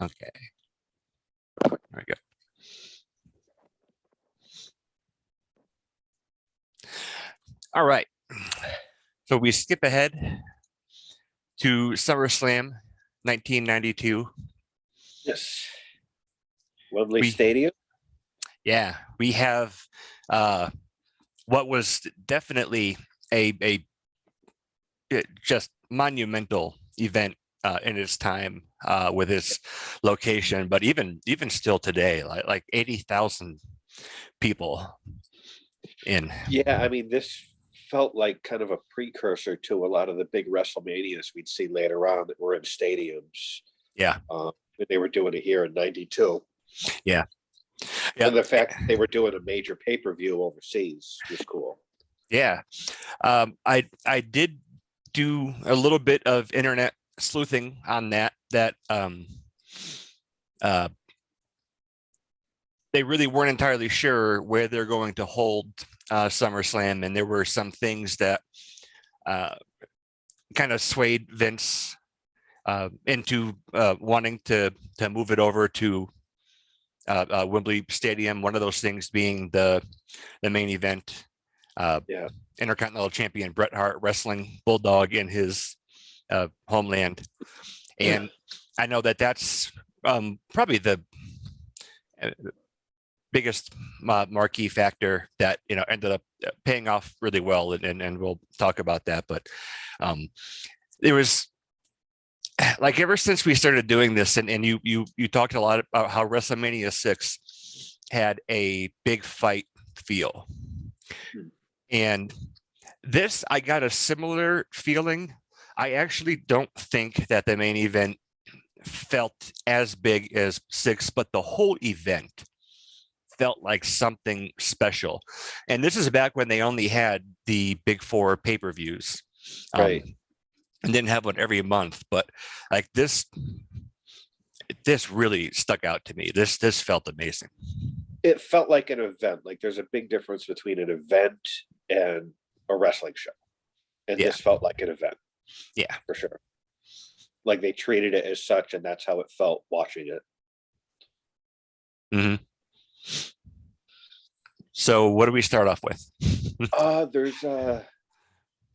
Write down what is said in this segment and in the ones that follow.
Okay. There we go. All right. So we skip ahead to SummerSlam 1992. Yes. Wembley We Stadium. we have what was definitely a just monumental event in its time with its location, but even still today, like 80,000 people in. Yeah, I mean, this felt like kind of a precursor to a lot of the big WrestleManias we'd see later on that were in stadiums. Yeah. They were doing it here in '92. Yeah. And the fact that they were doing a major pay-per-view overseas was cool. Yeah. I did do a little bit of internet sleuthing on that they really weren't entirely sure where they're going to hold SummerSlam, and there were some things that kind of swayed Vince into wanting to move it over to Wembley Stadium. One of those things being the main event, Intercontinental Champion Bret Hart wrestling Bulldog in his homeland, and I know that's probably the biggest marquee factor that ended up paying off really well, and we'll talk about that. But there was, like, ever since we started doing this, and you talked a lot about how WrestleMania 6 had a big fight feel, and this, I got a similar feeling. I actually don't think that the main event felt as big as 6, but the whole event felt like something special. And this is back when they only had the big 4 pay-per-views, right? And didn't have one every month. But like this really stuck out to me. This felt amazing. It felt like an event. Like, there's a big difference between an event and a wrestling show, and this felt like an event. Yeah, for sure. Like, they treated it as such, and that's how it felt watching it. Mm-hmm. So what do we start off with? There's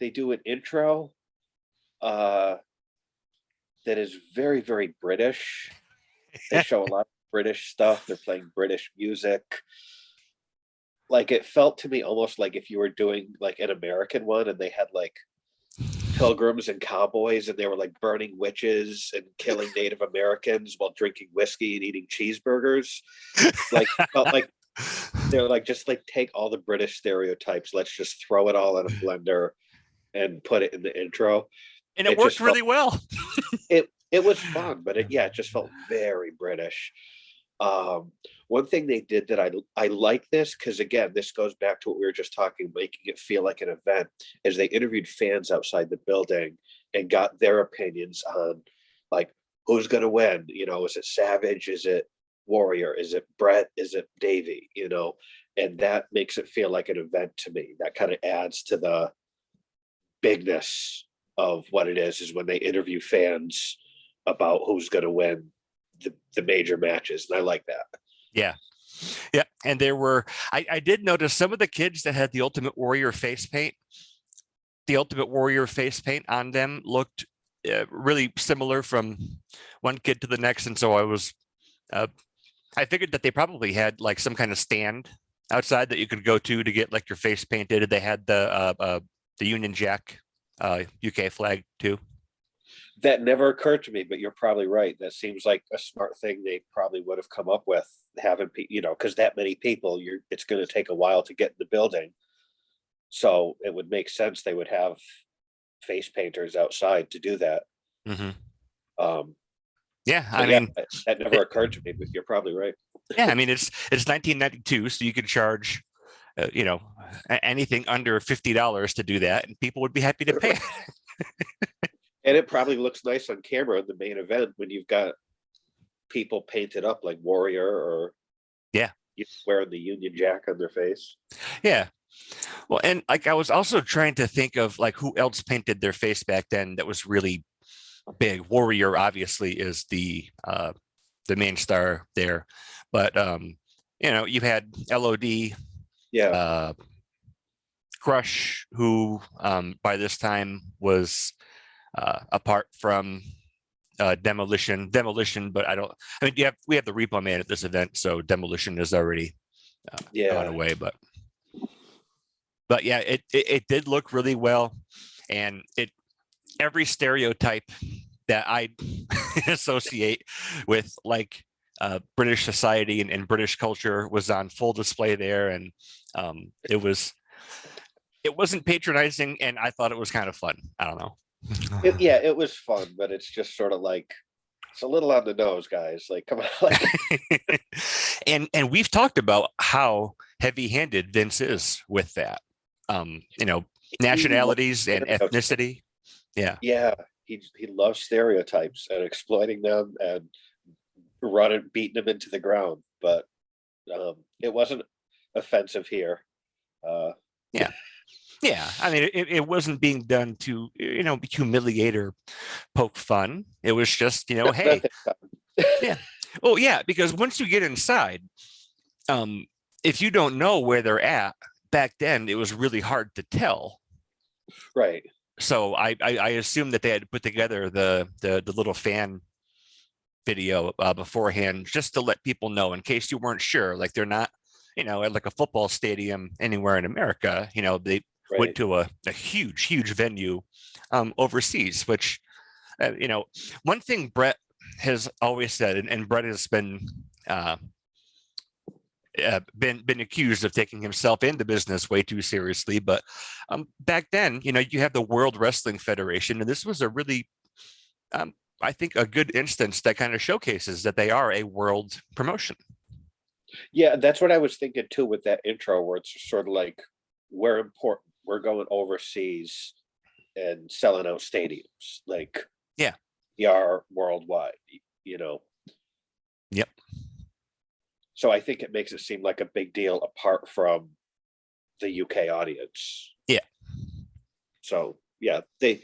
they do an intro that is very, very British. They show a lot of British stuff. They're playing British music. Like, it felt to me almost like if you were doing like an American one and they had like pilgrims and cowboys and they were like burning witches and killing Native Americans while drinking whiskey and eating cheeseburgers. Like, felt like they're like, just like, take all the British stereotypes, let's just throw it all in a blender and put it in the intro. And it worked really well. It was fun, but it just felt very British. One thing they did that I like this, because again, this goes back to what we were just talking, making it feel like an event, is they interviewed fans outside the building and got their opinions on like who's going to win. Is it Savage? Is it Warrior? Is it Brett? Is it Davey? And that makes it feel like an event to me. That kind of adds to the bigness of what it is when they interview fans about who's going to win the major matches, and I like that. Yeah, and there were, I did notice some of the kids that had the Ultimate Warrior face paint. The Ultimate Warrior face paint on them looked really similar from one kid to the next, and so I figured that they probably had like some kind of stand outside that you could go to get like your face painted. They had the Union Jack UK flag too. That never occurred to me, but you're probably right. That seems like a smart thing they probably would have come up with, having because that many people, it's going to take a while to get in the building. So it would make sense they would have face painters outside to do that. Mm-hmm. That never occurred to me, but you're probably right. Yeah, I mean, it's 1992, so you could charge anything under $50 to do that, and people would be happy to pay. And it probably looks nice on camera in the main event when you've got people painted up like Warrior or wearing the Union Jack on their face. Yeah. Well, and like, I was also trying to think of like who else painted their face back then that was really big. Warrior obviously is the the main star there. But you had LOD, Yeah. uh, Crush, who by this time was apart from Demolition, but I mean, we have the Repo Man at this event, so Demolition is already gone away. But yeah, it did look really well, and every stereotype that I associate with like British society and British culture was on full display there, and it wasn't patronizing, and I thought it was kind of fun. I don't know. It was fun, but it's just sort of like it's a little on the nose, guys. Like, come on, like. and we've talked about how heavy-handed Vince is with that. Nationalities and ethnicity. Yeah, he loves stereotypes and exploiting them and beating them into the ground. But it wasn't offensive here. Yeah. I mean, it wasn't being done to humiliate or poke fun. It was just hey, yeah. Oh yeah, because once you get inside, if you don't know where they're at, back then it was really hard to tell. Right. So I assume that they had put together the little fan video beforehand just to let people know in case you weren't sure. Like they're not, at like a football stadium anywhere in America. They went to a huge venue overseas, which one thing Brett has always said, and Brett has been accused of taking himself into business way too seriously. But back then, you have the World Wrestling Federation, and this was a really, I think, a good instance that kind of showcases that they are a world promotion. Yeah, that's what I was thinking too with that intro, where it's sort of like we're important, we're going overseas and selling out stadiums. Like, yeah, we are worldwide. Yep. So I think it makes it seem like a big deal apart from the UK audience. Yeah. So yeah, nice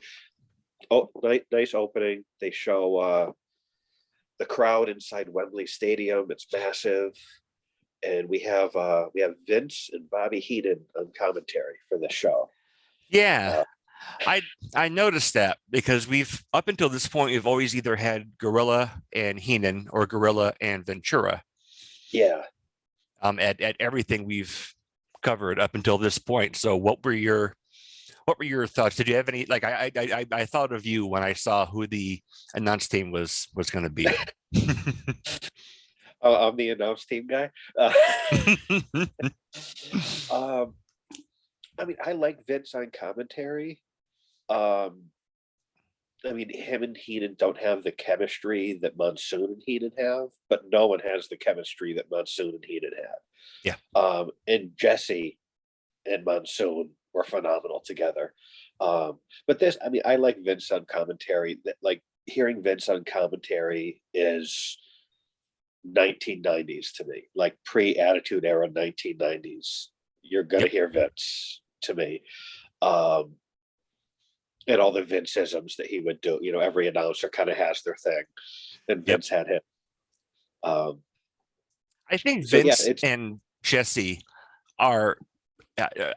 opening. They show the crowd inside Wembley Stadium. It's massive, and we have Vince and Bobby Heenan on commentary for the show. Yeah. I noticed that because we've up until this point we've always either had Gorilla and Heenan or Gorilla and Ventura. Yeah. At everything we've covered up until this point. So what were your thoughts? Did you have any, like, I thought of you when I saw who the announce team was going to be. I'm the announce team guy. I mean, I like Vince on commentary. I mean, him and Heenan don't have the chemistry that Monsoon and Heenan have, but no one has the chemistry that Monsoon and Heenan had. Yeah. And Jesse and Monsoon were phenomenal together. But this, I mean, I like Vince on commentary. That, like, hearing Vince on commentary is 1990s to me, like pre-Attitude Era 1990s. You're gonna hear Vince to me. And all the Vince-isms that he would do. Every announcer kind of has their thing, and Vince had him. I think Vince and Jesse are.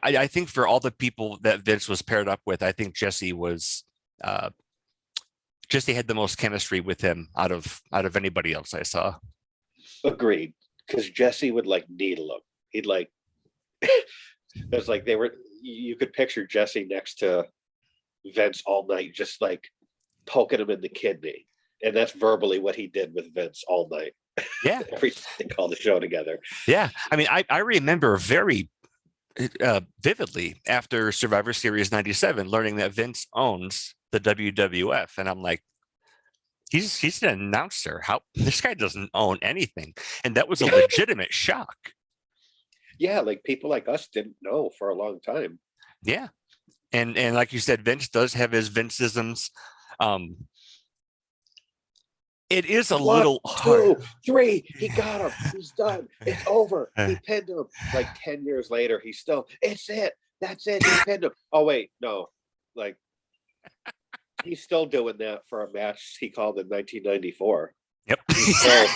I think for all the people that Vince was paired up with, I think Jesse had the most chemistry with him out of anybody else I saw. Agreed, because Jesse would like needle him. He'd like. It's like you could picture Jesse next to Vince all night, just like poking him in the kidney. And that's verbally what he did with Vince all night. Yeah. Every time they called the show together. Yeah. I mean, I remember very vividly after Survivor Series 97, learning that Vince owns the WWF. And I'm like, he's an announcer. How this guy doesn't own anything. And that was a legitimate shock. Yeah. Like people like us didn't know for a long time. Yeah. And like you said, Vince does have his Vince-isms. It is a little hard. 2, 3, he got him. He's done. It's over. He pinned him. Like 10 years later, he's still, it's it. That's it. He pinned him. Oh, wait, no. Like, he's still doing that for a match he called in 1994. Yep. He's still.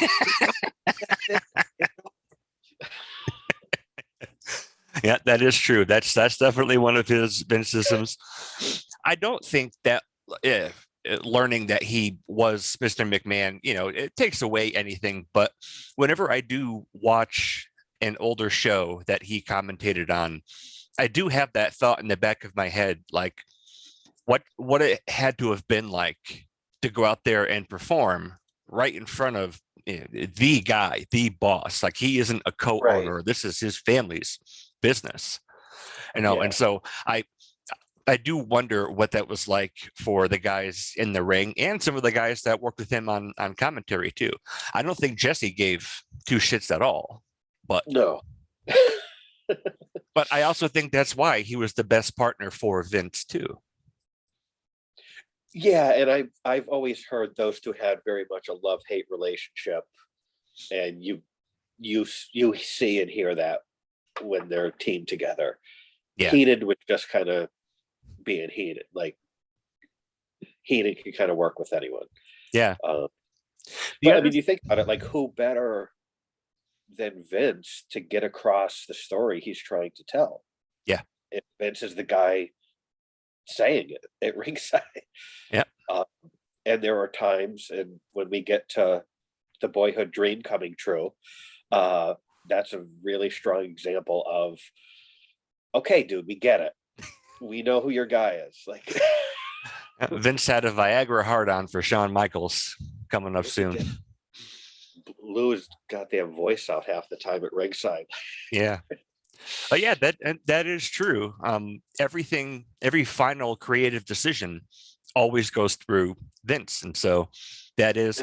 Yeah, that is true. That's definitely one of his Vinceisms. I don't think that if learning that he was Mr. McMahon, it takes away anything. But whenever I do watch an older show that he commentated on, I do have that thought in the back of my head, like what it had to have been like to go out there and perform right in front of the guy, the boss. Like he isn't a Right. co-owner. This is his family's business, and Yeah. so I do wonder what that was like for the guys in the ring and some of the guys that worked with him on commentary too. I don't think Jesse gave two shits at all, but No. I also think that's why he was the best partner for Vince too. Yeah, and I've always heard those two had very much a love-hate relationship, and you see and hear that when they're teamed together. Yeah, Heenan would just kind of being Heenan, like Heenan can kind of work with anyone. yeah. Um, The but I other, mean, you think about it, like who better than Vince to get across the story he's trying to tell? yeah, If Vince is the guy saying it at ringside. yeah. Uh, and there are times, and when we get to the boyhood dream coming true, uh, that's a really strong example of, okay, dude, we get it. We know who your guy is. Like, Vince had a Viagra hard on for Shawn Michaels coming up soon. Lou his goddamn voice out half the time at ringside. Yeah. Yeah, that is true. Every final creative decision always goes through Vince, and so that is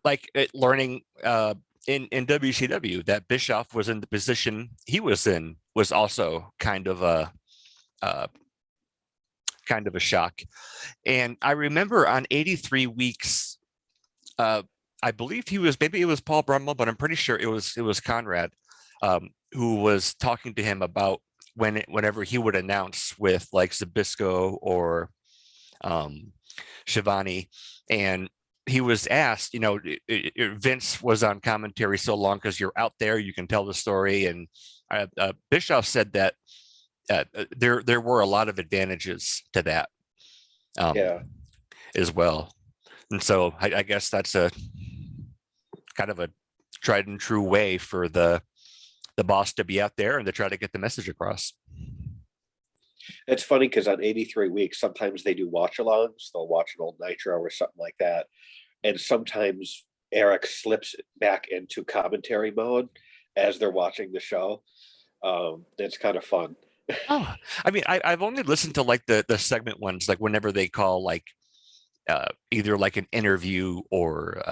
like learning in WCW that Bischoff was in the position he was in was also uh, kind of a shock. And I remember on 83 Weeks, uh, I believe maybe it was Paul Brummel, but I'm pretty sure it was Conrad who was talking to him about whenever he would announce with like Zabisco or um, Shivani, and he was asked, Vince was on commentary so long because you're out there, you can tell the story, and Bischoff said that there were a lot of advantages to that Yeah. as well, and so I guess that's a kind of a tried and true way for the boss to be out there and to try to get the message across. It's funny because on 83 Weeks, sometimes they do watch alongs. They'll watch an old Nitro or something like that. And sometimes Eric slips back into commentary mode as they're watching the show. It's kind of fun. Oh, I mean, I've only listened to like the segment ones, like whenever they call like either like an interview or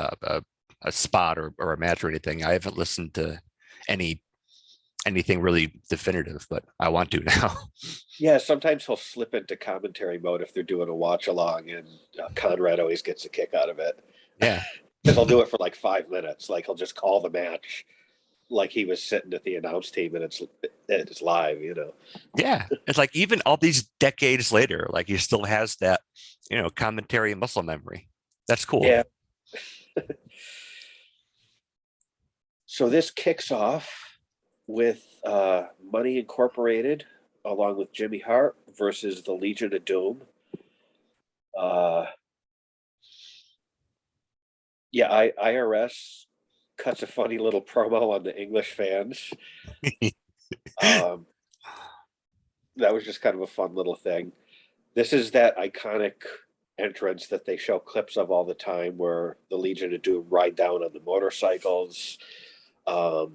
a spot or a match or anything. I haven't listened to anything really definitive, but I want to now. Yeah, sometimes he'll slip into commentary mode if they're doing a watch along, and Conrad always gets a kick out of it Yeah. because he'll do it for like 5 minutes. Like he'll just call the match like he was sitting at the announce team, and it's live. Yeah. It's like even all these decades later, like he still has that, commentary and muscle memory. That's cool. Yeah. So this kicks off with Money Incorporated along with Jimmy Hart versus the Legion of Doom. Uh, yeah, IRS cuts a funny little promo on the English fans. Um, that was just kind of a fun little thing. This is that iconic entrance that they show clips of all the time where the Legion of Doom ride down on the motorcycles. Um,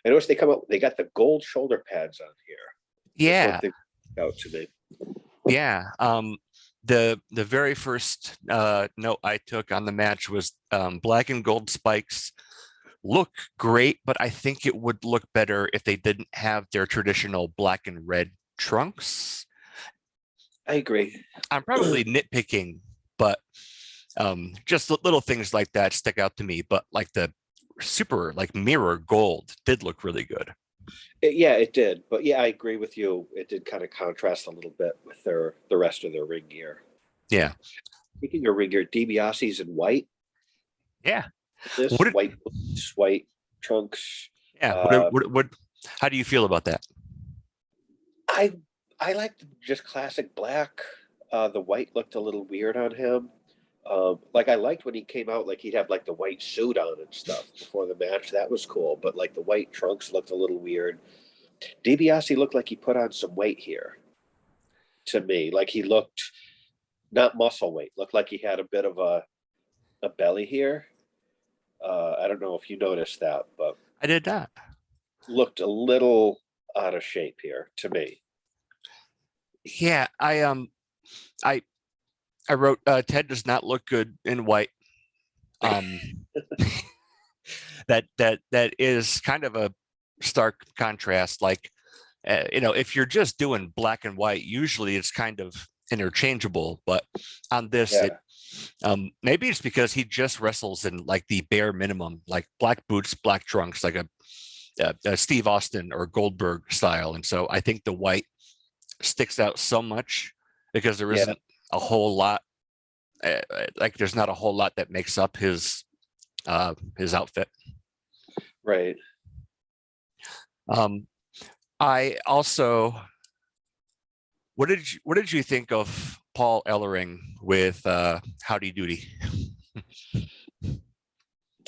I noticed they got the gold shoulder pads on here. That's one Yeah. thing out to me. Yeah. The very first note I took on the match was black and gold spikes look great, but I think it would look better if they didn't have their traditional black and red trunks. I agree. I'm probably nitpicking, but just little things like that stick out to me. But like the super like mirror gold did look really good. Yeah, it did. But yeah, I agree with you. It did kind of contrast a little bit with the rest of their ring gear. Yeah. Speaking of ringer, DiBiase's in white. Yeah. This What did, white boots, white trunks. yeah. Uh, How do you feel about that? I I liked just classic black. The white looked a little weird on him. Like I liked when he came out, like he'd have like the white suit on and stuff before the match. That was cool. But like the white trunks looked a little weird. DiBiase looked like he put on some weight here to me. Like he looked not muscle weight, looked like he had a bit of a belly here. I don't know if you noticed that, but I did not. looked a little out of shape here to me. Yeah, I I wrote Ted does not look good in white. Um, that is kind of a stark contrast. Like, if you're just doing black and white, usually it's kind of interchangeable. But on this, Yeah, maybe it's because he just wrestles in like the bare minimum, like black boots, black trunks, like a Steve Austin or Goldberg style. And so I think the white sticks out so much because there yeah, isn't a whole lot. Like there's not a whole lot that makes up his outfit. right. Um, I also, what did you think of Paul Ellering with Howdy Doody?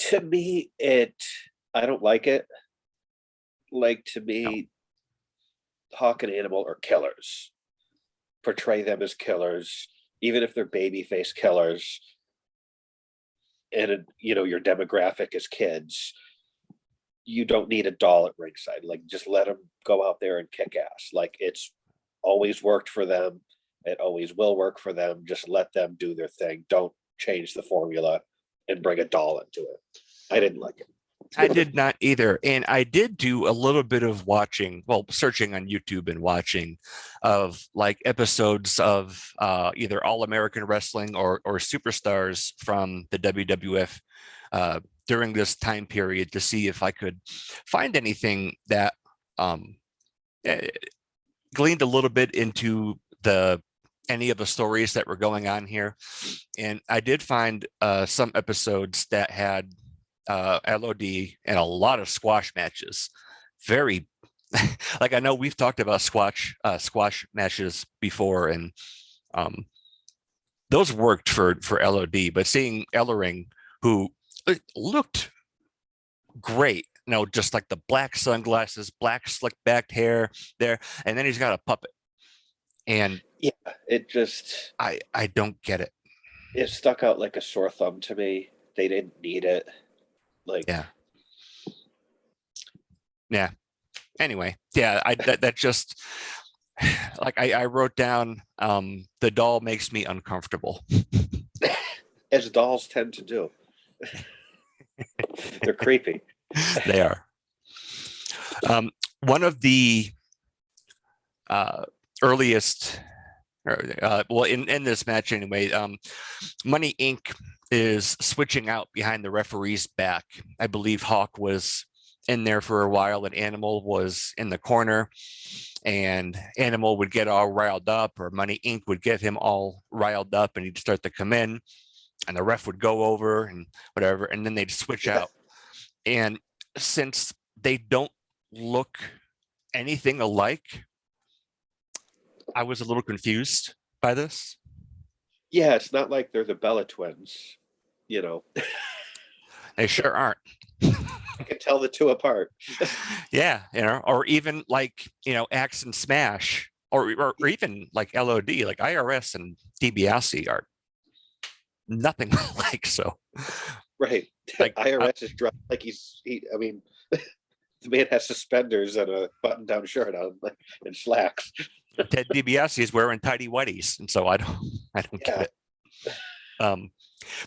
To me, I don't like it. Like to No, me, Hawk and Animal are killers. Portray them as killers, even if they're babyface killers. And your demographic is kids. You don't need a doll at ringside. Like just let them go out there and kick ass. Like it's always worked for them. It always will work for them. Just let them do their thing. Don't change the formula and bring a doll into it. I didn't like I it. did not either. And I did do a little bit of watching, well, searching on YouTube and watching of like episodes of either All American Wrestling or Superstars from the WWF during this time period to see if I could find anything that um, eh, gleaned a little bit into the any of the stories that were going on here. And I did find some episodes that had LOD and a lot of squash matches. Very like I know we've talked about squash matches before, and um, those worked for LOD. But seeing Ellering, who looked great, just like the black sunglasses, black slick back hair there, and then he's got a puppet, and Yeah, it just I don't get it. it stuck out like a sore thumb to me. They didn't need it. Like, Yeah, yeah. Anyway, yeah, that just like I wrote down the doll makes me uncomfortable. as dolls tend to do. They're creepy. They are. One of the earliest, well, in this match anyway, Money Inc. is switching out behind the referee's back. I believe Hawk was in there for a while and Animal was in the corner, and Animal would get all riled up, or Money Inc. would get him all riled up, and he'd start to come in, and the ref would go over and whatever, and then they'd switch Yeah. out. And since they don't look anything alike, I was a little confused by this. Yeah, it's not like they're the Bella twins. You know, They sure aren't. I can tell the two apart. Yeah, or even like, Axe and Smash, or even like LOD, like IRS and DiBiase are nothing like. So Right. like IRS is dressed like I mean, the man has suspenders and a button down shirt on and slacks. Ted DiBiase is wearing tidy whities, and so I don't Yeah. get it.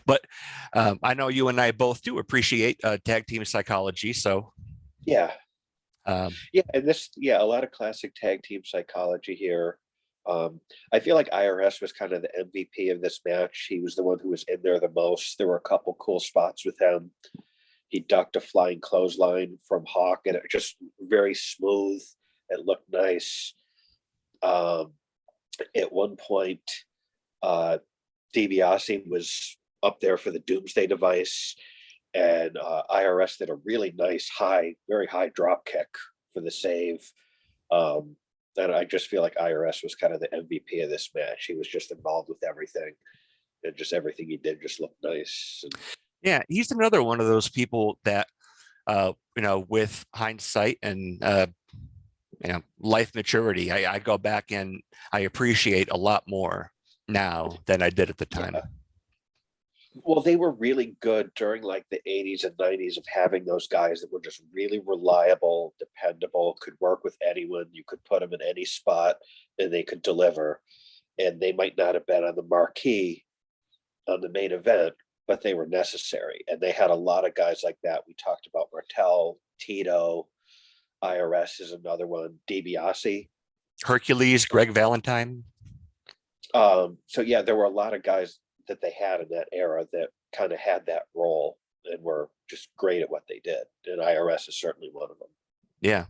But I know you and I both do appreciate tag team psychology. So Yeah. um, Yeah. And a lot of classic tag team psychology here. I feel like IRS was kind of the MVP of this match. He was the one who was in there the most. There were a couple cool spots with him. He ducked a flying clothesline from Hawk, and it just very smooth. It looked nice. At one point, uh, DiBiase was up there for the Doomsday Device, and IRS did a really nice very high drop kick for the save. And I just feel like IRS was kind of the MVP of this match. He was just involved with everything, and just everything he did just looked nice. And Yeah, he's another one of those people that, with hindsight and life maturity, I go back and I appreciate a lot more now than I did at the time. yeah. Well, they were really good during like the 80s and 90s of having those guys that were just really reliable, dependable, could work with anyone. You could put them in any spot and they could deliver. And they might not have been on the marquee on the main event, but they were necessary. And they had a lot of guys like that. We talked about Martel, Tito, IRS is another one, DiBiase. Hercules, Greg Valentine. So yeah, there were a lot of guys that they had in that era that kind of had that role and were just great at what they did. And IRS is certainly one of them. Yeah.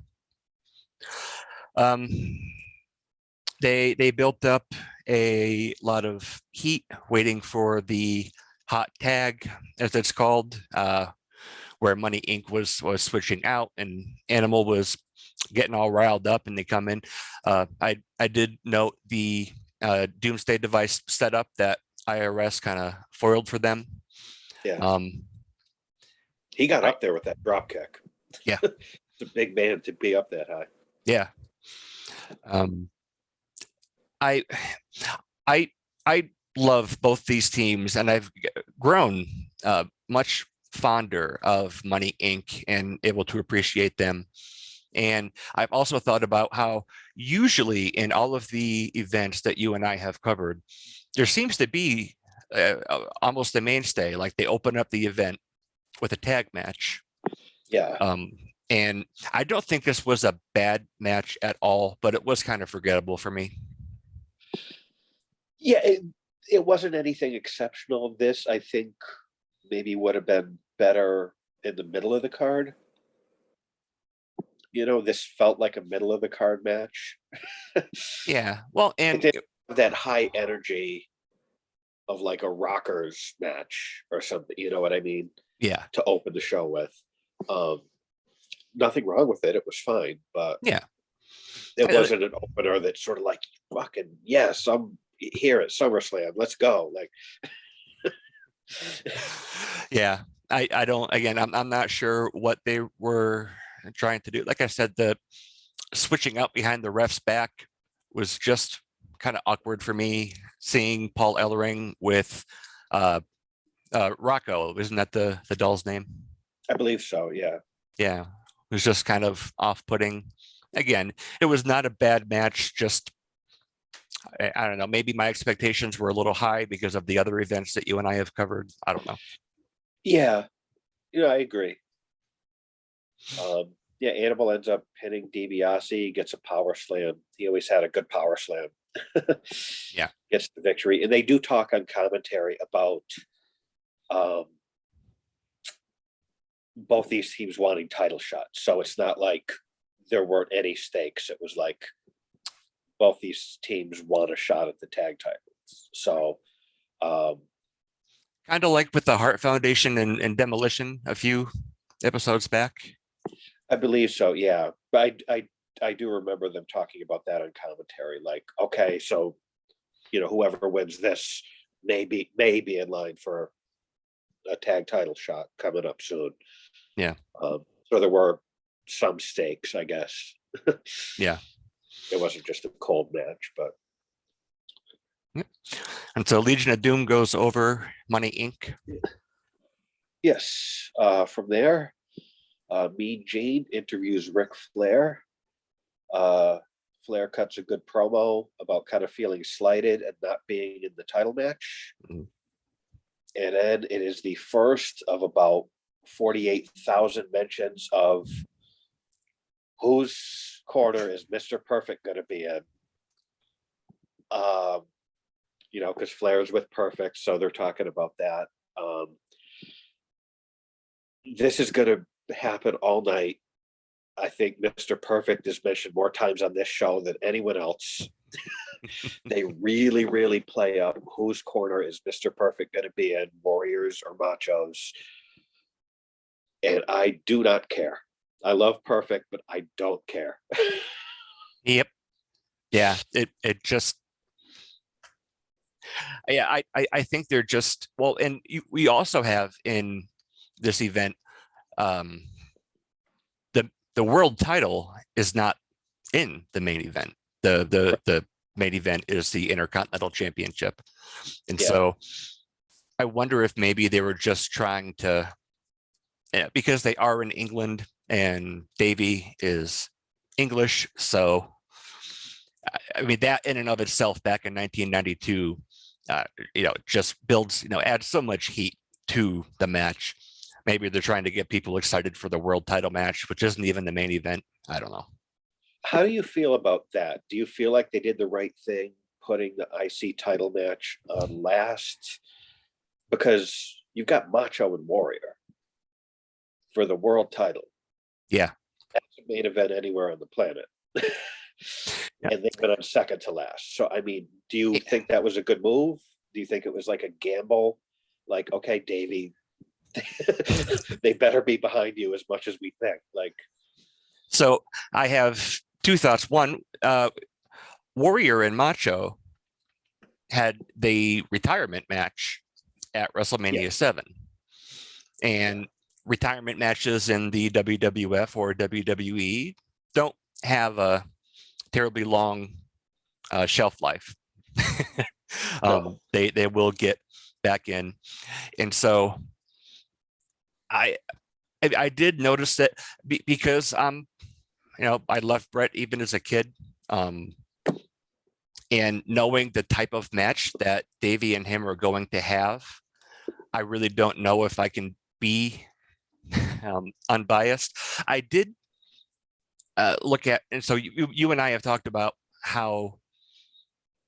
They built up a lot of heat waiting for the hot tag, as it's called, where Money Inc. was switching out and Animal was getting all riled up, and they come in. I did note the Doomsday Device setup that IRS kind of foiled for them. Yeah. He got up there with that drop kick. Yeah. It's a big man to be up that high. Yeah. I love both these teams, and I've grown much fonder of Money Inc. and able to appreciate them. And I've also thought about how usually in all of the events that you and I have covered, there seems to be almost a mainstay, like they open up the event with a tag match. Yeah. And I don't think this was a bad match at all, but it was kind of forgettable for me. Yeah, it wasn't anything exceptional. This, I think, maybe would have been better in the middle of the card. This felt like a middle of the card match. Yeah. Well, It and didn't have that high energy of like a Rockers match or something, you know what I mean? yeah, To open the show with. Nothing wrong with it. It was fine, but yeah. it wasn't an opener that sort of like, fucking, yes, I'm here at SummerSlam. Let's go. Like, Yeah. I don't, again, I'm not sure what they were trying to do. Like I said, the switching out behind the ref's back was just kind of awkward for me. Seeing Paul Ellering with Rocco, isn't that the doll's name? I believe so. Yeah. Yeah, it was just kind of off-putting. Again, it was not a bad match. Just I don't know. Maybe my expectations were a little high because of the other events that you and I have covered. I don't know. Yeah. I agree. Yeah, Animal ends up pinning DiBiase, gets a power slam. He always had a good power slam. Yeah. Gets the victory. And they do talk on commentary about both these teams wanting title shots. So it's not like there weren't any stakes. It was like both these teams want a shot at the tag titles. So kind of like with the Hart Foundation and Demolition a few episodes back. I believe so, yeah. But I do remember them talking about that on commentary. Like, okay, so whoever wins this may be in line for a tag title shot coming up soon. Yeah. So there were some stakes, I guess. Yeah. It wasn't just a cold match, but. And so Legion of Doom goes over Money Inc. Yes. From there, Mean Gene interviews Ric Flair. Flair cuts a good promo about kind of feeling slighted and not being in the title match. Mm-hmm. And then it is the first of about 48,000 mentions of whose corner is Mr. Perfect going to be in. Because Flair's with Perfect, so they're talking about that. This is going to happen all night. I think Mr. Perfect is mentioned more times on this show than anyone else. They really, really play up whose corner is Mr. Perfect going to be in, Warriors or Machos. And I do not care. I love Perfect, but I don't care. Yep. Yeah. It just, yeah, I think they're just, well, and we also have in this event, um, the world title is not in the main event. The main event is the Intercontinental Championship. And Yeah. so I wonder if maybe they were just trying to, because they are in England and Davey is English. So, I mean, that in and of itself back in 1992, just builds, adds so much heat to the match. Maybe they're trying to get people excited for the world title match, which isn't even the main event. I don't know. How do you feel about that? Do you feel like they did the right thing putting the IC title match on last? Because you've got Macho and Warrior for the world title. Yeah. That's a main event anywhere on the planet. Yeah. And they've been on second to last. So, I mean, do you think that was a good move? Do you think it was like a gamble? Like, okay, Davey, they better be behind you as much as we think. Like, So I have two thoughts. One, Warrior and Macho had the retirement match at WrestleMania 7. And retirement matches in the WWF or WWE don't have a terribly long shelf life. No. They will get back in. And so I did notice that because I loved Brett even as a kid. And knowing the type of match that Davey and him are going to have, I really don't know if I can be unbiased. I did look at, and so you and I have talked about how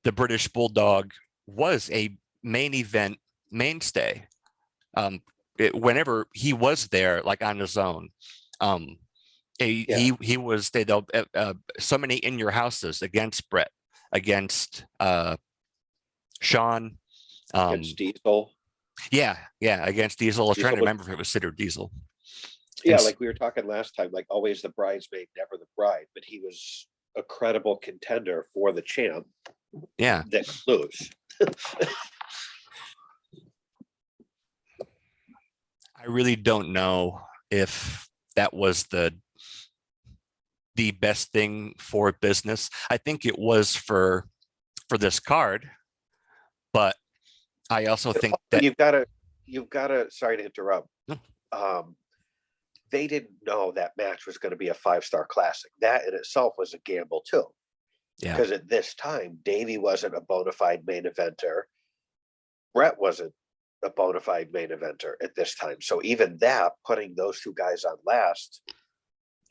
the British Bulldog was a main event mainstay. Whenever he was there, like on his own, he was so many in your houses against Brett, against Sean, Against Diesel. Yeah, against Diesel. I was trying to remember if it was Sid or Diesel. Yeah, like we were talking last time, like always the bridesmaid, never the bride, but he was a credible contender for the champ. Yeah. That could lose. I really don't know if that was the best thing for business. I think it was for this card, but I also think that you've got to sorry to interrupt. They didn't know that match was going to be a 5-star classic. That in itself was a gamble too. Yeah. Because at this time, Davey wasn't a bona fide main eventer. Brett wasn't a bona fide main eventer at this time. So even that, putting those two guys on last,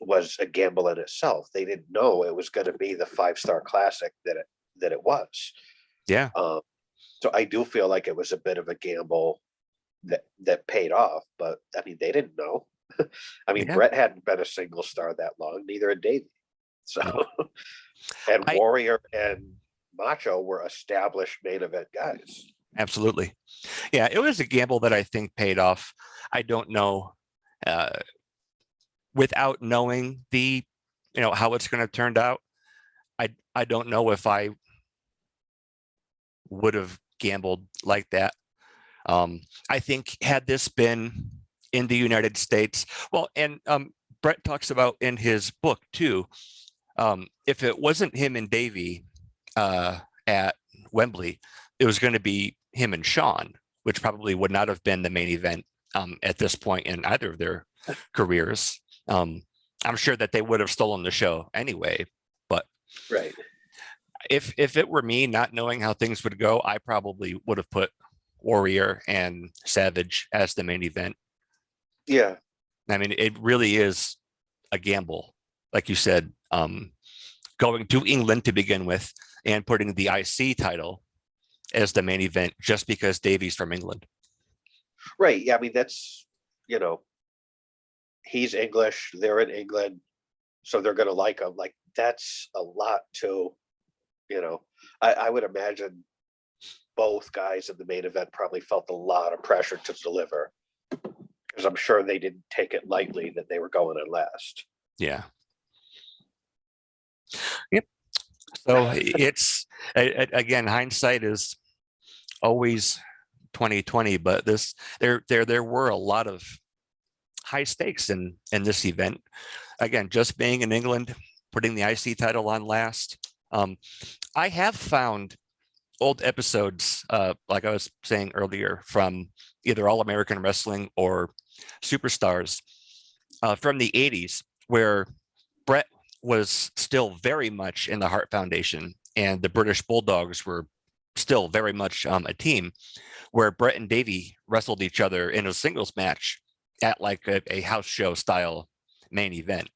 was a gamble in itself. They didn't know it was going to be the 5-star classic that it was. Yeah. So I do feel like it was a bit of a gamble that paid off, but I mean, they didn't know. I mean, Brett hadn't been a single star that long, neither had Davey. So, and Warrior and Macho were established main event guys. Absolutely. Yeah, it was a gamble that I think paid off. I don't know, without knowing how it's going to turn out. I don't know if I would have gambled like that. I think had this been in the United States, well, and Brett talks about in his book too, if it wasn't him and Davey at Wembley, it was going to be him and Sean, which probably would not have been the main event at this point in either of their careers. I'm sure that they would have stolen the show anyway, but right. If it were me not knowing how things would go, I probably would have put Warrior and Savage as the main event. Yeah. I mean, it really is a gamble, like you said, going to England to begin with and putting the IC title as the main event just because Davey's from England. Right. Yeah. I mean, that's, he's English, they're in England, so they're going to like him. Like, that's a lot to You know, I would imagine both guys in the main event probably felt a lot of pressure to deliver, because I'm sure they didn't take it lightly that they were going in last. Yeah. Yep. So it's again, hindsight is always 2020, but there were a lot of high stakes in this event. Again, just being in England, putting the IC title on last. I have found old episodes, like I was saying earlier, from either All American Wrestling or Superstars from the 80s, where Brett was still very much in the Hart Foundation and the British Bulldogs were still very much a team, where Brett and Davey wrestled each other in a singles match at like a house show style main event.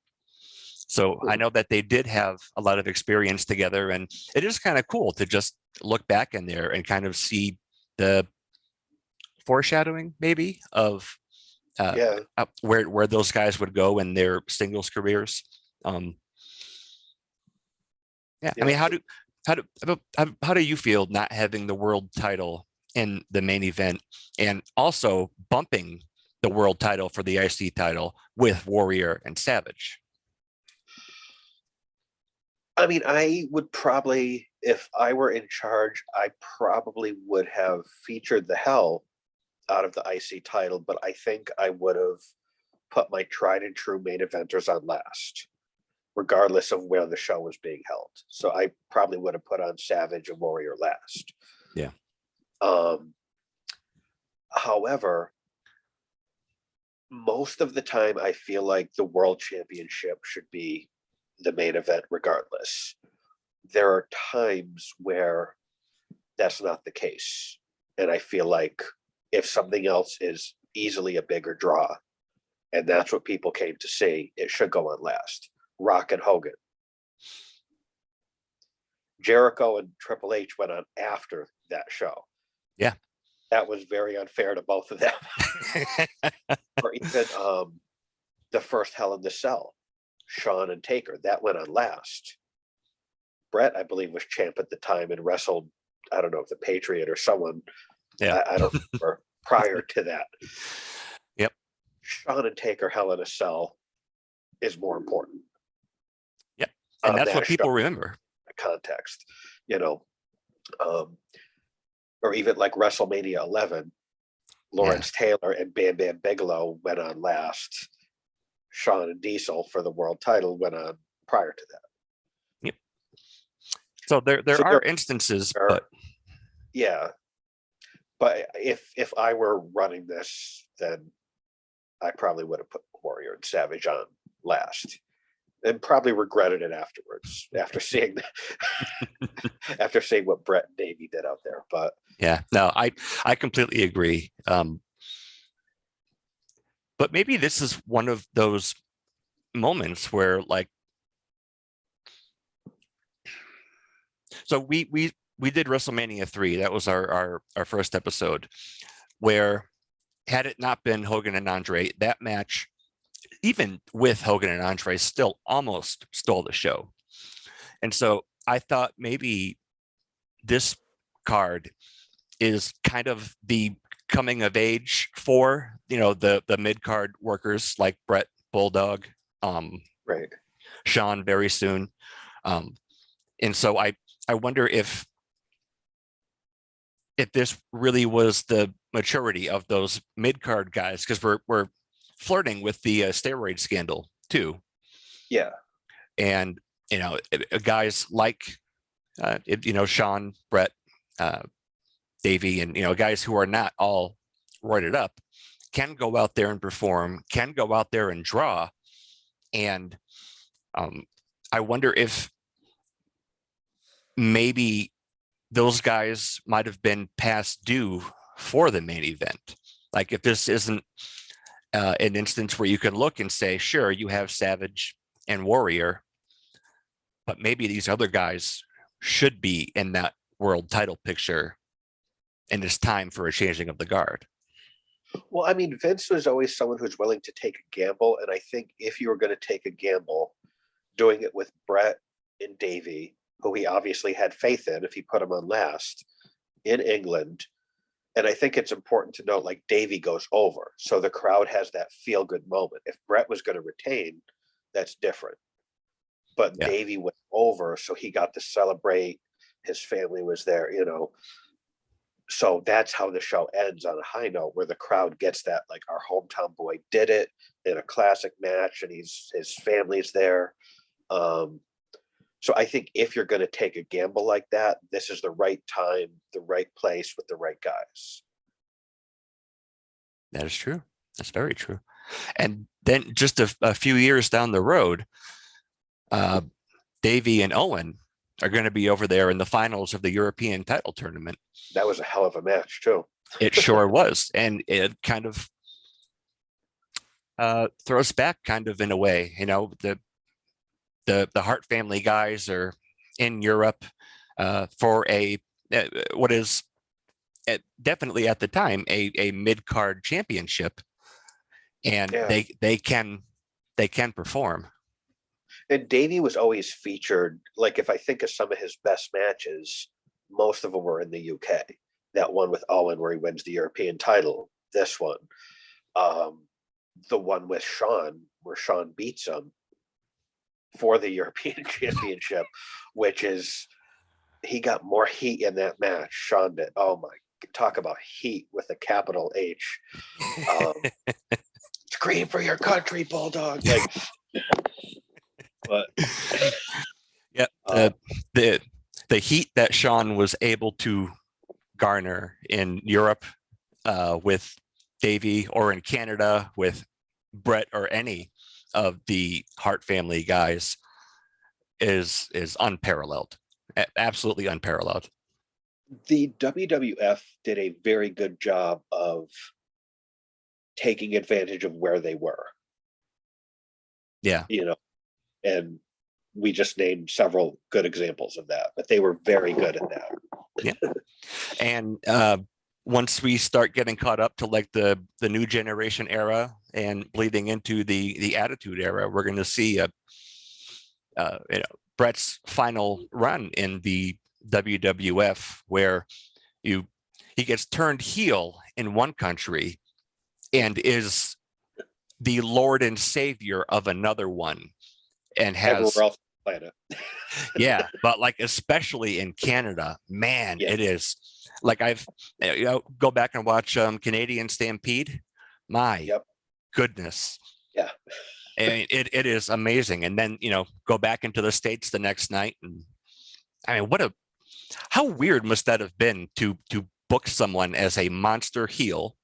So I know that they did have a lot of experience together, and it is kind of cool to just look back in there and kind of see the foreshadowing, maybe, of Yeah, where those guys would go in their singles careers. Um, yeah, I yeah. mean, how do you feel not having the world title in the main event, and also bumping the world title for the IC title with Warrior and Savage? I mean, I would probably, if I were in charge, I probably would have featured the hell out of the IC title, but I think I would have put my tried and true main eventers on last, regardless of where the show was being held. So I probably would have put on Savage and Warrior last. Yeah. However, most of the time, I feel like the world championship should be the main event, regardless. There are times where that's not the case. And I feel like if something else is easily a bigger draw, and that's what people came to see, it should go on last. Rock and Hogan. Jericho and Triple H went on after that show. Yeah. That was very unfair to both of them. Or even the first Hell in the Cell, Shawn and Taker, that went on last. Brett, I believe, was champ at the time and wrestled, I don't know if the Patriot or someone, Yeah. I don't remember, prior to that. Yep. Shawn and Taker Hell in a Cell is more important. Yep. And that's what people remember. Context, you know, or even like WrestleMania 11, Lawrence Taylor and Bam Bam Bigelow went on last. Shawn and Diesel for the world title went on prior to that. Yep. So there are instances, but yeah. But if I were running this, then I probably would have put Warrior and Savage on last, and probably regretted it afterwards after seeing after seeing what Brett and Davey did out there. But yeah, no, I completely agree. But maybe this is one of those moments where, like, so we did WrestleMania 3. That was our first episode, where had it not been Hogan and Andre, that match, even with Hogan and Andre, still almost stole the show. And so I thought maybe this card is kind of the coming of age for, the mid card workers like Brett, Bulldog, right. Shawn very soon. And so I wonder if this really was the maturity of those mid card guys, because we're flirting with the steroid scandal too. Yeah. And guys like Shawn, Brett, Davey, and guys who are not all roided up can go out there and perform, can go out there and draw. And I wonder if maybe those guys might have been past due for the main event. Like, if this isn't an instance where you can look and say, sure, you have Savage and Warrior, but maybe these other guys should be in that world title picture, and it's time for a changing of the guard. Well, I mean, Vince was always someone who's willing to take a gamble. And I think if you were going to take a gamble, doing it with Brett and Davey who he obviously had faith in if he put him on last in England. And I think it's important to note, like, Davey goes over. So the crowd has that feel good moment. If Brett was going to retain, that's different. But Yeah. Davey went over, so he got to celebrate. His family was there, So that's how the show ends, on a high note, where the crowd gets that, like, our hometown boy did it in a classic match, and his family's there. So I think if you're going to take a gamble like that, this is the right time, the right place with the right guys. That is true. That's very true. And then just a few years down the road, Davey and Owen are going to be over there in the finals of the European title tournament. That was a hell of a match too. It sure was. And it kind of throws back kind of in a way, the Hart family guys are in Europe for what is definitely at the time a mid-card championship, and they can perform. And Davey was always featured. Like, if I think of some of his best matches, most of them were in the UK. That one with Owen where he wins the European title. This one, the one with Sean where Sean beats him for the European Championship, which is, he got more heat in that match. Sean did. Oh my, talk about heat with a capital H. Scream for your country, Bulldog. Like, but yeah, the heat that Sean was able to garner in Europe with Davey, or in Canada with Brett, or any of the Hart family guys, is unparalleled. Absolutely unparalleled. The WWF did a very good job of taking advantage of where they were. Yeah. And we just named several good examples of that, but they were very good at that. Yeah. And once we start getting caught up to like the new generation era and bleeding into the Attitude Era, we're going to see Brett's final run in the WWF, where he gets turned heel in one country and is the Lord and Savior of another one, and has everywhere else on the planet. yeah, but like especially in Canada, man, Yeah. it is like, I've go back and watch Canadian Stampede. My goodness. Yeah. And it is amazing. And then, go back into the States the next night. And I mean, how weird must that have been to book someone as a monster heel,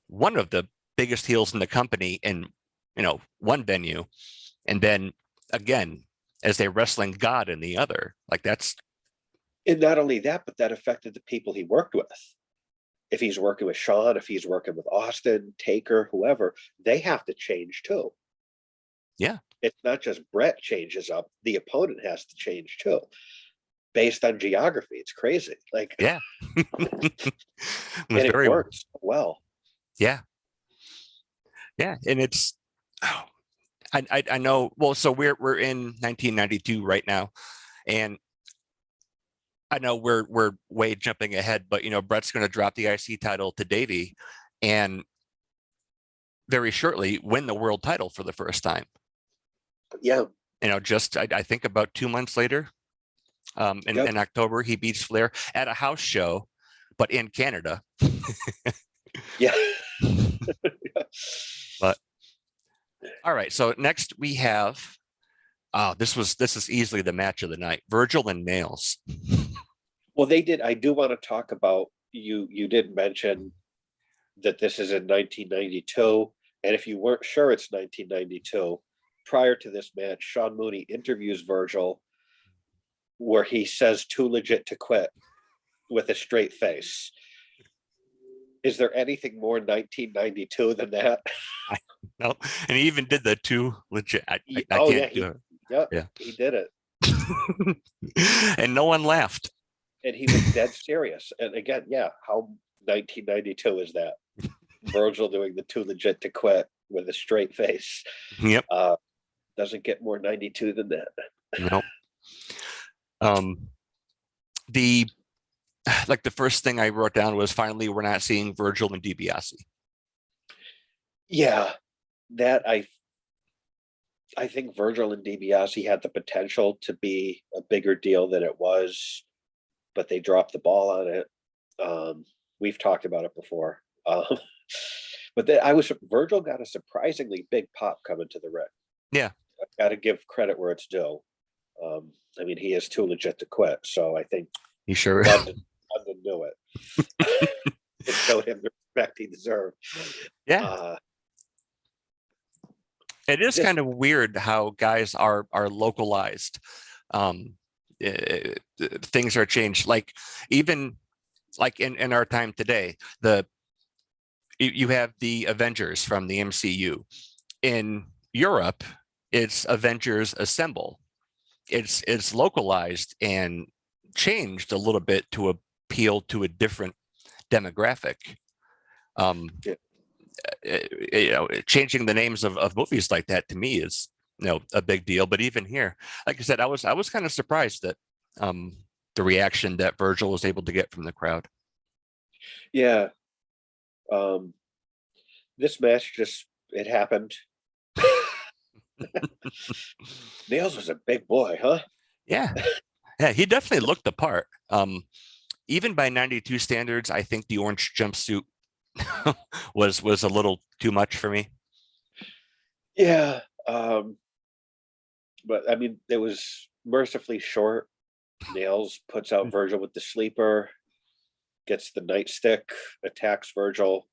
one of the biggest heels in the company, in, one venue, and then again as a wrestling god in the other. Like, that's. And not only that, but that affected the people he worked with. If he's working with Sean, if he's working with Austin, Taker, whoever, they have to change too. Yeah. It's not just Brett changes up, the opponent has to change too, based on geography. It's crazy. Like, yeah. and it works well. Yeah. Yeah. And it's, I know. Well, so we're in 1992 right now, and I know we're way jumping ahead, but Brett's going to drop the IC title to Davey, and very shortly win the world title for the first time. Yeah. Just I think about 2 months later, in October, he beats Flair at a house show, but in Canada. Yeah. But all right, so next we have, this is easily the match of the night: Virgil and Nails. Well, they did. I do want to talk about, you did mention that this is in 1992, and if you weren't sure it's 1992, prior to this match, Sean Mooney interviews Virgil, where he says "too legit to quit" with a straight face. Is there anything more 1992 than that? No, and he even did the "too legit." I Oh can't do it. Yeah, he did it. And no one laughed. And he was dead serious. And again, how 1992 is that? Virgil doing the "too legit to quit" with a straight face. Yep. Doesn't get more 92 than that. Nope. Um, the the first thing I wrote down was finally we're not seeing Virgil and DiBiase. Yeah, that I think Virgil and DiBiase had the potential to be a bigger deal than it was, but they dropped the ball on it. We've talked about it before. But then Virgil got a surprisingly big pop coming to the ring. Yeah, I got to give credit where it's due. I mean, he is too legit to quit, so I think you sure? London knew it. It showed him the respect he deserved. Yeah. It is This, kind of weird how guys are localized. Things are changed. Like even like in our time today, you have the Avengers from the MCU. In Europe, it's Avengers Assemble. It's localized and changed a little bit to appeal to a different demographic. yeah. Changing the names of movies like that to me is a big deal. But even here, like I said, I was kind of surprised that the reaction that Virgil was able to get from the crowd. Yeah. This match it happened. Nails was a big boy, huh? Yeah. Yeah, he definitely looked the part. Even by 92 standards, I think the orange jumpsuit was a little too much for me. Yeah. But I mean, it was mercifully short. Nails puts out Virgil with the sleeper, gets the nightstick, attacks Virgil.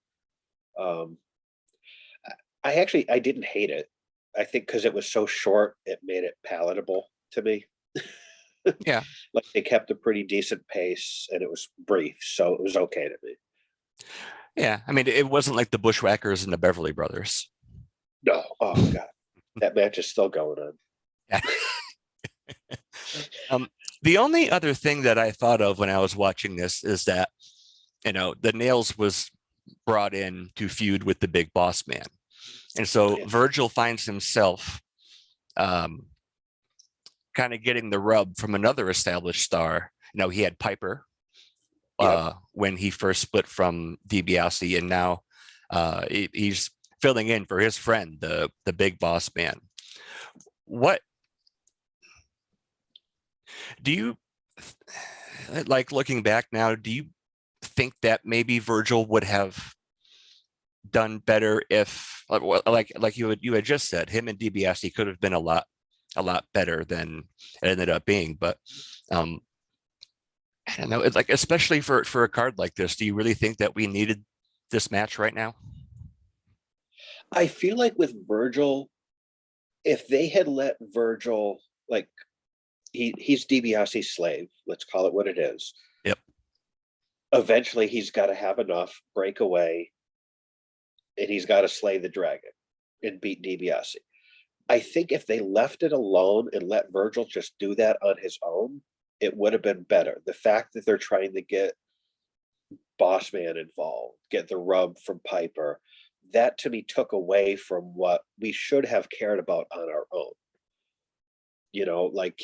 I didn't hate it. I think because it was so short, it made it palatable to me. Yeah. Like they kept a pretty decent pace and it was brief, so it was okay to me. Yeah. I mean, it wasn't like the Bushwhackers and the Beverly Brothers. No, oh god, that match is still going on. Yeah. The only other thing that I thought of when I was watching this is that, the Nails was brought in to feud with the Big Boss Man. And so Virgil finds himself kind of getting the rub from another established star. He had Piper when he first split from DiBiase, and now he's filling in for his friend, the Big Boss Man. What do you like looking back now? Do you think that maybe Virgil would have done better if, like you had just said, him and DiBiase could have been a lot better than it ended up being? But I don't know. It's like, especially for a card like this, do you really think that we needed this match right now? I feel like with Virgil, if they had let Virgil, like he's DiBiase's slave, let's call it what it is. Yep. Eventually he's got to have enough, break away, and he's got to slay the dragon and beat DiBiase. I think if they left it alone and let Virgil just do that on his own, it would have been better. The fact that they're trying to get Boss Man involved, get the rub from Piper, that to me took away from what we should have cared about on our own. Like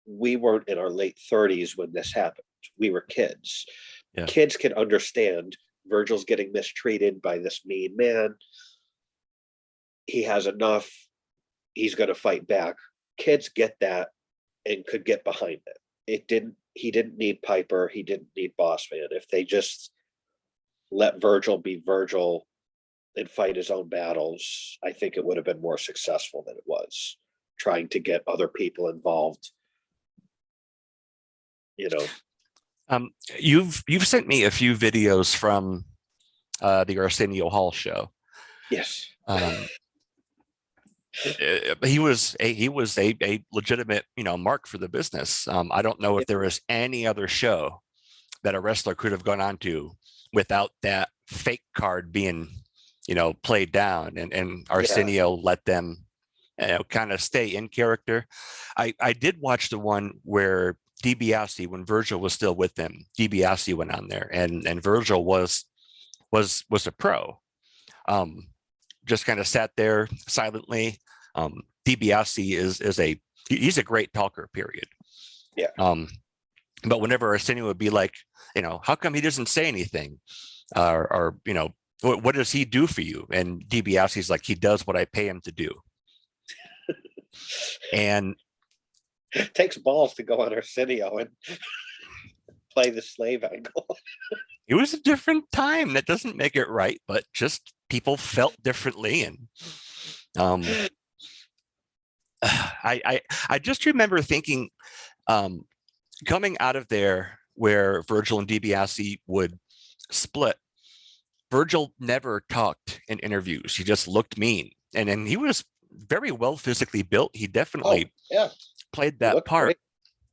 we weren't in our late 30s when this happened. We were kids. Yeah. Kids can understand Virgil's getting mistreated by this mean man. He has enough. He's going to fight back. Kids get that and could get behind it. He didn't need Piper. He didn't need Boss Man. If they just let Virgil be Virgil and fight his own battles, I think it would have been more successful than it was trying to get other people involved. You've sent me a few videos from the Arsenio Hall show. Yes. He was a legitimate, mark for the business. I don't know if there was any other show that a wrestler could have gone on to without that fake card being, played down, and Arsenio let them, kind of stay in character. I did watch the one where DiBiase, when Virgil was still with them, DiBiase went on there, and Virgil was a pro. Just kind of sat there silently. DiBiase he's a great talker, period. Yeah. But whenever Arsenio would be like, how come he doesn't say anything? Or what does he do for you? And DiBiase's like, he does what I pay him to do. And It takes balls to go on Arsenio and play the slave angle. it was a different time. That doesn't make it right, but just people felt differently. And I just remember thinking, coming out of there where Virgil and DiBiase would split, Virgil never talked in interviews. He just looked mean. And he was very well physically built. He definitely played that part. Great.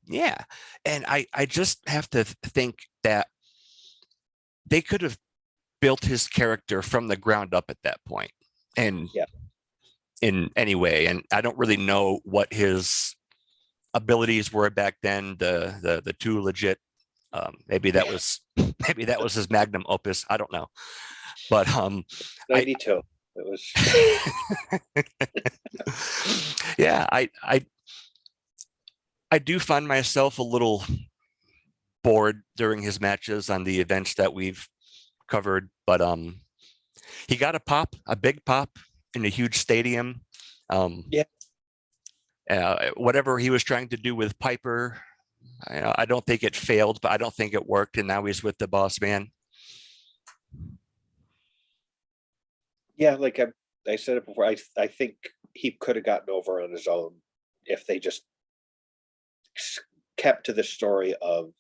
Yeah. And I just have to think that they could have built his character from the ground up at that point. And in any way. And I don't really know what his abilities were back then. The Too Legit. Maybe that was his magnum opus. I don't know. But 92. It was yeah, I do find myself a little bored during his matches on the events that we've covered, but he got a big pop in a huge stadium. Whatever he was trying to do with Piper, I don't think it failed, but I don't think it worked, and now he's with the Boss Man. Yeah, like I said it before, I think he could have gotten over on his own if they just kept to the story of,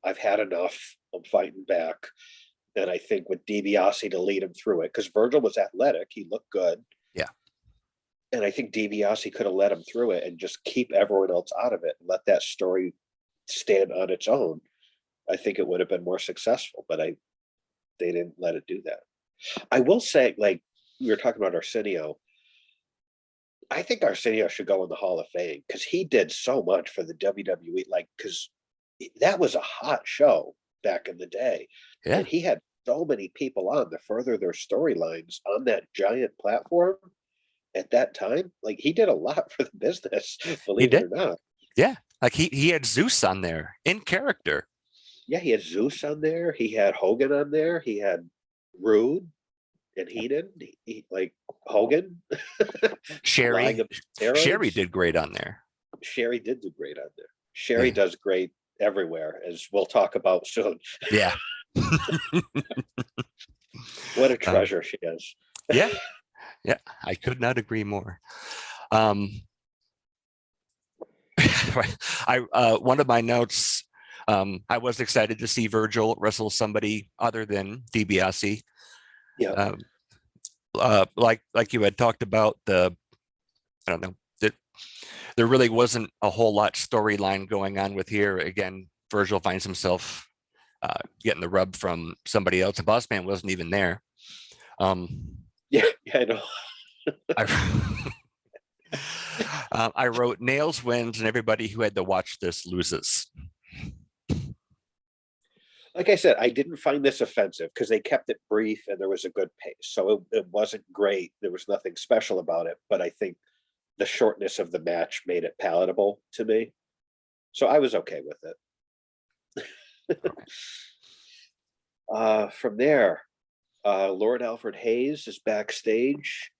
I've had enough, I'm fighting back. And I think with DiBiase to lead him through it, because Virgil was athletic, he looked good. Yeah. And I think DiBiase could have led him through it and just keep everyone else out of it and let that story stand on its own. I think it would have been more successful, but they didn't let it do that. I will say, like we were talking about Arsenio, I think Arsenio should go in the Hall of Fame because he did so much for the WWE. Like, because that was a hot show back in the day. Yeah. And he had so many people on to further their storylines on that giant platform at that time. Like, he did a lot for the business, believe it or not. Yeah. Like he had Zeus on there in character. Yeah, he had Zeus on there. He had Hogan on there. He had Rude. And he didn't. He like Hogan. Sherry did great on there. Sherry did do great on there. Sherry does great everywhere, as we'll talk about soon. Yeah. What a treasure she is. Yeah. I could not agree more. One of my notes, I was excited to see Virgil wrestle somebody other than DiBiase. Yeah. Like you had talked about, I don't know, that there really wasn't a whole lot storyline going on with here. Again, Virgil finds himself getting the rub from somebody else. The Boss Man wasn't even there. Yeah, I know. I wrote Nails wins and everybody who had to watch this loses. Like I said, I didn't find this offensive because they kept it brief and there was a good pace. So it wasn't great. There was nothing special about it, but I think the shortness of the match made it palatable to me. So I was okay with it. From there, Lord Alfred Hayes is backstage.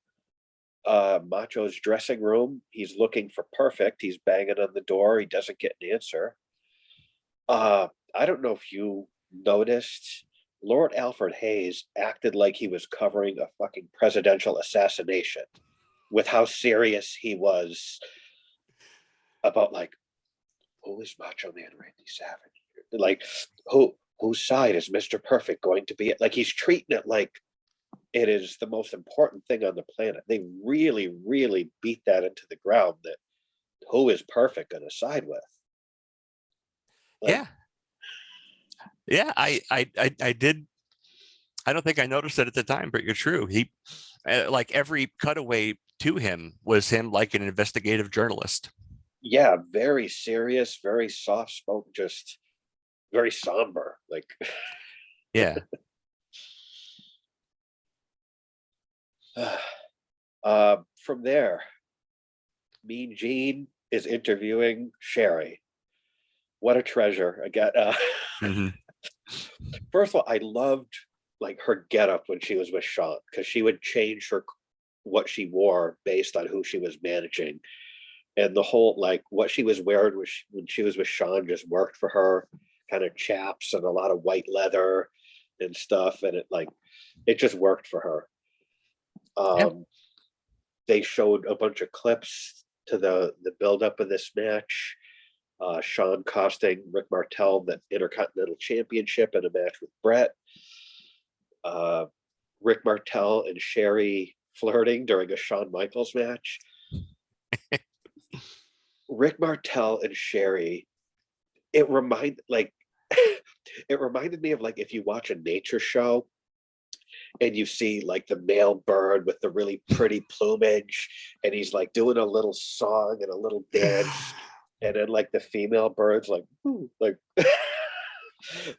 Macho's dressing room. He's looking for Perfect. He's banging on the door. He doesn't get an answer. I don't know if you noticed, Lord Alfred Hayes acted like he was covering a fucking presidential assassination with how serious he was about, like, who is Macho Man Randy Savage? Like, whose side is Mr. Perfect going to be? Like, he's treating it like it is the most important thing on the planet. They really, really beat that into the ground, that who is Perfect going to side with? Like, yeah, I did. I don't think I noticed it at the time, but you're true. He, like, every cutaway to him was him like an investigative journalist. Yeah, very serious, very soft spoken, just very somber. Like, yeah. From there, Mean Gene is interviewing Sherry. what a treasure. Again, Mhm. first of all, I loved like her getup when she was with Sean, because she would change her what she wore based on who she was managing. And the whole like what she was wearing when she was with Sean just worked for her, kind of chaps and a lot of white leather and stuff. And it just worked for her. Yeah. They showed a bunch of clips to the buildup of this match. Sean costing Rick Martel the Intercontinental Championship in a match with Brett. Uh, Rick Martel and Sherry flirting during a Shawn Michaels match. Rick Martel and Sherry, it reminded like it reminded me of like if you watch a nature show and you see like the male bird with the really pretty plumage and he's like doing a little song and a little dance, and then like the female birds like "Ooh," like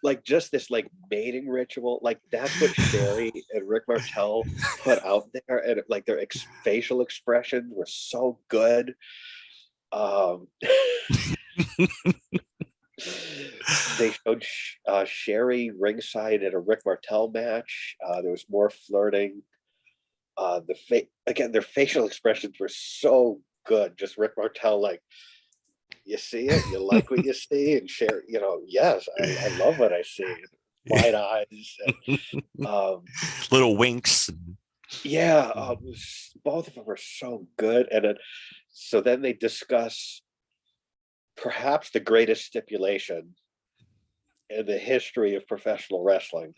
like just this like mating ritual, like that's what Sherry and Rick Martel put out there, and like their facial expressions were so good. um they showed Sherry ringside at a Rick Martel match. There was more flirting. Again, their facial expressions were so good. Just Rick Martel, like, you see it, you like what you see, and Sherry, yes, I love what I see. Wide eyes, and, Little winks. yeah, both of them are so good. And so then they discuss perhaps the greatest stipulation in the history of professional wrestling.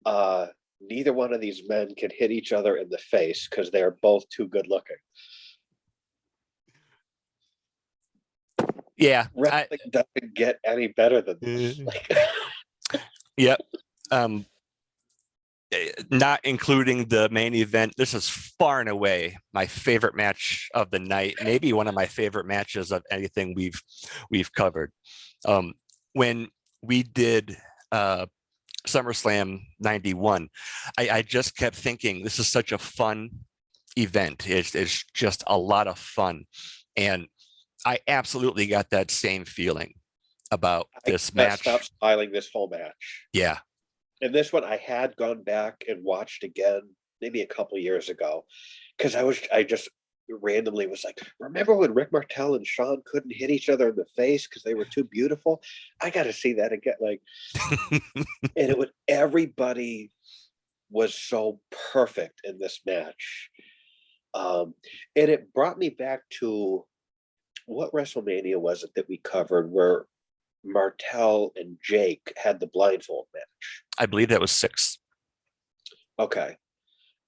Uh, Neither one of these men can hit each other in the face because they are both too good looking. Yeah. Wrestling doesn't get any better than this. Yep. Not including the main event, this is far and away my favorite match of the night. Maybe one of my favorite matches of anything we've covered. When we did SummerSlam 91, I just kept thinking this is such a fun event. It's just a lot of fun. And I absolutely got that same feeling about this match. Stop smiling this whole match. Yeah. And this one I had gone back and watched again maybe a couple years ago, because I just randomly was like, remember when Rick Martel and Sean couldn't hit each other in the face because they were too beautiful? I got to see that again. Like, and everybody was so perfect in this match. And it brought me back to what WrestleMania was it that we covered where Martel and Jake had the blindfold match? I believe that was 6. Okay.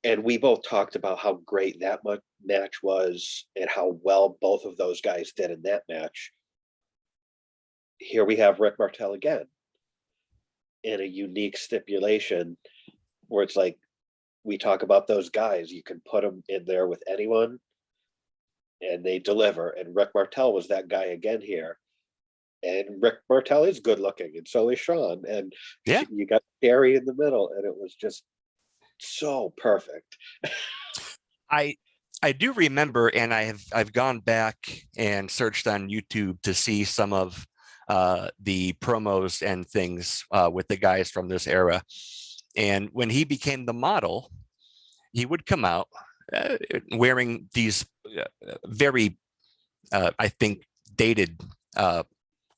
And we both talked about how great that match was and how well both of those guys did in that match. Here we have Rick Martel again in a unique stipulation where it's like, we talk about those guys, you can put them in there with anyone and they deliver. And Rick Martel was that guy again here. And Rick Martel is good looking, and so is Sean. And yeah, you got Barry in the middle, and it was just so perfect. I do remember, and I've gone back and searched on YouTube to see some of the promos and things with the guys from this era. And when he became the model, he would come out wearing these very, I think, dated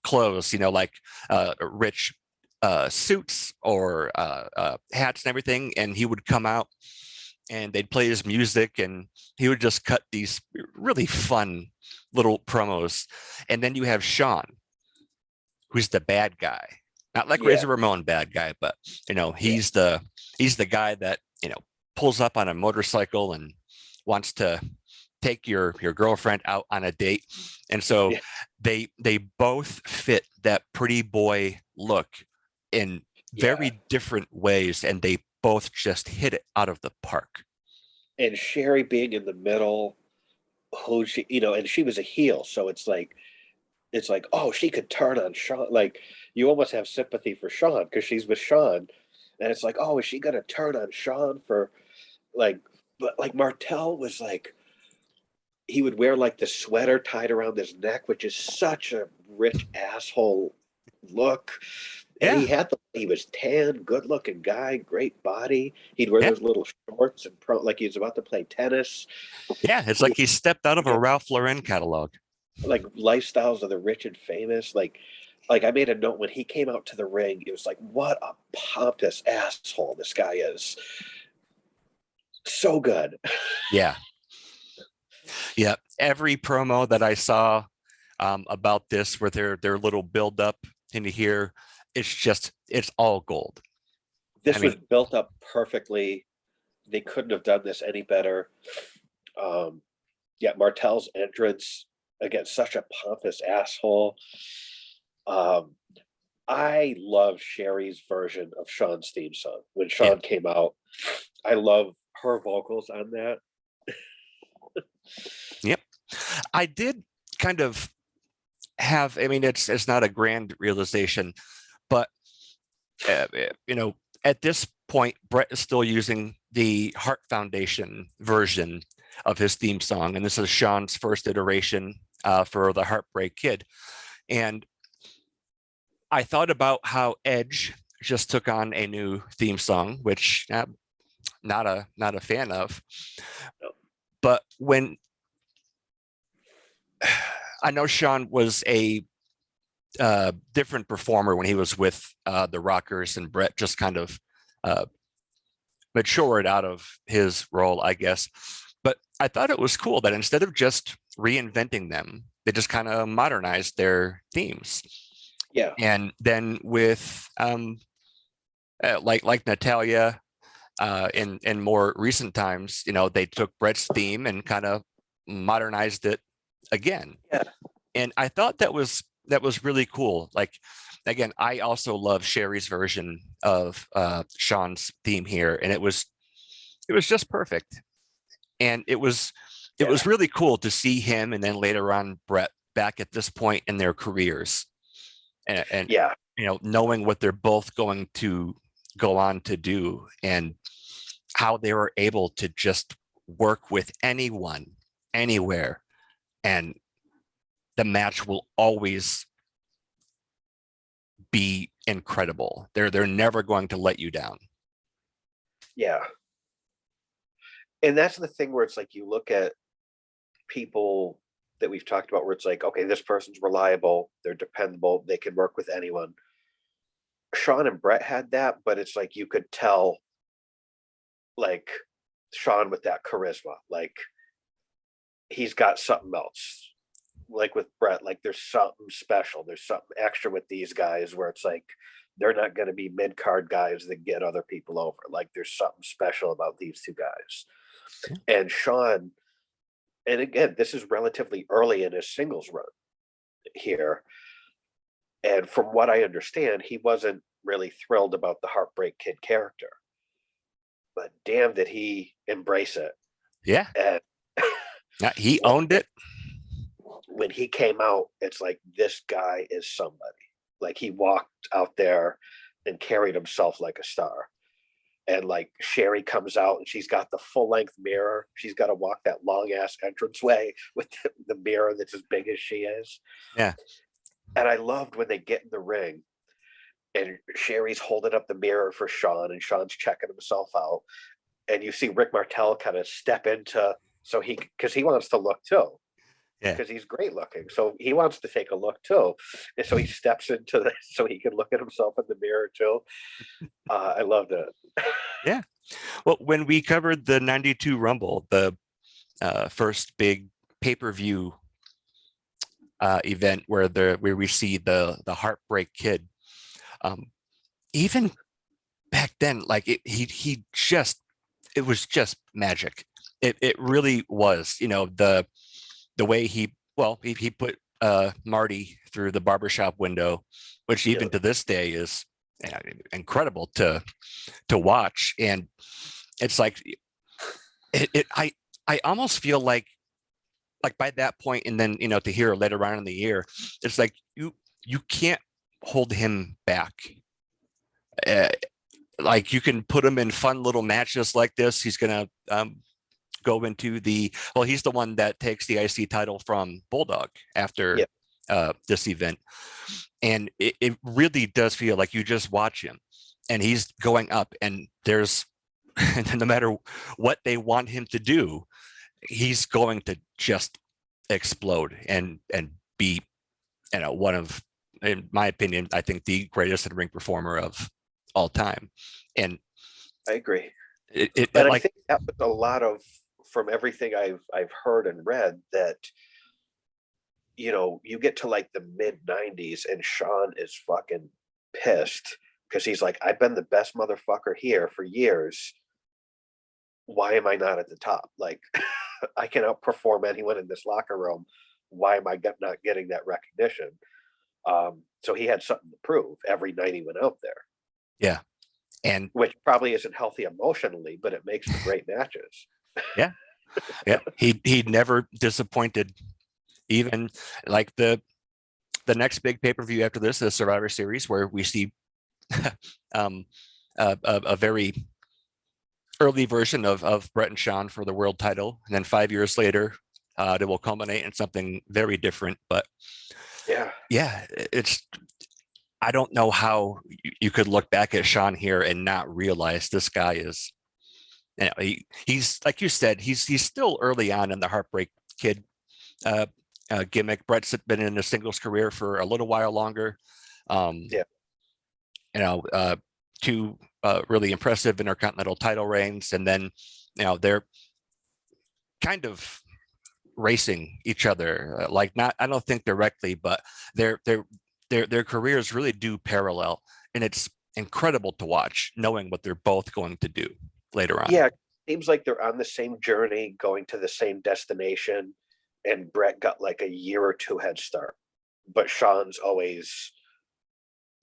clothes, like rich suits or hats and everything. And he would come out and they'd play his music and he would just cut these really fun little promos. And then you have Sean, who's the bad guy, not like Razor Ramon bad guy, but he's the guy that pulls up on a motorcycle and wants to take your girlfriend out on a date. And so they both fit that pretty boy look in very different ways, and they both just hit it out of the park. And Sherry being in the middle, who she, and she was a heel, so it's like, oh, she could turn on Sean. Like, you almost have sympathy for Sean because she's with Sean, and it's like, oh, is she gonna turn on Sean for like? But like Martel was like, he would wear like the sweater tied around his neck, which is such a rich asshole look. And Yeah. he was tan, good looking guy, great body. He'd wear Yeah. those little shorts and like he was about to play tennis. Yeah. It's like he stepped out of a Ralph Lauren catalog. Like lifestyles of the rich and famous. Like I made a note when he came out to the ring, it was like, what a pompous asshole this guy is. So good. Yeah. Yeah. Every promo that I saw about this, where their little build up into here, it's all gold. This I was mean, built up perfectly. They couldn't have done this any better. Yeah, Martel's entrance against such a pompous asshole. Um, I love Sherry's version of Sean's theme song. When yeah. Sean came out, I love her vocals on that. Yep. I did kind of have, I mean, it's not a grand realization, but at this point, Brett is still using the Heart Foundation version of his theme song, and this is Sean's first iteration for the Heartbreak Kid. And I thought about how Edge just took on a new theme song, which not a fan of. But when I know Sean was a different performer when he was with the Rockers, and Brett just kind of matured out of his role, I guess. But I thought it was cool that instead of just reinventing them, they just kind of modernized their themes. Yeah. And then with like Natalia in more recent times, they took Brett's theme and kind of modernized it again. Yeah. And I thought that was really cool. Like, again, I also love Sherry's version of Sean's theme here, and it was just perfect. And it was really cool to see him, and then later on Brett, back at this point in their careers, and Yeah. knowing what they're both going to go on to do, and how they were able to just work with anyone, anywhere, and the match will always be incredible. They're never going to let you down. Yeah. And that's the thing where it's like you look at people that we've talked about where it's like, okay, this person's reliable, they're dependable, they can work with anyone. Sean and Brett had that, but it's like you could tell, like, Sean with that charisma, like he's got something else. Like with Brett, like there's something special, there's something extra with these guys where it's like they're not going to be mid-card guys that get other people over. Like there's something special about these two guys. And Sean, and again, this is relatively early in his singles run here. And from what I understand, he wasn't really thrilled about the Heartbreak Kid character. But damn, did he embrace it. Yeah. And he owned it. When he came out, it's like, this guy is somebody. Like he walked out there and carried himself like a star. And like Sherry comes out and she's got the full length mirror. She's got to walk that long ass entranceway with the mirror that's as big as she is. Yeah. And I loved when they get in the ring and Sherry's holding up the mirror for Sean and Sean's checking himself out. And you see Rick Martel kind of step into, because he wants to look too. Yeah. Because he's great looking. So he wants to take a look too. And so he steps into this so he can look at himself in the mirror too. I loved it. Yeah. Well, when we covered the 92 Rumble, the first big pay-per-view event where we see the Heartbreak Kid, even back then, like it was just magic. It really was, the way he put Marty through the barbershop window, which even to this day is incredible to watch. And it's like I almost feel like by that point, and then to hear later on in the year, it's like you can't hold him back. Like you can put him in fun little matches like this, he's gonna go into he's the one that takes the IC title from Bulldog after Yeah. this event. And it really does feel like you just watch him and he's going up, and there's no matter what they want him to do, he's going to just explode and be, one of, in my opinion, I think the greatest in-ring performer of all time. And I agree. it But I like, think that was a lot of, from everything I've heard and read, that you get to like the mid 90s and Sean is fucking pissed because he's like, I've been the best motherfucker here for years. Why am I not at the top? Like, I can outperform anyone in this locker room. Why am I not getting that recognition? So he had something to prove every night he went out there. yeah. And which probably isn't healthy emotionally, but it makes for great matches. yeah, he never disappointed. Even like the next big pay-per-view after this, the Survivor Series, where we see a very early version of Brett and Sean for the world title, and then 5 years later, it will culminate in something very different. But yeah, it's, I don't know how you could look back at Sean here and not realize this guy is, he's like you said, he's still early on in the Heartbreak Kid gimmick. Brett's been in a singles career for a little while longer. Two really impressive intercontinental title reigns, and then they're kind of racing each other, like, not, I don't think directly, but their careers really do parallel, and it's incredible to watch, knowing what they're both going to do later on. Yeah, seems like they're on the same journey, going to the same destination, and Brett got like a year or two head start, but Sean's always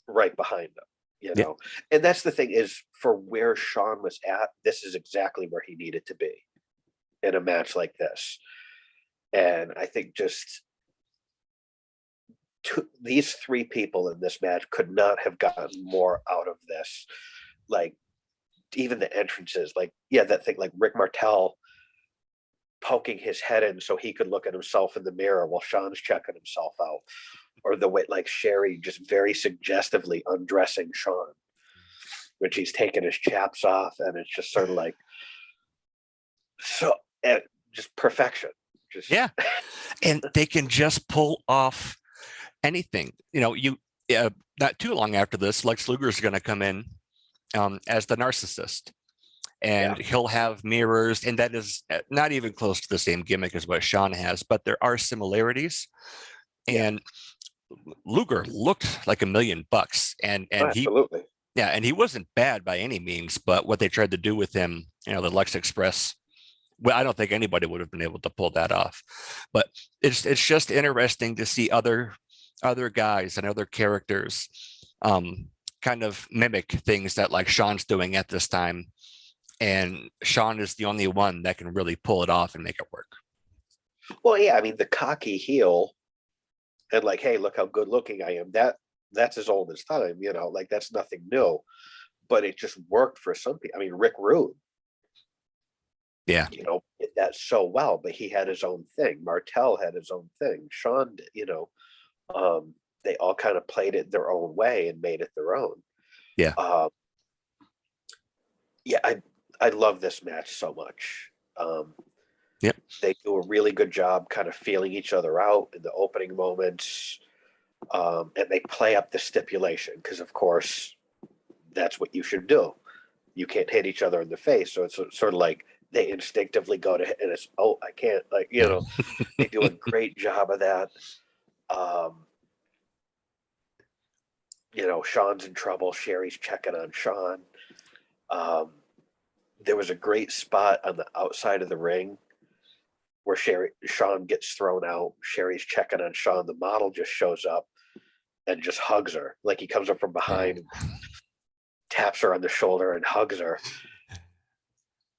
right behind him. And that's the thing, is for where Sean was at, this is exactly where he needed to be in a match like this. And I think just these three people in this match could not have gotten more out of this. Like, even the entrances, like, that thing, like Rick Martel poking his head in so he could look at himself in the mirror while Sean's checking himself out, or the way like Sherry just very suggestively undressing Sean when she's taking his chaps off, and it's just sort of like, so just perfection. Yeah, and they can just pull off anything. Not too long after this, Lex Luger is going to come in as the narcissist, and he'll have mirrors, and that is not even close to the same gimmick as what Sean has, but there are similarities. And Luger looked like $1 million, and absolutely. And he wasn't bad by any means, but what they tried to do with him, the Lex Express, well, I don't think anybody would have been able to pull that off. But it's just interesting to see other guys and other characters kind of mimic things that like Sean's doing at this time, and Sean is the only one that can really pull it off and make it work. Well, yeah, I mean, the cocky heel and like, hey, look how good looking I am, that's as old as time, like, that's nothing new, but it just worked for some people. I mean, Rick Rude, did that so well, but he had his own thing. Martel had his own thing. Sean, they all kind of played it their own way and made it their own. I love this match so much. They do a really good job kind of feeling each other out in the opening moments, and they play up the stipulation because, of course, that's what you should do. You can't hit each other in the face, so it's sort of like they instinctively go to hit, and it's, oh, I can't, like, they do a great job of that. Sean's in trouble. Sherry's checking on Sean. There was a great spot on the outside of the ring where Sean gets thrown out. Sherry's checking on Sean. The model just shows up and just hugs her. Like, he comes up from behind, taps her on the shoulder and hugs her.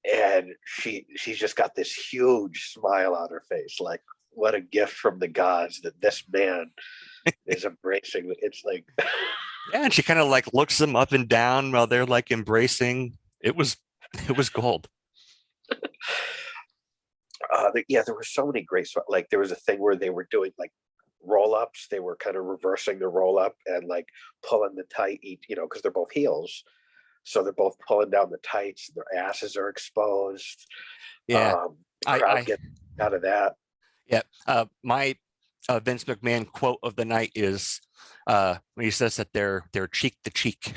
And she's just got this huge smile on her face. Like, what a gift from the gods that this man is embracing. It's like, and she kind of like looks them up and down while they're like embracing. It was gold. there were so many great, like there was a thing where they were doing like roll-ups. They were kind of reversing the roll-up and like pulling the tight, because they're both heels. So they're both pulling down the tights, and their asses are exposed. Yeah. The crowd I gets out of that. yeah. My Vince McMahon quote of the night is when he says that they're cheek to cheek.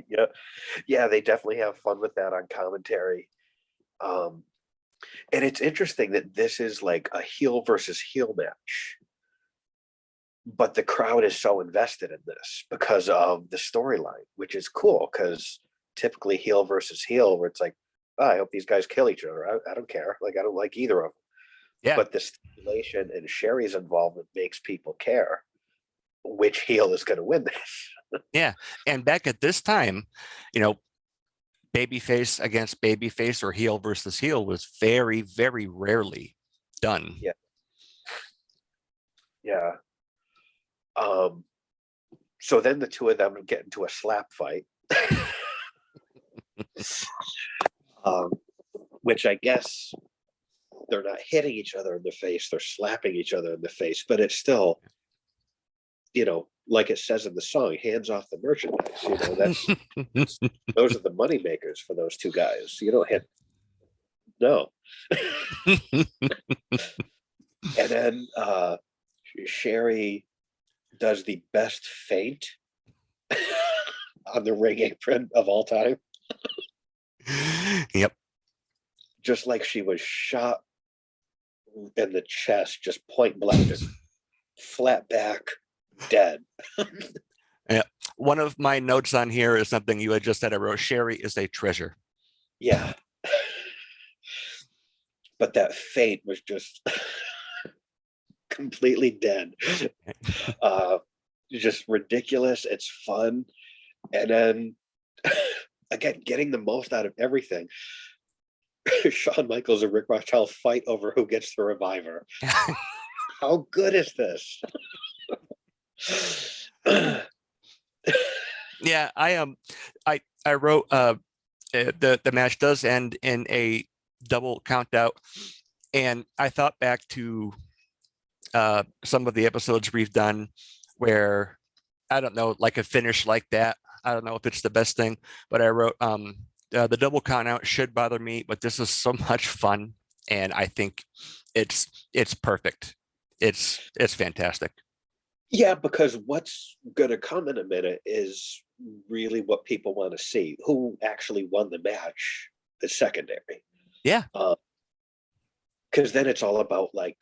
Yeah, yeah, they definitely have fun with that on commentary. Um, and it's interesting that this is like a heel versus heel match, but the crowd is so invested in this because of the storyline, which is cool because typically heel versus heel, where it's like, oh, I hope these guys kill each other. I don't care. Like, I don't like either of them. Yeah. But the stipulation and Sherry's involvement makes people care which heel is going to win this. Yeah. And back at this time, babyface against babyface or heel versus heel was very, very rarely done. Yeah. Yeah. So then the two of them get into a slap fight, which I guess they're not hitting each other in the face, they're slapping each other in the face, but it's still, like it says in the song, hands off the merchandise. That's those are the money makers for those two guys. You don't hit, no. And then Sherry does the best feint on the ring apron of all time. Yep. Just like she was shot in the chest, just point blank, just flat back, dead. Yeah. One of my notes on here is something you had just said. I wrote, Sherry is a treasure. Yeah. But that feint was just completely dead. Just ridiculous. It's fun. And then again, getting the most out of everything. Shawn Michaels and Rick Martel fight over who gets the reviver. How good is this? Yeah, I wrote the match does end in a double count out, and I thought back to some of the episodes we've done where I don't know, like a finish like that. I don't know if it's the best thing, but I wrote the double count out should bother me, but this is so much fun, and I think it's perfect. It's fantastic. Yeah, because what's going to come in a minute is really what people want to see. Who actually won the match is secondary. Yeah. Because then it's all about like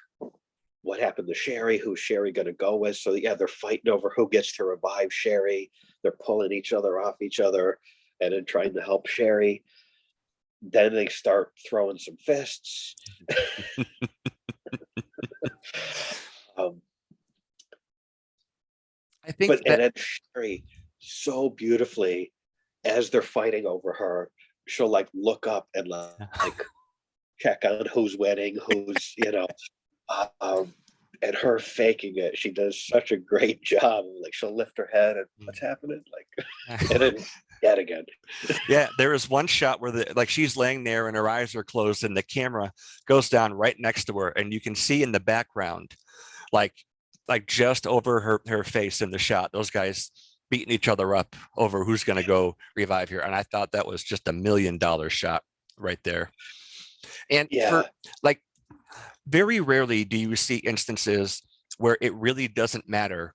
what happened to Sherry, who's Sherry going to go with. So yeah, they're fighting over who gets to revive Sherry. They're pulling each other off each other and then trying to help Sherry. Then they start throwing some fists. I think and then Sherry so beautifully, as they're fighting over her, she'll like look up and like check on who's winning, who's and her faking it. She does such a great job. Like she'll lift her head and what's happening? Like, and then yet again. Yeah, there is one shot where she's laying there and her eyes are closed and the camera goes down right next to her, and you can see in the background, like just over her face in the shot, those guys beating each other up over who's going to go revive her. And I thought that was just $1 million shot right there. And for like, very rarely do you see instances where it really doesn't matter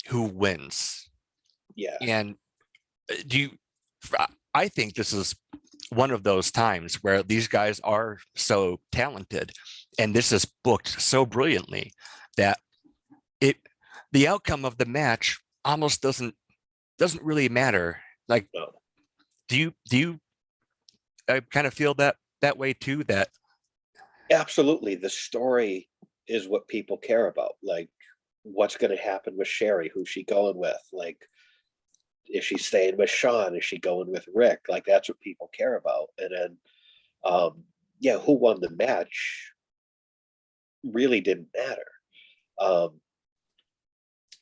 who wins. Yeah. And I think this is one of those times where these guys are so talented and this is booked so brilliantly that the outcome of the match almost doesn't really matter. Like, no. do you kind of feel that way too? That absolutely, the story is what people care about. Like, what's going to happen with Sherry? Who's she going with? Like, is she staying with Shawn? Is she going with Rick? Like, that's what people care about. And then, who won the match really didn't matter.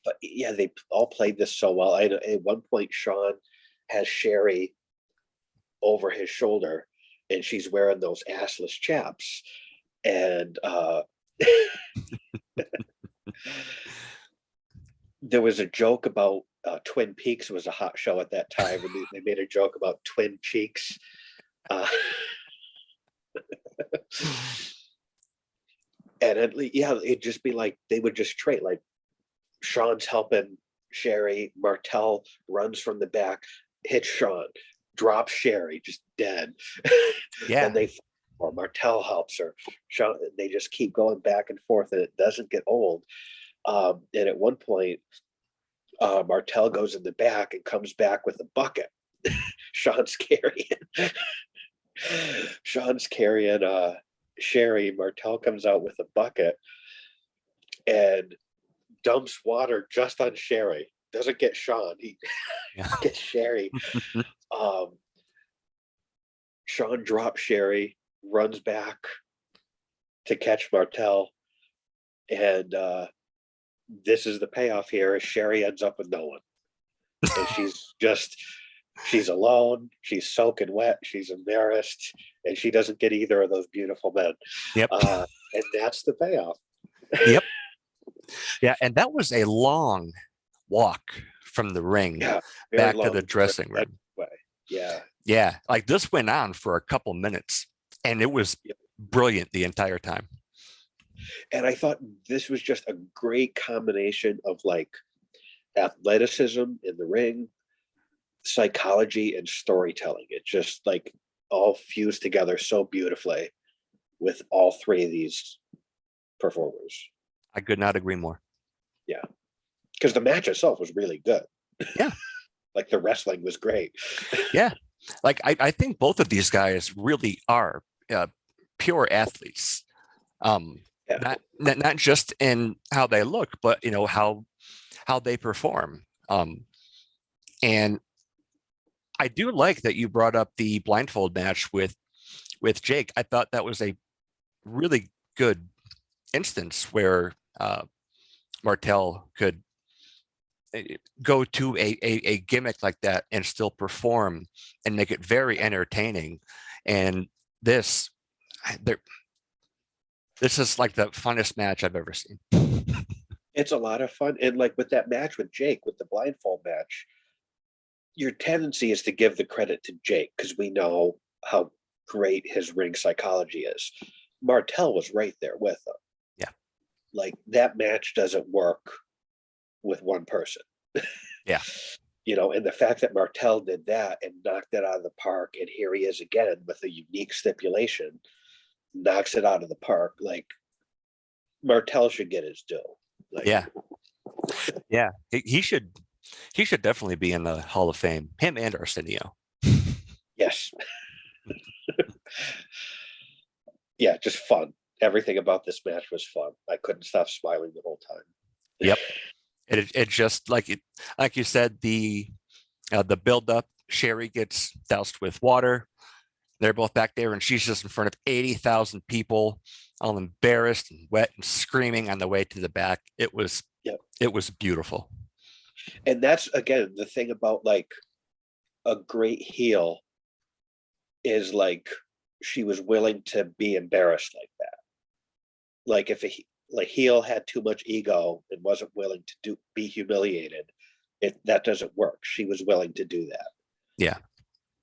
But yeah, they all played this so well. At one point, Shawn has Sherry over his shoulder, and she's wearing those assless chaps. And there was a joke about Twin Peaks was a hot show at that time, and they made a joke about twin cheeks. Uh, and it'd just be like they would just trade. Like Sean's helping Sherry, Martel runs from the back, hits Sean, drops Sherry, just dead. Yeah. Then or Martel helps her. Sean, they just keep going back and forth, and it doesn't get old. And at one point, Martel goes in the back and comes back with a bucket. Sean's carrying Sherry. Martel comes out with a bucket and dumps water just on Sherry. Doesn't get Sean. He gets Sherry. Sean drops Sherry, runs back to catch Martel, and this is the payoff here. Sherry ends up with no one, and she's alone. She's soaking wet. She's embarrassed, and she doesn't get either of those beautiful men. Yep. And that's the payoff. Yep. Yeah, and that was a long walk from the ring back to the dressing room. Yeah. Yeah, like this went on for a couple minutes, and it was brilliant the entire time. And I thought this was just a great combination of like athleticism in the ring, psychology, and storytelling. It just like all fused together so beautifully with all three of these performers. I could not agree more. Yeah, because the match itself was really good. Yeah. Like the wrestling was great. Yeah, like I think both of these guys really are pure athletes. Not just in how they look, but how they perform. And I do like that you brought up the blindfold match with Jake. I thought that was a really good instance where Martel could go to a gimmick like that and still perform and make it very entertaining. And this is like the funnest match I've ever seen. It's a lot of fun. And like with that match with Jake, with the blindfold match, your tendency is to give the credit to Jake because we know how great his ring psychology is. Martel was right there with him. Yeah. Like that match doesn't work with one person. Yeah. And the fact that Martel did that and knocked it out of the park, and here he is again with a unique stipulation, knocks it out of the park. Like Martel should get his due. Like, yeah. He should definitely be in the Hall of Fame. Him and Arsenio. Yes. Yeah, just fun. Everything about this match was fun. I couldn't stop smiling the whole time. Yep. It just like you said, the build up. Sherry gets doused with water. They're both back there, and she's just in front of 80,000 people, all embarrassed and wet and screaming on the way to the back. It was beautiful. And that's again the thing about like a great heel is like she was willing to be embarrassed like that. Like if a heel had too much ego and wasn't willing to be humiliated, that doesn't work. She was willing to do that. Yeah.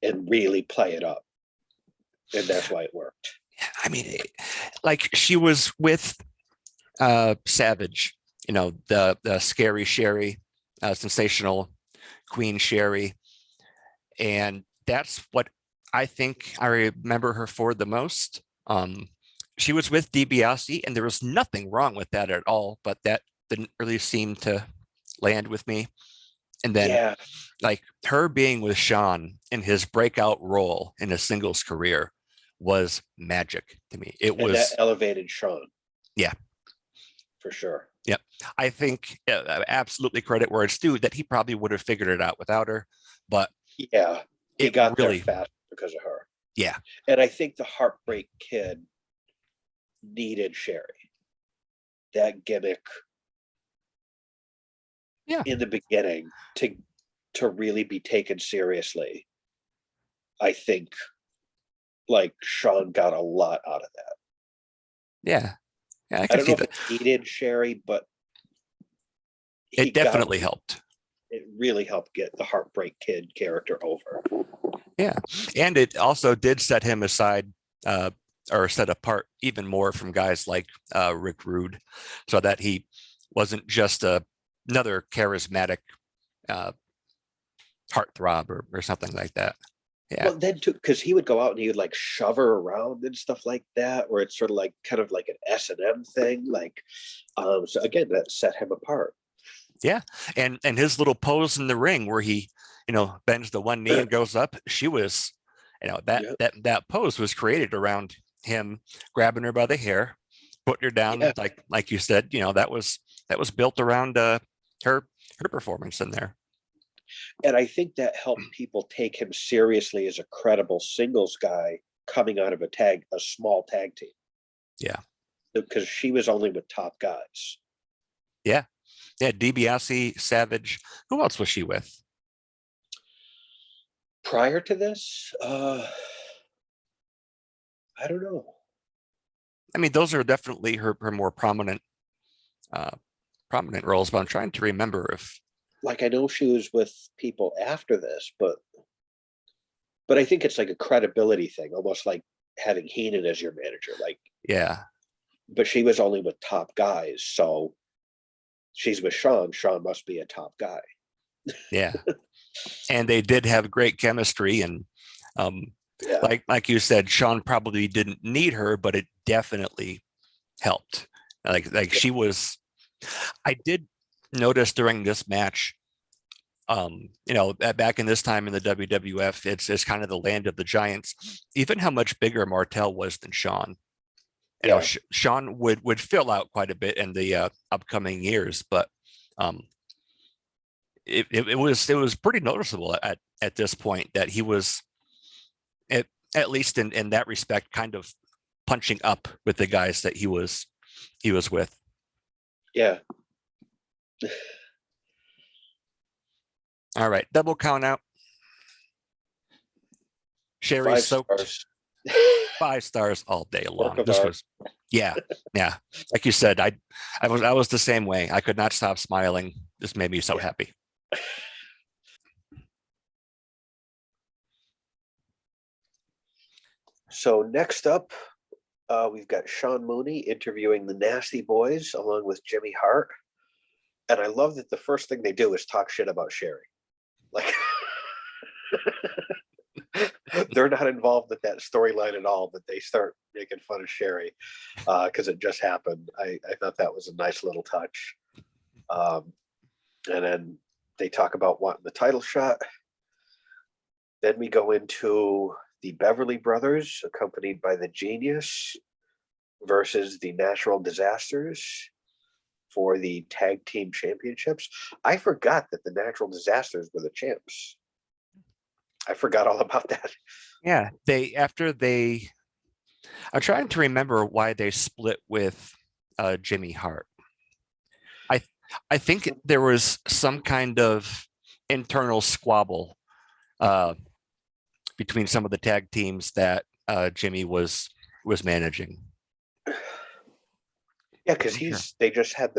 And really play it up. And that's why it worked. I mean, like she was with Savage, the scary Sherry, sensational Queen Sherry. And that's what I think I remember her for the most. She was with DiBiase, and there was nothing wrong with that at all, but that didn't really seem to land with me. And then like her being with Sean in his breakout role in his singles career was magic to me. That elevated Sean. Yeah. For sure. Yeah. I think absolutely credit where it's due that he probably would have figured it out without her, but yeah, he got really there fast because of her. Yeah. And I think the Heartbreak Kid needed Sherry. That gimmick in the beginning to really be taken seriously, I think like Sean got a lot out of that. Yeah. Yeah, I I can don't know see if that. it needed Sherry, but It definitely helped. it really helped get the Heartbreak Kid character over. Yeah. And it also did set him aside, or set apart even more from guys like Rick Rude, so that he wasn't just another charismatic heartthrob or something like that. Yeah. Well, then too, because he would go out and he would like shove her around and stuff like that, where it's sort of like kind of like an S&M thing. Like, so again, that set him apart. Yeah. And his little pose in the ring where he, bends the one knee and goes up, she was, that Yeah, that pose was created around him grabbing her by the hair, putting her down, yeah. like you said, that was built around her performance in there. And I think that helped people take him seriously as a credible singles guy coming out of a small tag team. Yeah. Because she was only with top guys. Yeah. Yeah. DiBiase, Savage. Who else was she with? Prior to this, I don't know. I mean, those are definitely her more prominent roles, but I'm trying to remember if Like I know she was with people after this, but I think it's like a credibility thing, almost like having Heenan as your manager. Like, yeah. but she was only with top guys, so she's with Sean. Sean must be a top guy. Yeah. And they did have great chemistry, and Yeah, like you said, Sean probably didn't need her, but it definitely helped. Like she was. I did notice during this match, back in this time in the WWF, it's kind of the land of the giants. Even how much bigger Martel was than Sean. yeah, Sean would fill out quite a bit in the upcoming years, but um, it was pretty noticeable at this point that he was, at least in that respect, kind of punching up with the guys that he was with. yeah. All right, double count out. Sherry 5 soaked. stars. 5 stars all day Work long. of This art. was, yeah. Like you said, I was the same way. I could not stop smiling. This made me so happy. So next up, we've got Sean Mooney interviewing the Nasty Boys along with Jimmy Hart. And I love that the first thing they do is talk shit about Sherry. Like they're not involved with that storyline at all, but they start making fun of Sherry because it just happened. I thought that was a nice little touch. And then they talk about wanting the title shot. Then we go into the Beverly Brothers, accompanied by the Genius, versus the Natural Disasters for the tag team championships. I forgot that the Natural Disasters were the champs. I forgot all about that. Yeah, I'm trying to remember why they split with Jimmy Hart. I think there was some kind of internal squabble between some of the tag teams that Jimmy was managing. Yeah, because they just had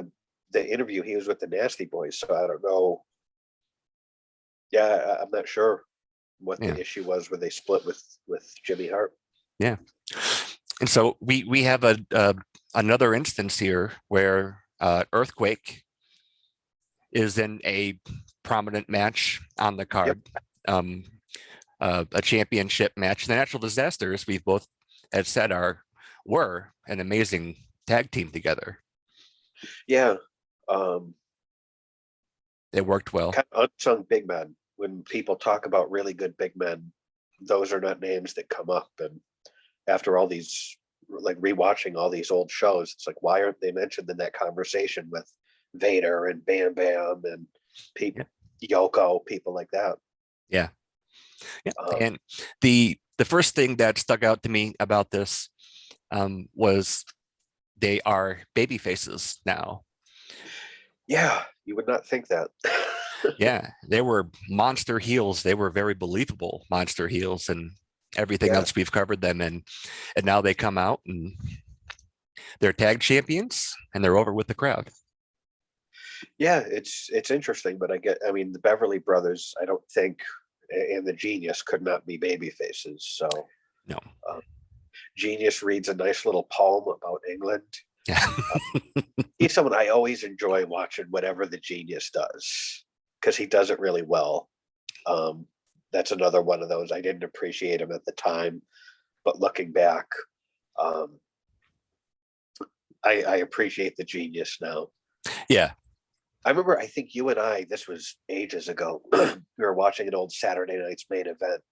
the interview. He was with the Nasty Boys, so I don't know. Yeah, I'm not sure what the issue was where they split with Jimmy Hart. Yeah, and so we have another instance here where Earthquake is in a prominent match on the card, a championship match. The Natural Disasters, we've both had said were an amazing tag team together. Yeah, they worked well. Kind of unsung big men. When people talk about really good big men, those are not names that come up. And after all these, like rewatching all these old shows, it's like, why aren't they mentioned in that conversation with Vader and Bam Bam and people, Yoko, people like that? Yeah. And the first thing that stuck out to me about this was they are baby faces now. Yeah, you would not think that. Yeah, they were monster heels. They were very believable monster heels, and everything Yeah. else we've covered them in, and now they come out and they're tag champions and they're over with the crowd. Yeah, it's interesting, but I mean, the Beverly Brothers, I don't think, and the Genius could not be baby faces. So No. Genius reads a nice little poem about England. Yeah. He's someone I always enjoy watching whatever the Genius does, because he does it really well. That's another one of those. I didn't appreciate him at the time, but looking back, um, I appreciate the Genius now. Yeah. I remember, I think you and I, this was ages ago, we were watching an old Saturday Night's Main Event,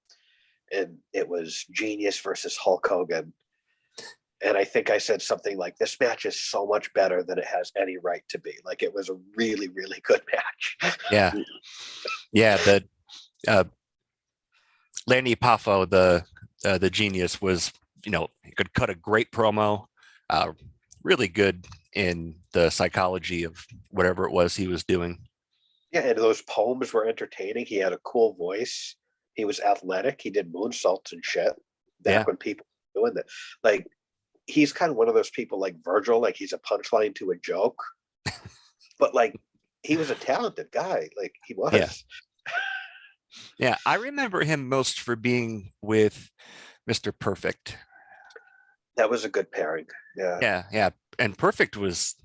and it was Genius versus Hulk Hogan. And I think I said something like, this match is so much better than it has any right to be. Like, it was a really, really good match. Yeah. Yeah. The Lanny Poffo, the Genius, was, he could cut a great promo, really good in the psychology of whatever it was he was doing. Yeah, and those poems were entertaining. He had a cool voice. He was athletic. He did moonsaults and shit back when people were doing that. Like, he's kind of one of those people like Virgil, like he's a punchline to a joke. But like, he was a talented guy. Like, he was. Yeah. Yeah, I remember him most for being with Mr. Perfect. That was a good pairing. Yeah. Yeah. And Perfect was,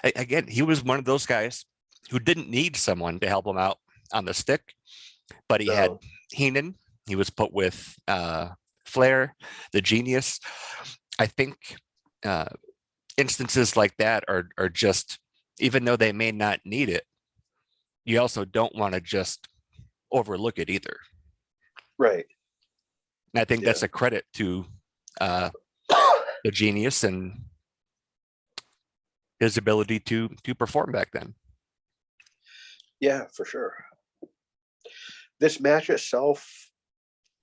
again, he was one of those guys who didn't need someone to help him out on the stick, but he had Heenan. He was put with Flair, the Genius. I think instances like that are just, even though they may not need it, you also don't want to just overlook it either. Right. And I think that's a credit to the Genius and his ability to perform back then. Yeah, for sure. This match itself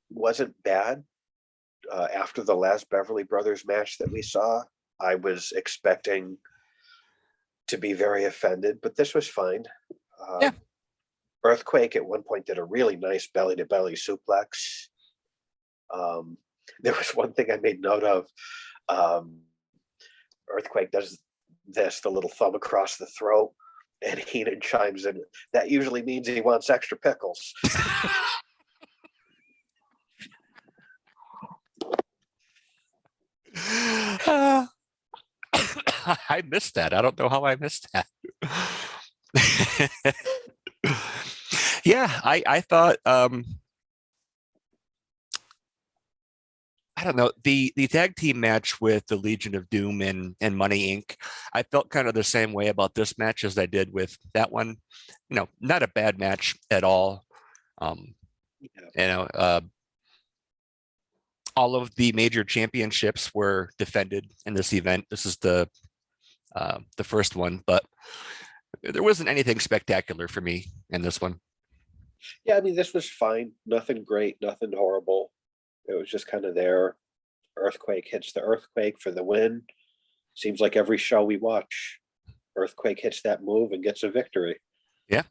wasn't bad. After the last Beverly Brothers match that we saw, I was expecting to be very offended, but this was fine. Yeah. Earthquake at one point did a really nice belly-to-belly suplex. There was one thing I made note of. Earthquake does this, the little thumb across the throat, and Heenan chimes in. That usually means he wants extra pickles. I missed that. I don't know how I missed that. Yeah, I thought I don't know, the tag team match with the Legion of Doom and Money Inc. I felt kind of the same way about this match as I did with that one. Not a bad match at all. All of the major championships were defended in this event. This is the first one, but there wasn't anything spectacular for me in this one. Yeah, I mean, this was fine. Nothing great, nothing horrible. It was just kind of there. Earthquake hits the Earthquake for the win. Seems like every show we watch, Earthquake hits that move and gets a victory. Yeah.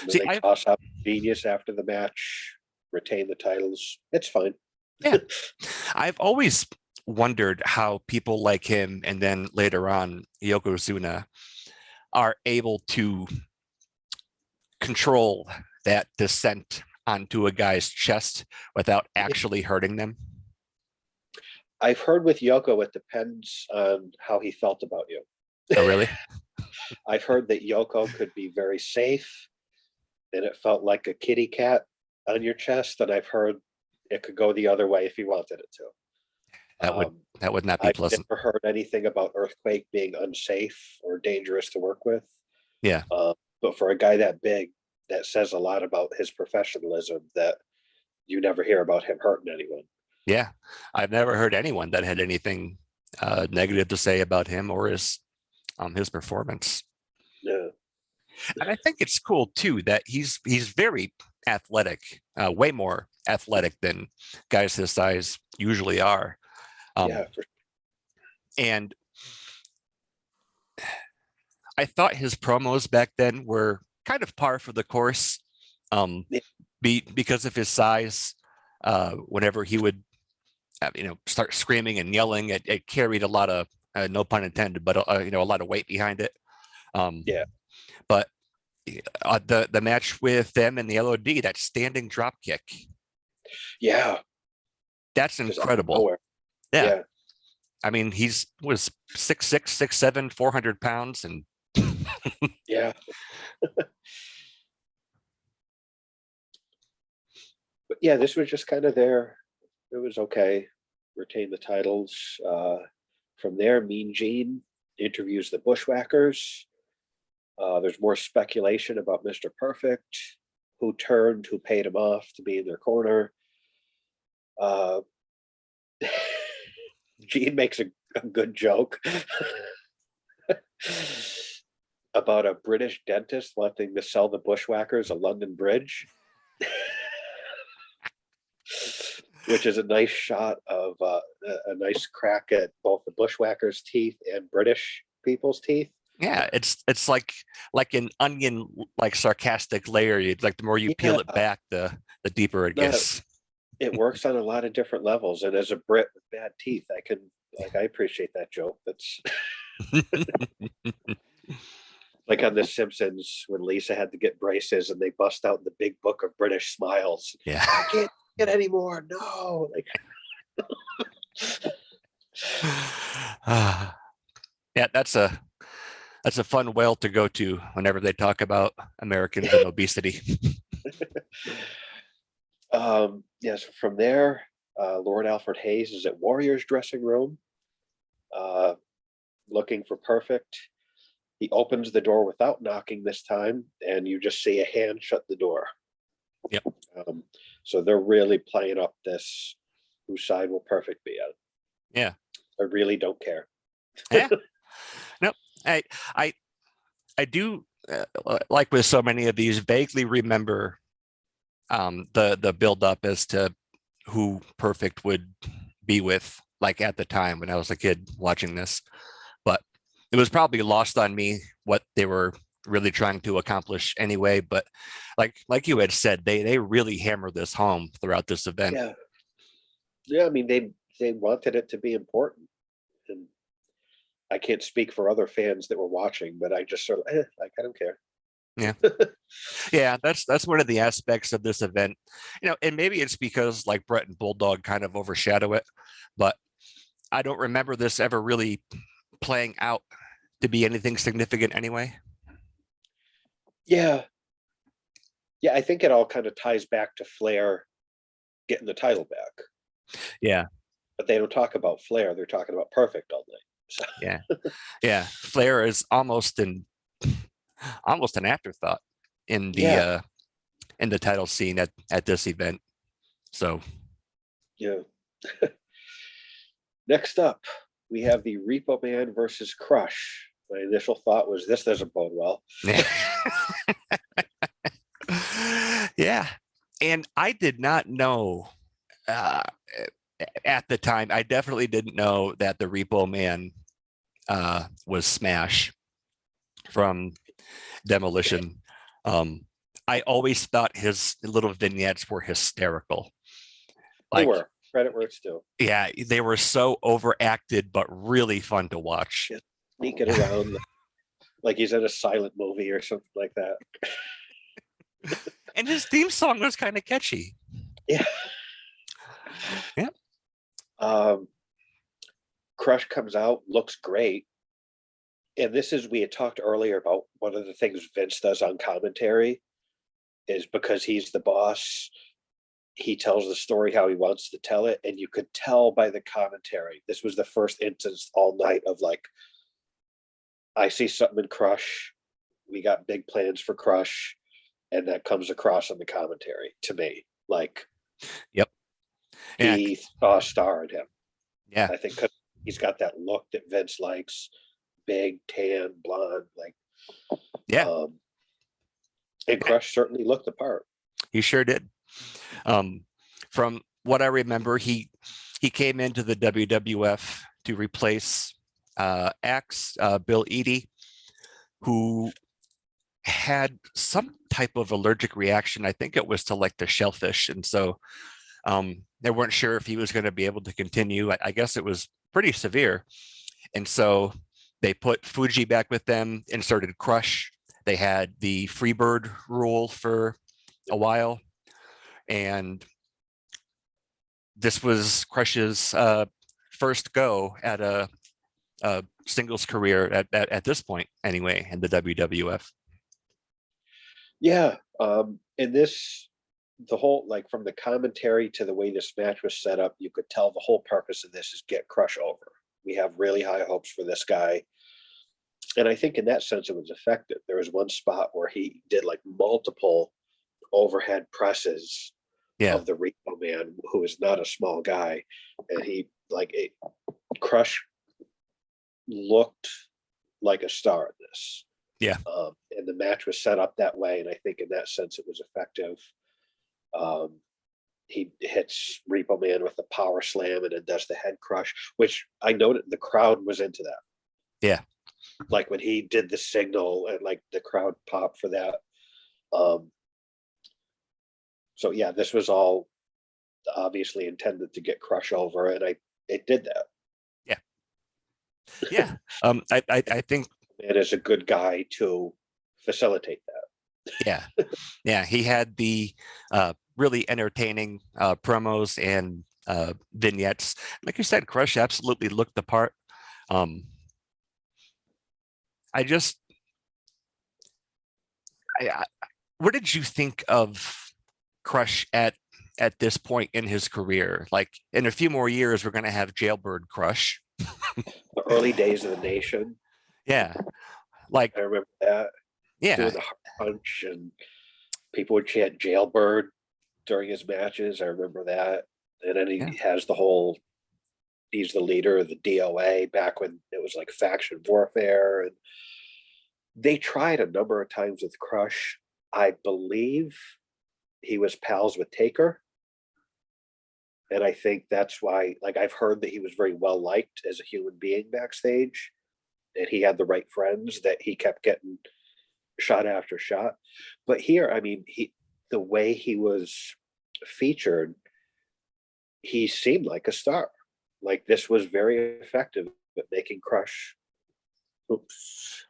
They toss out Genius after the match, retain the titles. It's fine. Yeah. I've always wondered how people like him and then later on Yokozuna are able to control that descent onto a guy's chest without actually hurting them. I've heard with Yoko, it depends on how he felt about you. Oh, really? I've heard that Yoko could be very safe and it felt like a kitty cat on your chest. And I've heard it could go the other way if he wanted it to. That would not be pleasant. I've never heard anything about Earthquake being unsafe or dangerous to work with. Yeah. But for a guy that big, that says a lot about his professionalism, that you never hear about him hurting anyone. Yeah. I've never heard anyone that had anything negative to say about him or his performance. Yeah. And I think it's cool too that he's very athletic, way more athletic than guys his size usually are. And I thought his promos back then were kind of par for the course. because of his size, whenever he would, start screaming and yelling, it carried a lot of, no pun intended, but a lot of weight behind it. Yeah. But the match with them and the LOD, that standing drop kick, Yeah. that's Just out of incredible. nowhere. Yeah. Yeah. I mean, was 6'6", 6'7", 400 pounds, and Yeah. But yeah, this was just kind of there. It was okay. Retain the titles. From there, Mean Gene interviews the Bushwhackers. There's more speculation about Mr. Perfect, who turned, who paid him off to be in their corner. Gene makes a good joke about a British dentist wanting to sell the Bushwhackers a London Bridge, which is a nice shot of a nice crack at both the Bushwhackers' teeth and British people's teeth. yeah, it's like an onion, like sarcastic layer. Like the more you peel it back, the deeper it gets. It works on a lot of different levels, and as a Brit with bad teeth, I appreciate that joke. That's like on The Simpsons when Lisa had to get braces and they bust out the big book of British smiles. Yeah. I can't get any more. No. Like yeah, that's a fun well to go to whenever they talk about Americans and obesity. Yes, from there, Lord Alfred Hayes is at Warriors dressing room, looking for Perfect. He opens the door without knocking this time, and you just see a hand shut the door. Yep. So they're really playing up this, whose side will Perfect be on? Yeah. I really don't care. Yeah. No, I do, like with so many of these, vaguely remember the build up as to who Perfect would be with, like at the time when I was a kid watching this. But it was probably lost on me what they were really trying to accomplish anyway. But like you had said, they really hammered this home throughout this event. Yeah. Yeah, I mean they wanted it to be important. And I can't speak for other fans that were watching, but I just sort of like I don't care. Yeah. Yeah, that's one of the aspects of this event, and maybe it's because like Brett and Bulldog kind of overshadow it, but I don't remember this ever really playing out to be anything significant anyway. Yeah. Yeah, I think it all kind of ties back to Flair getting the title back. Yeah. But they don't talk about Flair, they're talking about Perfect all night. So. Yeah. Flair is almost an afterthought in the title scene at this event. So yeah. Next up, we have the Repo Man versus Crush. My initial thought was this doesn't bode well. Yeah. And I did not know at the time, I definitely didn't know that the Repo Man was Smash from Demolition. I always thought his little vignettes were hysterical. They were. Credit where it's due. Yeah, they were so overacted, but really fun to watch. Just sneaking around like he's in a silent movie or something like that. And his theme song was kind of catchy. Yeah. Yeah. Crush comes out, looks great. And this is, we had talked earlier about one of the things Vince does on commentary is because he's the boss, he tells the story how he wants to tell it. And you could tell by the commentary, this was the first instance all night of like, I see something in Crush. We got big plans for Crush. And that comes across in the commentary to me. Like, yep. He saw a star in him. Yeah. I think because he's got that look that Vince likes, big, tan, blonde, like. Yeah. And Crush certainly looked the part. He sure did. From what I remember, he came into the WWF to replace Axe, Bill Eadie, who had some type of allergic reaction. I think it was to like the shellfish. And so they weren't sure if he was going to be able to continue. I guess it was pretty severe. And so they put Fuji back with them, inserted Crush. They had the Freebird rule for a while. And this was Crush's first go at a singles career at this point, anyway, in the WWF. Yeah. And this, the whole, like from the commentary to the way this match was set up, you could tell the whole purpose of this is get Crush over. We have really high hopes for this guy. And I think in that sense it was effective. There was one spot where he did like multiple overhead presses Yeah. of the Repo Man, who is not a small guy. And he Crush looked like a star in this. Yeah. And the match was set up that way. And I think in that sense it was effective. He hits Repo Man with the power slam and then does the head crush, which I noted the crowd was into that. Yeah. Like when he did the signal and like the crowd popped for that. So yeah, this was all obviously intended to get Crush over, and it did that. Yeah. Yeah. I think it is a good guy to facilitate that. Yeah. Yeah. He had the really entertaining promos and vignettes. Like you said, Crush absolutely looked the part. I just, what did you think of Crush at this point in his career? Like in a few more years, we're going to have Jailbird Crush. The early days of the Nation. Yeah. Like, I remember that. Yeah. Doing the punch and people would chant Jailbird during his matches. I remember that. And then he has the whole, he's the leader of the DOA back when it was like faction warfare. And they tried a number of times with Crush. I believe he was pals with Taker. And I think that's why, like, I've heard that he was very well liked as a human being backstage. And he had the right friends that he kept getting shot after shot. But here, I mean, the way he was featured, he seemed like a star. Like this was very effective at making Crush. Oops.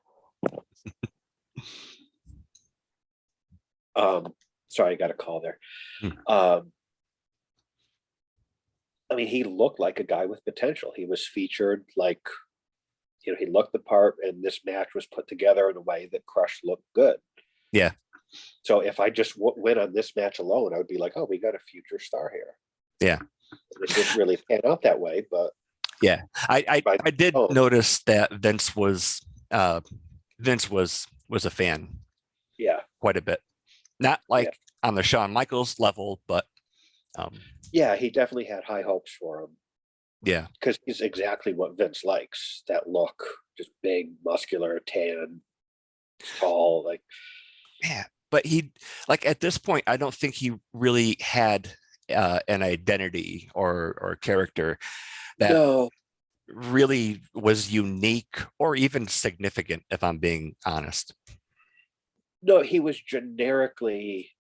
Sorry, I got a call there. I mean, he looked like a guy with potential. He was featured like, you know, he looked the part, and this match was put together in a way that Crush looked good. Yeah. So if I just went on this match alone, I would be like, oh, we got a future star here. Yeah. It didn't really pan out that way, but yeah, I did notice that Vince was a fan. Yeah. Quite a bit. Not like on the Shawn Michaels level, but yeah, he definitely had high hopes for him. Yeah. Because he's exactly what Vince likes. That look, just big, muscular, tan, tall, like. Yeah, but he, like at this point, I don't think he really had an identity or character that really was unique or even significant, if I'm being honest. No, he was generically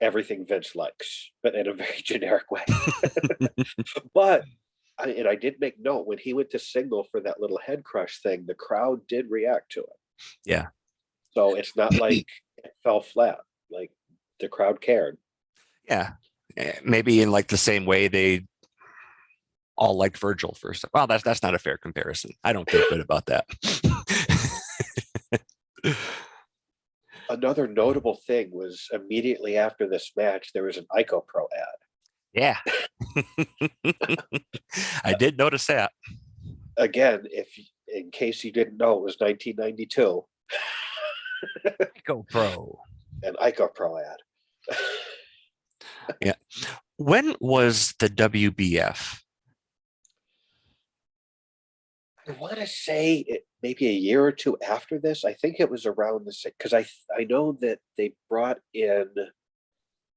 everything Vince likes, but in a very generic way. But I did make note when he went to signal for that little head crush thing, the crowd did react to it. Yeah. So it's not like it fell flat. Like the crowd cared. Yeah. Maybe in like the same way they all liked Virgil first. Well, that's not a fair comparison. I don't feel good about that. Another notable thing was immediately after this match, there was an IcoPro ad. Yeah. I did notice that. Again, in case you didn't know, it was 1992. IcoPro. An IcoPro ad. Yeah. When was the WBF? I want to say it maybe a year or two after this. I think it was around the same, because I know that they brought in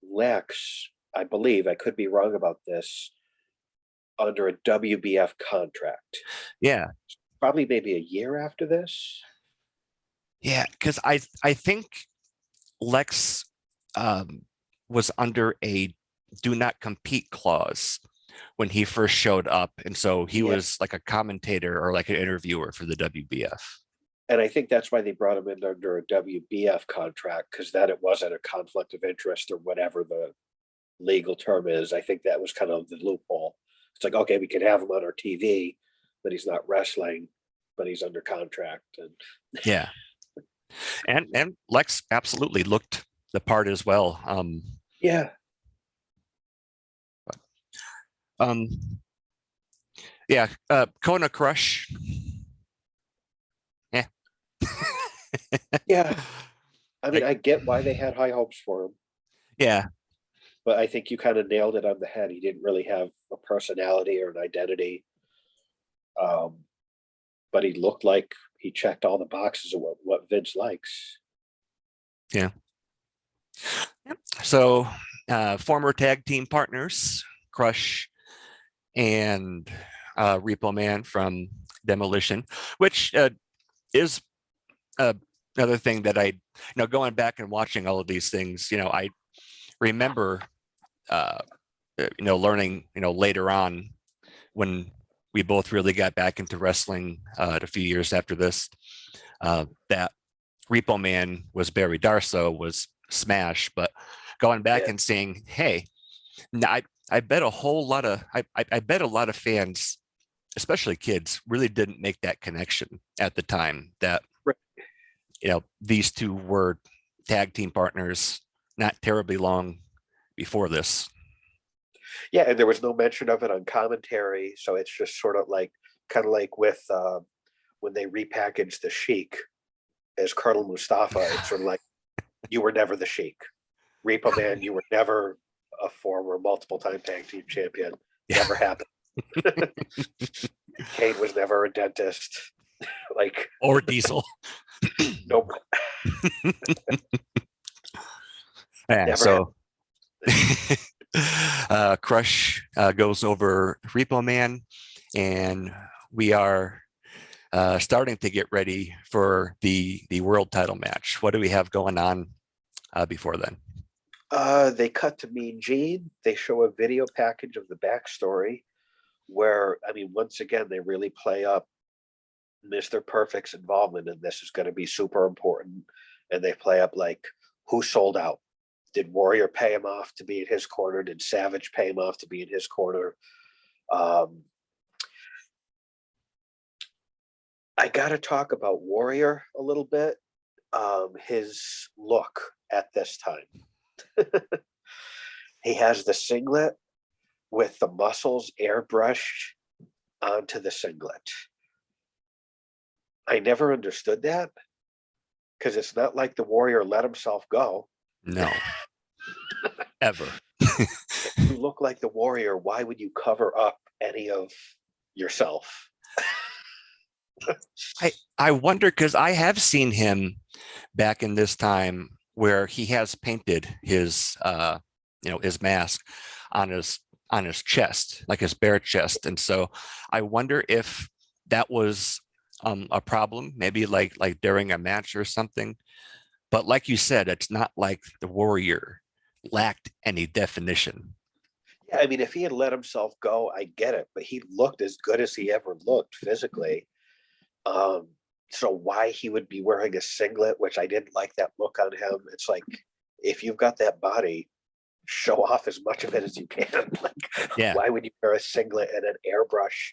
Lex, I believe, I could be wrong about this, under a WBF contract. Yeah. Probably maybe a year after this. Yeah, because I think Lex um, was under a do not compete clause when he first showed up, and so he Yeah. was like a commentator or like an interviewer for the WBF. And I think that's why they brought him in under a WBF contract, because that it wasn't a conflict of interest or whatever the legal term is. I think that was kind of the loophole. It's like, okay, we can have him on our TV, but he's not wrestling, but he's under contract. And Yeah, and Lex absolutely looked the part as well. yeah, Um, yeah, Kona Crush. Yeah, yeah. I mean, like, I get why they had high hopes for him, yeah, but I think you kind of nailed it on the head. He didn't really have a personality or an identity. Um, but he looked like he checked all the boxes of what Vince likes. yeah. Yep. So, former tag team partners, Crush and Repo Man from Demolition, which is uh, another thing that going back and watching all of these things, I remember, uh, learning, later on when we both really got back into wrestling a few years after this, that Repo Man was Barry Darso, was Smash, but going back Yeah. and saying, hey, I bet a whole lot of I bet a lot of fans, especially kids, really didn't make that connection at the time that Right. these two were tag team partners not terribly long before this. Yeah, and there was no mention of it on commentary, so it's just sort of like kind of like with when they repackaged the Sheik as Colonel Mustafa. It's sort of like you were never the Sheik. Repo Man, you were never a former multiple time tag team champion. Yeah. Never happened. Kane was never a dentist. Like, Or Diesel. nope. Yeah, Never happened. so Crush goes over Repo Man, and we are starting to get ready for the world title match. What do we have going on before then? They cut to Mean Gene. They show a video package of the backstory where, I mean, once again, they really play up Mr. Perfect's involvement in this is going to be super important. And they play up like who sold out. Did Warrior pay him off to be in his corner? Did Savage pay him off to be in his corner? I got to talk about Warrior a little bit. His look at this time. He has the singlet with the muscles airbrushed onto the singlet. I never understood that because it's not like the Warrior let himself go. No, ever. If you look like the Warrior, why would you cover up any of yourself? I wonder, because I have seen him back in this time where he has painted his his mask on his chest, like his bare chest, and so I wonder if that was a problem, maybe like during a match or something. But like you said, it's not like the Warrior lacked any definition. Yeah, I mean, if he had let himself go, I get it, but he looked as good as he ever looked physically. Um, so why he would be wearing a singlet, which I didn't like that look on him. It's like if you've got that body, show off as much of it as you can. Like, Yeah, why would you wear a singlet and an airbrush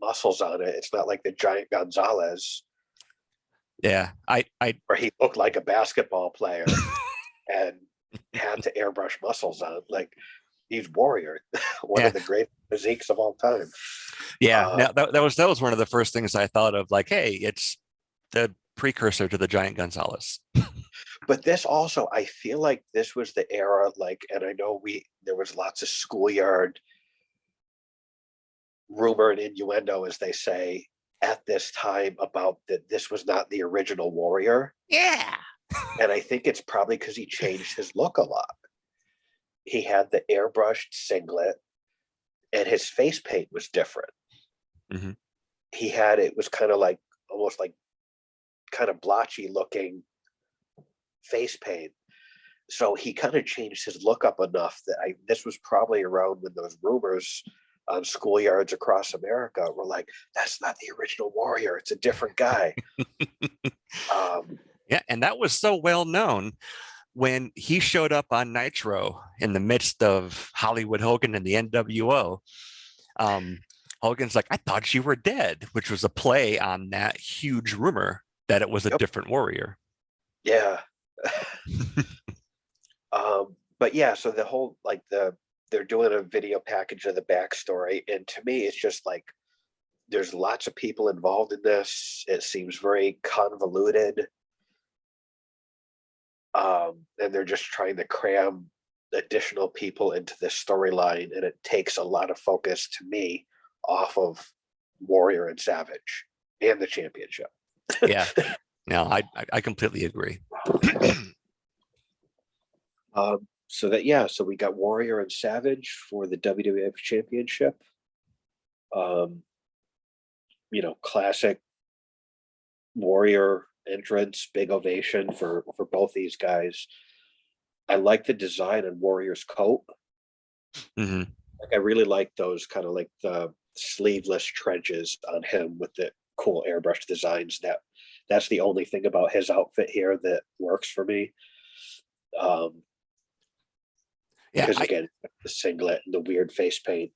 muscles on it? It's not like the giant Gonzalez yeah. I where he looked like a basketball player and had to airbrush muscles on. Like he's Warrior, one yeah. of the great physiques of all time. Yeah, Uh, now that was one of the first things I thought of. Like, hey, it's the precursor to the Giant Gonzalez. but this also, I feel like this was the era. Like, and I know there was lots of schoolyard rumor and innuendo, as they say, at this time about that this was not the original Warrior. Yeah. And I think it's probably because he changed his look a lot. He had the airbrushed singlet, and his face paint was different. Mm-hmm. It was kind of like almost like kind of blotchy looking face paint. So he kind of changed his look up enough that this was probably around when those rumors on schoolyards across America were like, that's not the original Warrior. It's a different guy. Yeah. And that was so well known when he showed up on Nitro in the midst of Hollywood Hogan and the NWO. Hogan's like, I thought you were dead, which was a play on that huge rumor that it was a different Warrior. Yeah. But yeah, so the whole they're doing a video package of the backstory, and to me, it's just like there's lots of people involved in this. It seems very convoluted, and they're just trying to cram additional people into this storyline, and it takes a lot of focus to me off of Warrior and Savage and the championship. Yeah, no, I completely agree. So we got Warrior and Savage for the WWF Championship. Classic Warrior entrance, big ovation for both these guys. I like the design on Warrior's coat. Mm-hmm. I really like those kind of like the sleeveless trenches on him with the cool airbrush designs. That's the only thing about his outfit here that works for me. Because again, the singlet and the weird face paint.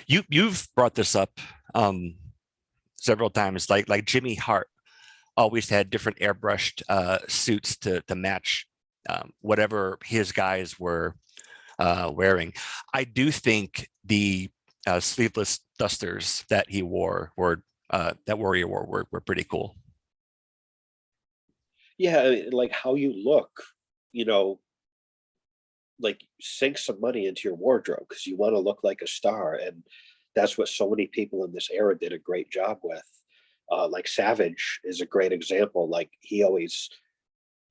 You've brought this up several times. Like Jimmy Hart always had different airbrushed suits to match whatever his guys were wearing. I do think the sleeveless dusters that he wore that Warrior wore were pretty cool. Yeah, like how you look, like sink some money into your wardrobe because you want to look like a star, and that's what so many people in this era did a great job with. Like Savage is a great example. Like he always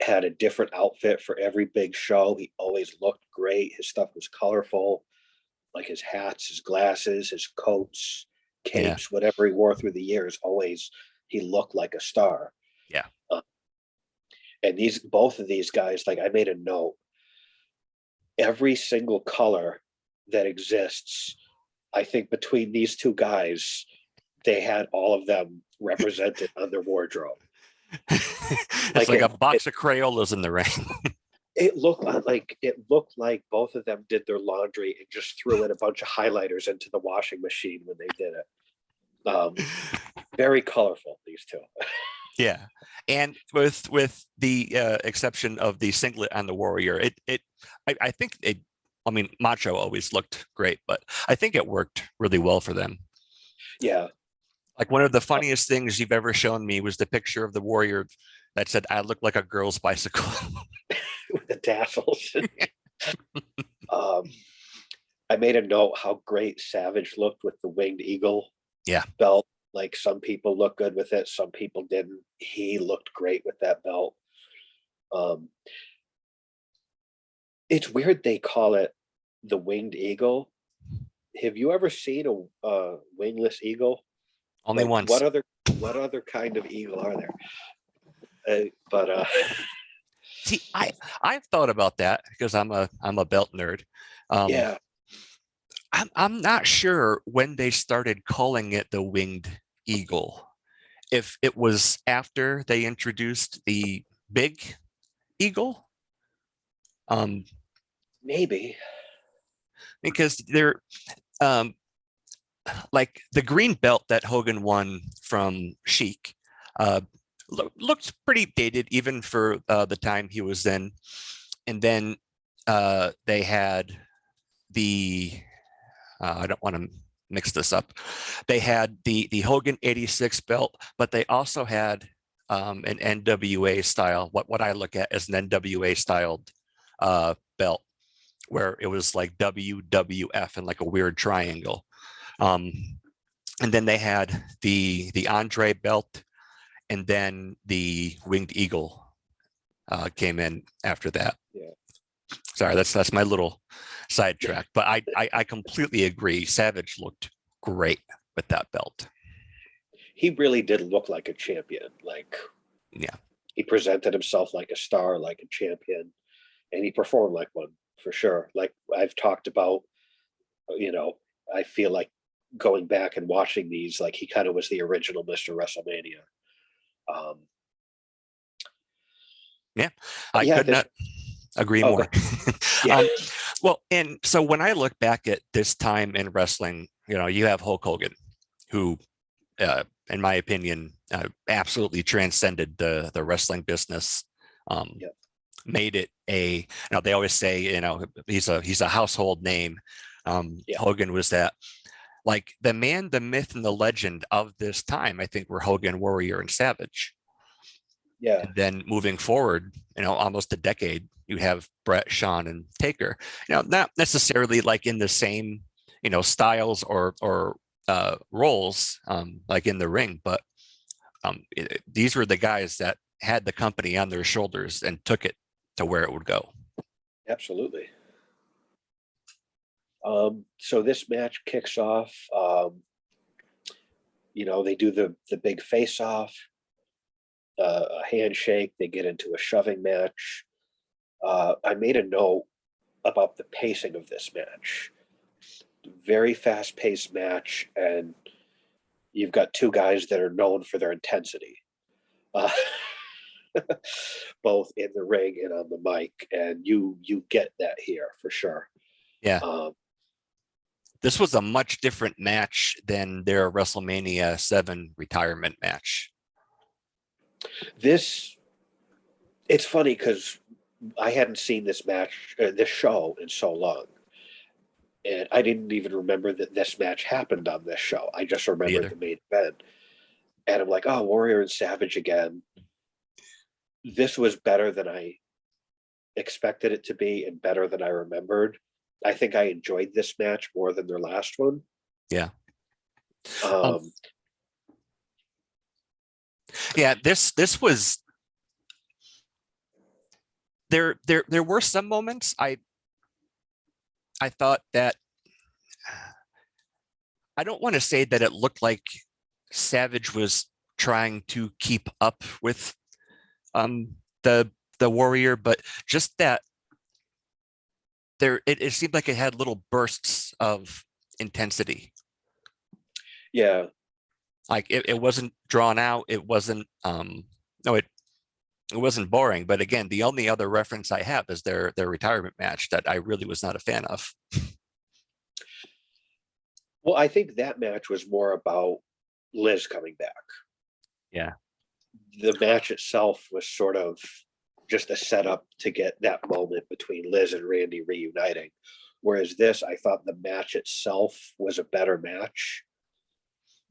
had a different outfit for every big show. He always looked great. His stuff was colorful, like his hats, his glasses, his coats, capes, whatever he wore through the years. Always he looked like a star. Yeah. And both of these guys, like I made a note. Every single color that exists, I think between these two guys, they had all of them represented on their wardrobe. It's like a box of Crayolas in the ring. It looked like both of them did their laundry and just threw in a bunch of highlighters into the washing machine when they did it. Very colorful, these two. Yeah, and with the exception of the singlet on the Warrior, I think Macho always looked great, but I think it worked really well for them. Yeah. Like one of the funniest things you've ever shown me was the picture of the Warrior that said, "I look like a girl's bicycle." With the tassels. I made a note how great Savage looked with the winged eagle belt. Like some people look good with it, some people didn't. He looked great with that belt. It's weird they call it the winged eagle. Have you ever seen a wingless eagle? Only once. What other kind of eagle are there? See, I've thought about that because I'm a belt nerd. Yeah. I'm not sure when they started calling it the winged eagle. If it was after they introduced the big eagle, maybe because they're like the green belt that Hogan won from Sheik looked pretty dated even for the time he was in. And then they had the I don't want to mix this up. They had the Hogan 86 belt, but they also had an NWA style, what I look at as an NWA styled belt, where it was like WWF and like a weird triangle. And then they had the Andre belt, and then the winged eagle came in after that. Yeah. Sorry, that's my little sidetrack, but I completely agree. Savage looked great with that belt. he really did look like a champion. Like, Yeah. he presented himself like a star, like a champion, and he performed like one for sure. Like I've talked about, you know, I feel like going back and watching these, like he kind of was the original Mr. WrestleMania. Um, Yeah. I yeah, could this. not agree Oh, more. yeah, um, well, and so when I look back at this time in wrestling, you have Hulk Hogan, who, in my opinion, absolutely transcended the wrestling business. Um, yeah, Made it now they always say, he's a household name. yeah, Hogan was that, like, the man, the myth, and the legend of this time. I think were Hogan, Warrior, and Savage. yeah. And then moving forward, almost a decade, you have Brett, Shawn, and Taker. Not necessarily like in the same, styles or roles, like in the ring, but these were the guys that had the company on their shoulders and took it to where it would go. Absolutely. So this match kicks off. They do the big face off, a handshake. They get into a shoving match. I made a note about the pacing of this match. Very fast paced match, and you've got two guys that are known for their intensity, uh, both in the ring and on the mic, and you get that here for sure. Yeah. Um, This was a much different match than their WrestleMania 7 retirement match. this it's funny because I hadn't seen this match, this show in so long. And I didn't even remember that this match happened on this show. I just remembered Either. the main event. And I'm like, oh, Warrior and Savage again. This was better than I expected it to be and better than I remembered. I think I enjoyed this match more than their last one. Yeah. Um, Um, yeah, this was there were some moments I thought that, I don't want to say that it looked like Savage was trying to keep up with the Warrior, but just that it seemed like it had little bursts of intensity. yeah. Like it wasn't drawn out. It wasn't no, it wasn't boring. But again, the only other reference I have is their retirement match that I really was not a fan of. Well, I think that match was more about Liz coming back. Yeah. The match itself was sort of just a setup to get that moment between Liz and Randy reuniting. Whereas this, I thought the match itself was a better match.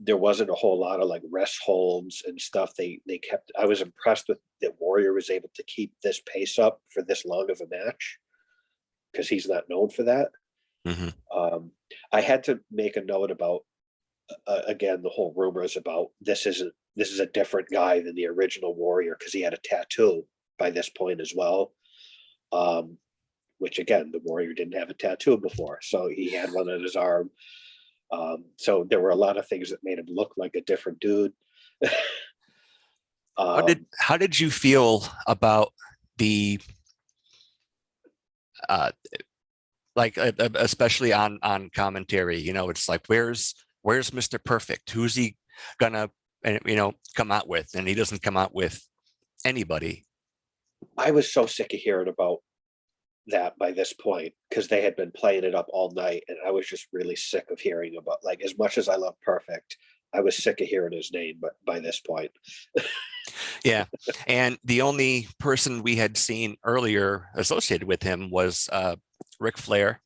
There wasn't a whole lot of like rest holds and stuff. They kept. I was impressed with that Warrior was able to keep this pace up for this long of a match because he's not known for that. Mm-hmm. I had to make a note about again the whole rumors about this is a different guy than the original Warrior because he had a tattoo by this point as well. Which again, the Warrior didn't have a tattoo before, so he had one on his arm. So there were a lot of things that made him look like a different dude. How did you feel about the like especially on commentary? It's like, where's Mr. Perfect? Who's he gonna come out with? And he doesn't come out with anybody. I was so sick of hearing about that by this point because they had been playing it up all night, and I was just really sick of hearing about, like, as much as I love Perfect, I was sick of hearing his name. But by this point, Yeah, and the only person we had seen earlier associated with him was Ric Flair,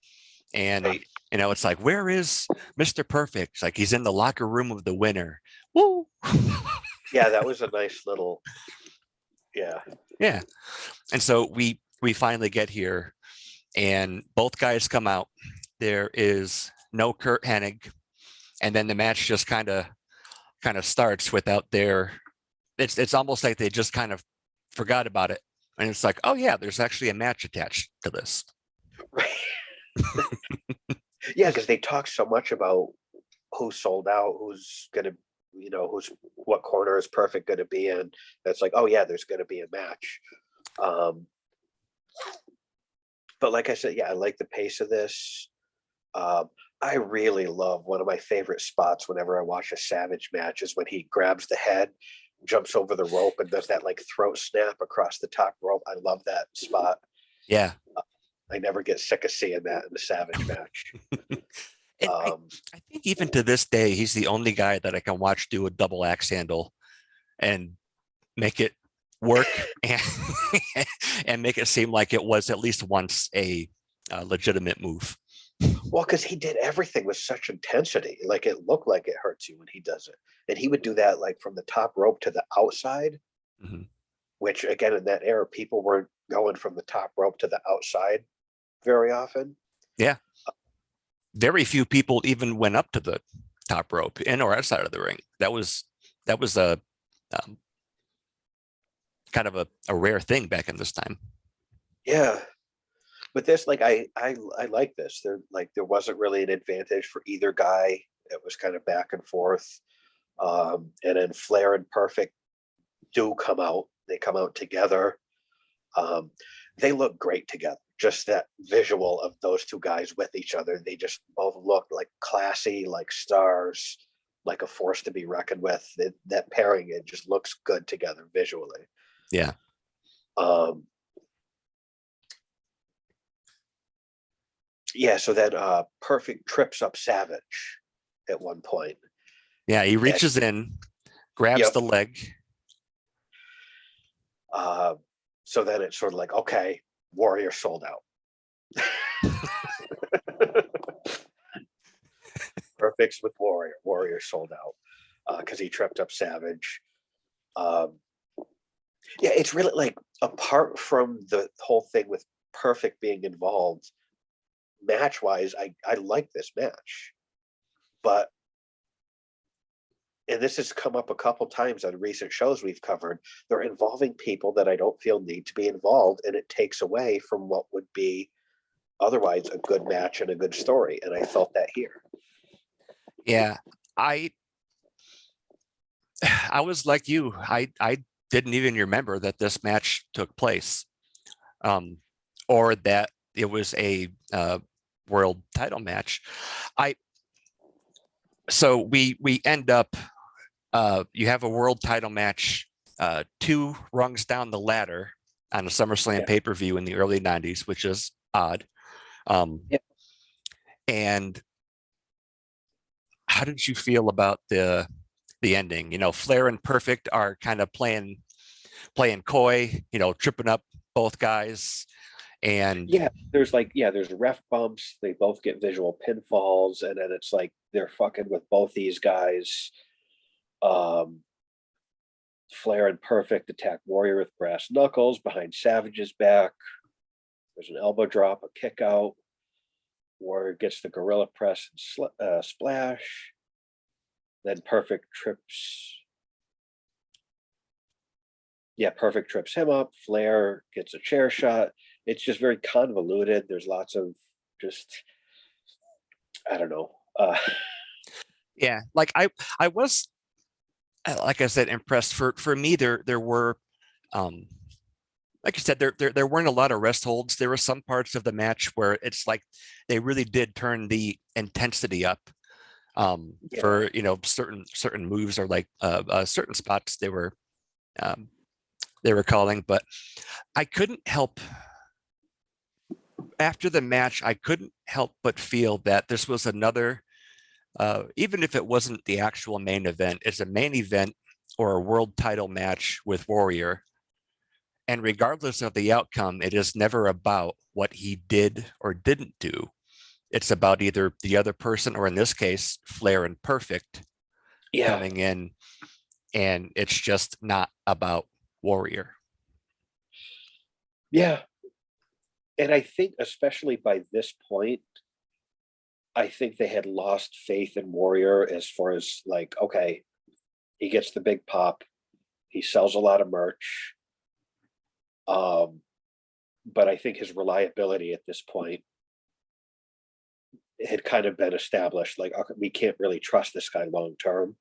and it's like, where is Mr. Perfect? It's like he's in the locker room of the winner. Woo! yeah, that was a nice little, yeah, Yeah, and so we finally get here, and both guys come out. There is no Kurt Hennig, and then the match just kind of starts without their. It's almost like they just kind of forgot about it, and it's like, oh yeah, there's actually a match attached to this. yeah, because they talk so much about who sold out, who's gonna what corner is Perfect going to be in. That's like, oh yeah, there's going to be a match. But like I said, yeah, I like the pace of this. I really love one of my favorite spots whenever I watch a Savage match is when he grabs the head, jumps over the rope, and does that like throat snap across the top rope. I love that spot. Yeah. I never get sick of seeing that in the Savage match. I think even to this day, he's the only guy that I can watch do a double axe handle and make it work and, and make it seem like it was at least once a legitimate move. Well, because he did everything with such intensity. Like it looked like it hurts you when he does it. And he would do that like from the top rope to the outside, which again, in that era, people weren't going from the top rope to the outside very often. Yeah. Very few people even went up to the top rope in or outside of the ring. That was a kind of a rare thing back in this time. Yeah. But this, like, I like this. There wasn't really an advantage for either guy. It was kind of back and forth. And then Flair and Perfect do come out. They come out together. They look great together. Just that visual of those two guys with each other. They just both look like classy, like stars, like a force to be reckoned with. That pairing, it just looks good together visually. Yeah. Yeah, so then Perfect trips up Savage at one point. Yeah, he reaches in, grabs the leg. So then it's sort of like, okay, Warrior sold out. Perfect's with Warrior. Warrior sold out because he tripped up Savage. Yeah, it's really like, apart from the whole thing with Perfect being involved, match-wise, I like this match. But, and this has come up a couple times on recent shows we've covered, they're involving people that I don't feel need to be involved, and it takes away from what would be otherwise a good match and a good story. And I felt that here. Yeah, I was like you. I didn't even remember that this match took place, or that it was a world title match. So we end up, you have a world title match 2 rungs down the ladder on a SummerSlam pay-per-view in the early 90s, which is odd. And how did you feel about the ending? Flair and Perfect are kind of playing coy, tripping up both guys. And there's ref bumps. They both get visual pinfalls, and then it's like they're fucking with both these guys. Flair and Perfect attack Warrior with brass knuckles behind Savage's back. There's an elbow drop, a kick out. Warrior gets the gorilla press and splash. Then Perfect trips. Yeah, Perfect trips him up. Flair gets a chair shot. It's just very convoluted. There's lots of just, I don't know. Yeah, like I was, like I said, impressed. For me, there were, like I said, there weren't a lot of rest holds. There were some parts of the match where it's like they really did turn the intensity up. For certain moves, or like certain spots they were calling, but I couldn't help, after the match, I couldn't help but feel that this was another, even if it wasn't the actual main event, it's a main event or a world title match with Warrior. And regardless of the outcome, it is never about what he did or didn't do. It's about either the other person, or in this case, Flair and Perfect coming in, and it's just not about Warrior. Yeah. And I think, especially by this point, I think they had lost faith in Warrior as far as like, okay, he gets the big pop, he sells a lot of merch. But I think his reliability at this point had kind of been established. Like, okay, we can't really trust this guy long term,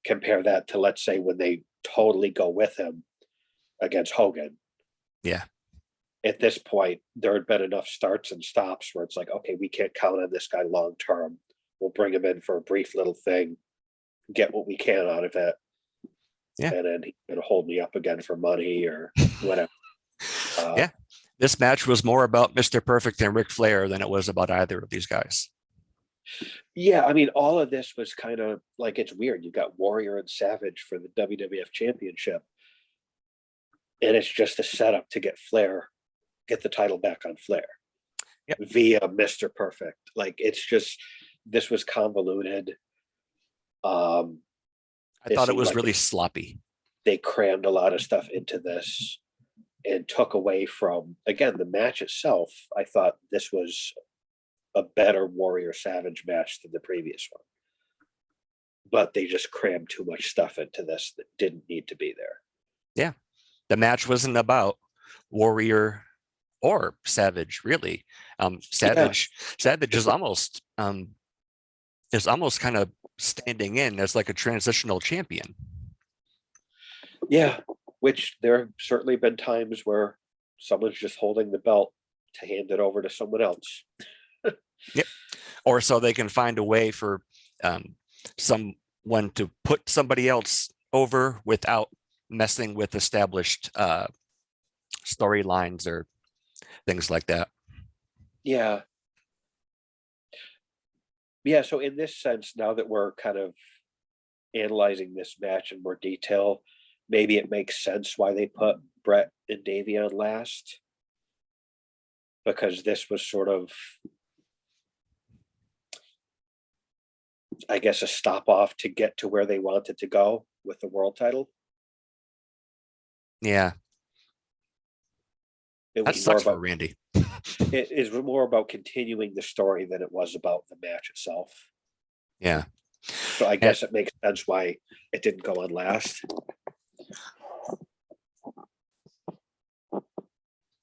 compare that to, let's say, when they totally go with him against Hogan. Yeah. At this point, there had been enough starts and stops where it's like, okay, we can't count on this guy long term. We'll bring him in for a brief little thing, get what we can out of it. Yeah. And then he's going to hold me up again for money or whatever. Yeah. This match was more about Mr. Perfect and Ric Flair than it was about either of these guys. Yeah, I mean, all of this was kind of like, it's weird. You got Warrior and Savage for the WWF Championship, and it's just a setup to get the title back on Flair. Yep. Via Mr. Perfect. Like, it's just, this was convoluted. I thought it was like really sloppy. They crammed a lot of stuff into this and took away from, again, the match itself. I thought this was a better Warrior Savage match than the previous one, but they just crammed too much stuff into this that didn't need to be there. Yeah. The match wasn't about Warrior or Savage, really. Savage is almost kind of standing in as like a transitional champion. Yeah, which there have certainly been times where someone's just holding the belt to hand it over to someone else. Yep. Or so they can find a way for someone to put somebody else over without messing with established storylines or things like that. Yeah. Yeah, so in this sense, now that we're kind of analyzing this match in more detail, maybe it makes sense why they put Brett and Davey on last. Because this was sort of, I guess, a stop off to get to where they wanted to go with the world title. Yeah. It That was more sucks for about Randy. It is more about continuing the story than it was about the match itself. Yeah. So I guess it makes sense why it didn't go on last.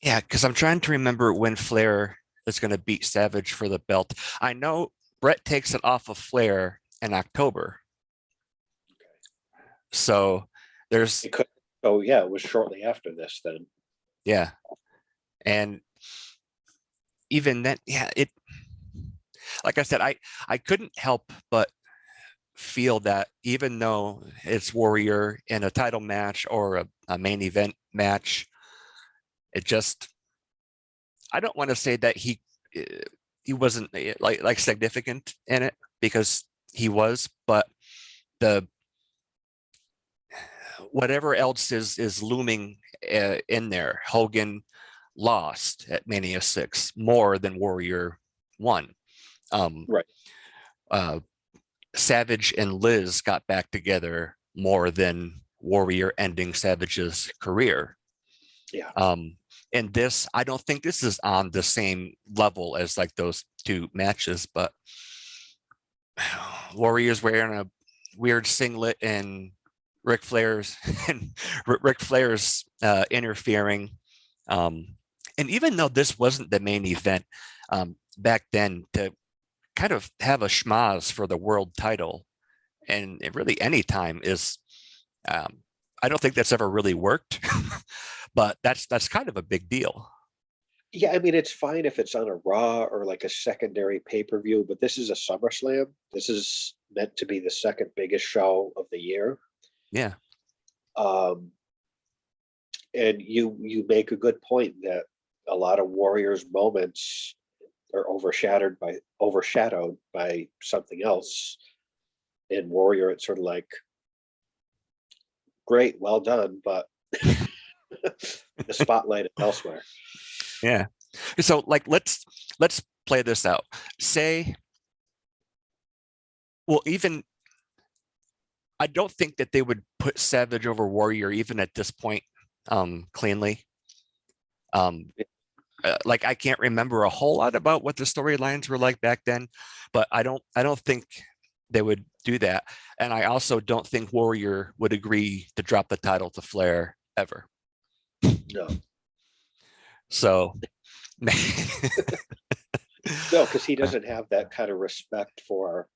Yeah, because I'm trying to remember when Flair is going to beat Savage for the belt. I know Brett takes it off of Flair in October. So there's. Oh yeah, it was shortly after this then. Yeah. And even then, yeah, like I said, I couldn't help but feel that even though it's Warrior in a title match or a main event match, it just, I don't want to say that he wasn't like significant in it, because he was, but the whatever else is looming in there, Hogan lost at Mania 6 more than Warrior won. Right. Savage and Liz got back together more than Warrior ending Savage's career. Yeah. And this, I don't think this is on the same level as like those two matches, but Warrior's wearing a weird singlet and Ric Flair's interfering. And even though this wasn't the main event back then, to kind of have a schmaz for the world title, and really any time is, I don't think that's ever really worked, but that's kind of a big deal. Yeah, I mean, it's fine if it's on a Raw or like a secondary pay-per-view, but this is a SummerSlam. This is meant to be the second biggest show of the year. Yeah. And you make a good point that a lot of Warriors moments are overshadowed by something else. In Warrior, it's sort of like, great, well done, but the spotlight is elsewhere. Yeah. So like, let's play this out. Say, well, even I don't think that they would put Savage over Warrior even at this point cleanly. Like, I can't remember a whole lot about what the storylines were like back then, but I don't think they would do that. And I also don't think Warrior would agree to drop the title to Flair ever. No. So no, because he doesn't have that kind of respect for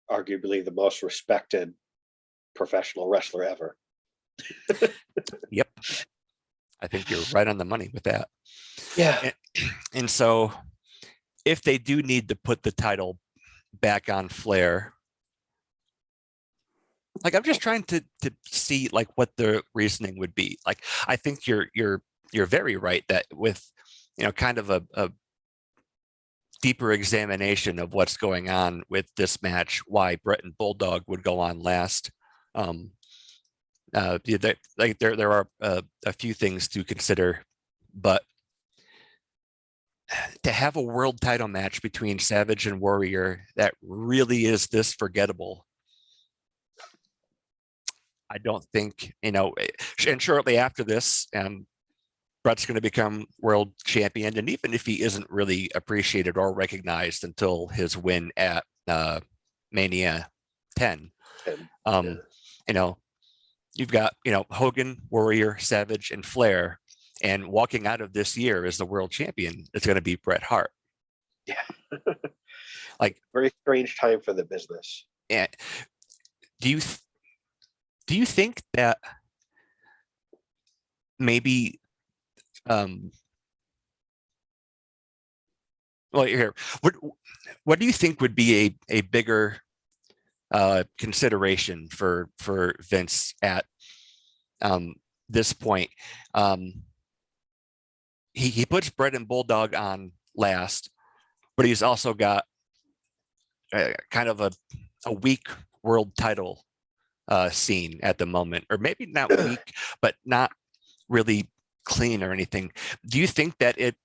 arguably the most respected professional wrestler ever. Yep. I think you're right on the money with that. Yeah. And so if they do need to put the title back on Flair, like I'm just trying to see like what the reasoning would be. Like I think you're very right that with kind of a deeper examination of what's going on with this match, why Brett and Bulldog would go on last. There are a few things to consider, but to have a world title match between Savage and Warrior that really is this forgettable, I don't think, and shortly after this, Brett's going to become world champion. And even if he isn't really appreciated or recognized until his win at Mania 10, you've got, Hogan, Warrior, Savage, and Flair. And walking out of this year as the world champion, it's going to be Bret Hart. Yeah. Like, very strange time for the business. And do you think that maybe well, here, what do you think would be a bigger consideration for Vince at this point? He puts Bret and Bulldog on last, but he's also got kind of a weak world title scene at the moment, or maybe not weak, but not really clean or anything. Do you think that it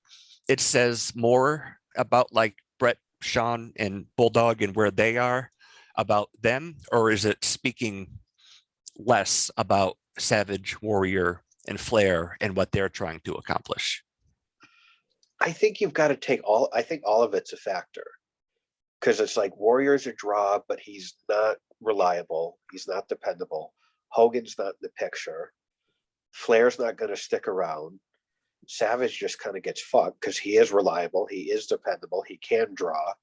says more about like Bret, Shawn, and Bulldog and where they are about them, or is it speaking less about Savage, Warrior, and Flair and what they're trying to accomplish? I think you've got to take I think all of it's a factor, because it's like Warrior's a draw, but he's not reliable. He's not dependable. Hogan's not in the picture. Flair's not going to stick around. Savage just kind of gets fucked because he is reliable. He is dependable. He can draw.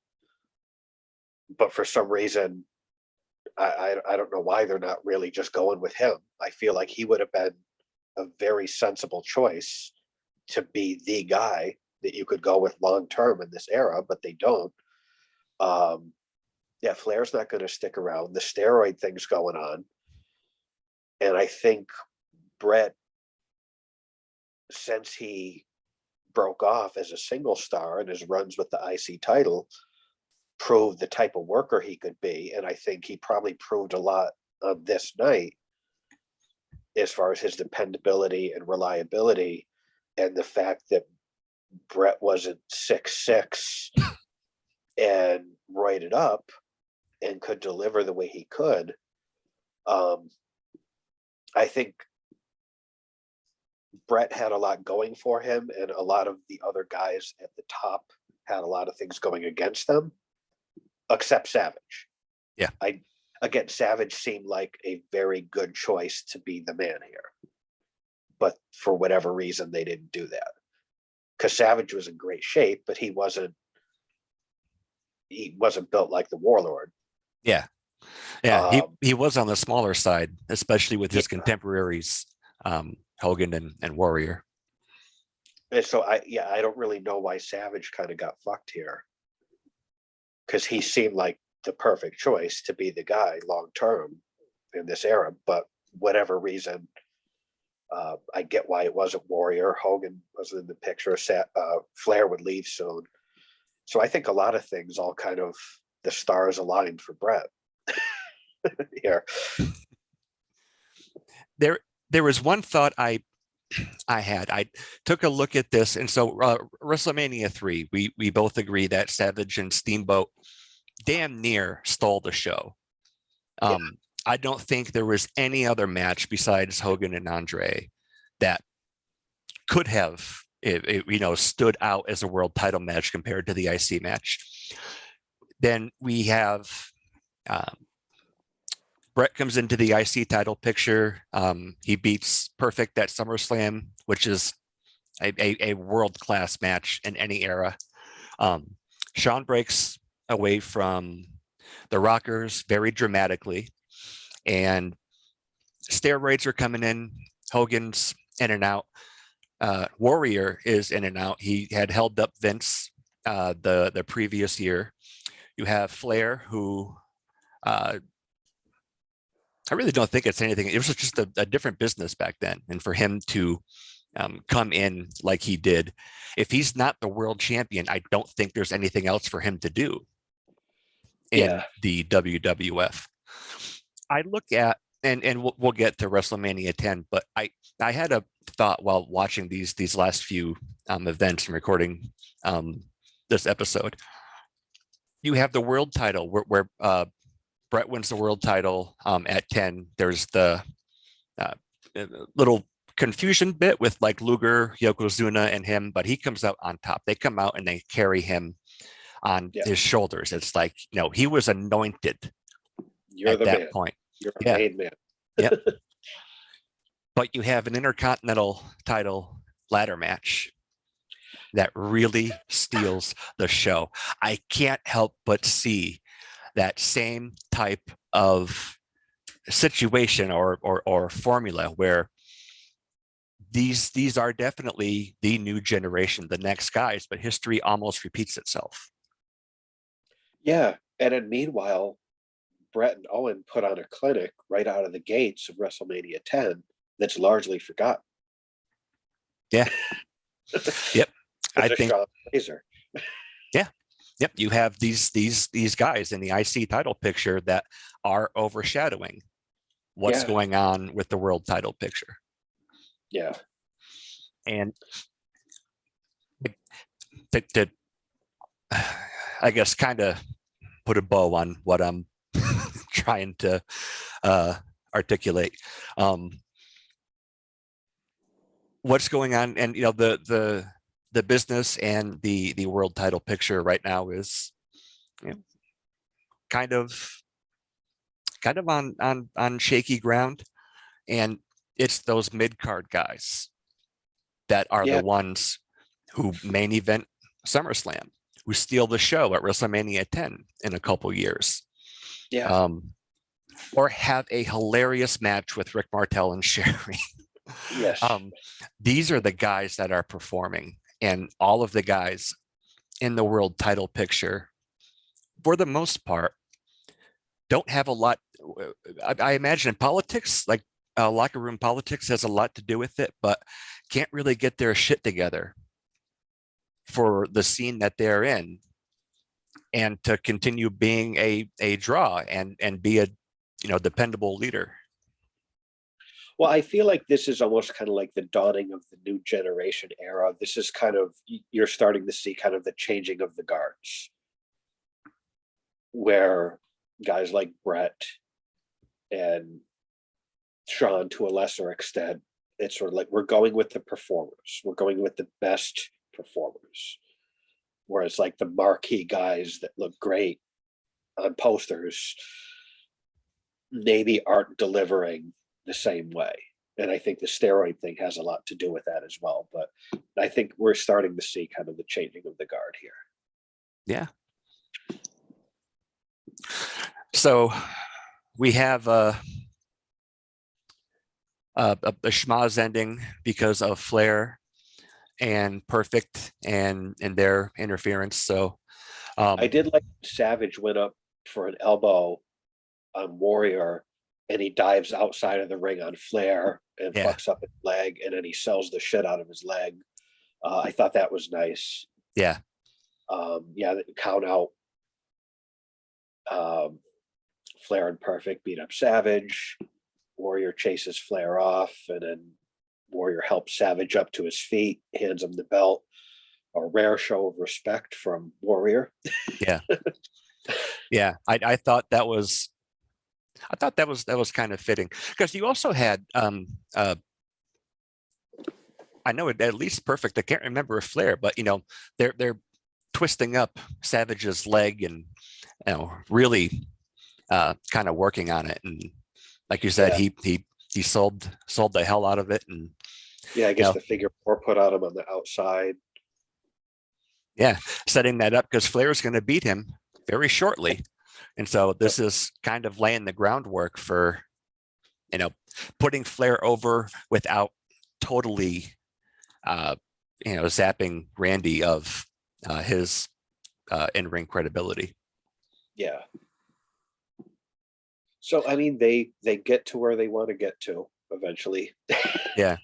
But for some reason, I don't know why they're not really just going with him. I feel like he would have been a very sensible choice to be the guy that you could go with long term in this era, but they don't. Yeah, Flair's not going to stick around. The steroid thing's going on. And I think Bret, since he broke off as a single star and his runs with the IC title, proved the type of worker he could be. And I think he probably proved a lot on this night as far as his dependability and reliability, and the fact that Bret wasn't 6'6" and roided up and could deliver the way he could. I think Bret had a lot going for him, and a lot of the other guys at the top had a lot of things going against them, except Savage. Yeah. Again, Savage seemed like a very good choice to be the man here. But for whatever reason, they didn't do that. Because Savage was in great shape, but he wasn't built like the Warlord. Yeah. Yeah. He was on the smaller side, especially with his contemporaries, Hogan and Warrior. And so I don't really know why Savage kind of got fucked here. Because he seemed like the perfect choice to be the guy long term in this era, but whatever reason, I get why it wasn't Warrior. Hogan wasn't in the picture. Flair would leave soon, so I think a lot of things all kind of the stars aligned for Bret here. There was one thought I had. I took a look at this, and so WrestleMania 3, we both agree that Savage and Steamboat damn near stole the show. I don't think there was any other match besides Hogan and Andre that could have stood out as a world title match compared to the IC match. Then we have Bret comes into the IC title picture. He beats Perfect at SummerSlam, which is a world-class match in any era. Shawn breaks away from the Rockers very dramatically, and steroids are coming in. Hogan's in and out. Warrior is in and out. He had held up Vince the previous year. You have Flair, who I really don't think it's anything. It was just a different business back then, and for him to come in like he did, if he's not the world champion, I don't think there's anything else for him to do in the WWF. I look at, and we'll get to WrestleMania 10, but I had a thought while watching these last few events and recording this episode. You have the world title where Brett wins the world title at 10. There's the little confusion bit with like Luger, Yokozuna, and him, but he comes out on top. They come out and they carry him on his shoulders. It's like, he was anointed. You're at the that man. point. You're a made man. Yep. But you have an Intercontinental title ladder match that really steals the show. I can't help but see that same type of situation or formula where these are definitely the new generation, the next guys, but history almost repeats itself. Yeah. And then meanwhile, Brett and Owen put on a clinic right out of the gates of WrestleMania 10 that's largely forgotten. Yeah. Yep. I think Razor. Yeah. Yep. You have these guys in the IC title picture that are overshadowing what's going on with the world title picture. Yeah. And to I guess kind of put a bow on what I'm trying to articulate. What's going on, and the business and the world title picture right now is kind of on shaky ground, and it's those mid-card guys that are the ones who main event SummerSlam, who steal the show at WrestleMania 10 in a couple years. Yeah. Or have a hilarious match with Rick Martel and Sherry. Yes. These are the guys that are performing, and all of the guys in the world title picture, for the most part, don't have a lot. I imagine in politics, like locker room politics has a lot to do with it, but can't really get their shit together for the scene that they're in, and to continue being a draw and be a dependable leader. Well, I feel like this is almost kind of like the dawning of the new generation era. This is kind of, you're starting to see kind of the changing of the guards, where guys like Brett and Sean, to a lesser extent, it's sort of like, we're going with the performers. We're going with the best performers. Whereas like the marquee guys that look great on posters maybe aren't delivering the same way. And I think the steroid thing has a lot to do with that as well. But I think we're starting to see kind of the changing of the guard here. Yeah. So we have a schmoz ending because of Flair and Perfect and their interference. So I did like Savage went up for an elbow on Warrior, and he dives outside of the ring on Flair and fucks up his leg, and then he sells the shit out of his leg. I thought that was nice. Yeah. The count out. Flair and Perfect beat up Savage. Warrior chases Flair off, and then Warrior helps Savage up to his feet, hands him the belt. A rare show of respect from Warrior. Yeah. Yeah. I thought that was kind of fitting, because you also had I know at least Perfect, I can't remember if Flair, but they're twisting up Savage's leg and really kind of working on it, and like you said, he sold the hell out of it. And I guess the figure 4 put on him on the outside. Yeah, setting that up because Flair is going to beat him very shortly. And so this is kind of laying the groundwork for putting Flair over without totally, zapping Randy of his in-ring credibility. Yeah. So, I mean, they get to where they want to get to eventually. Yeah.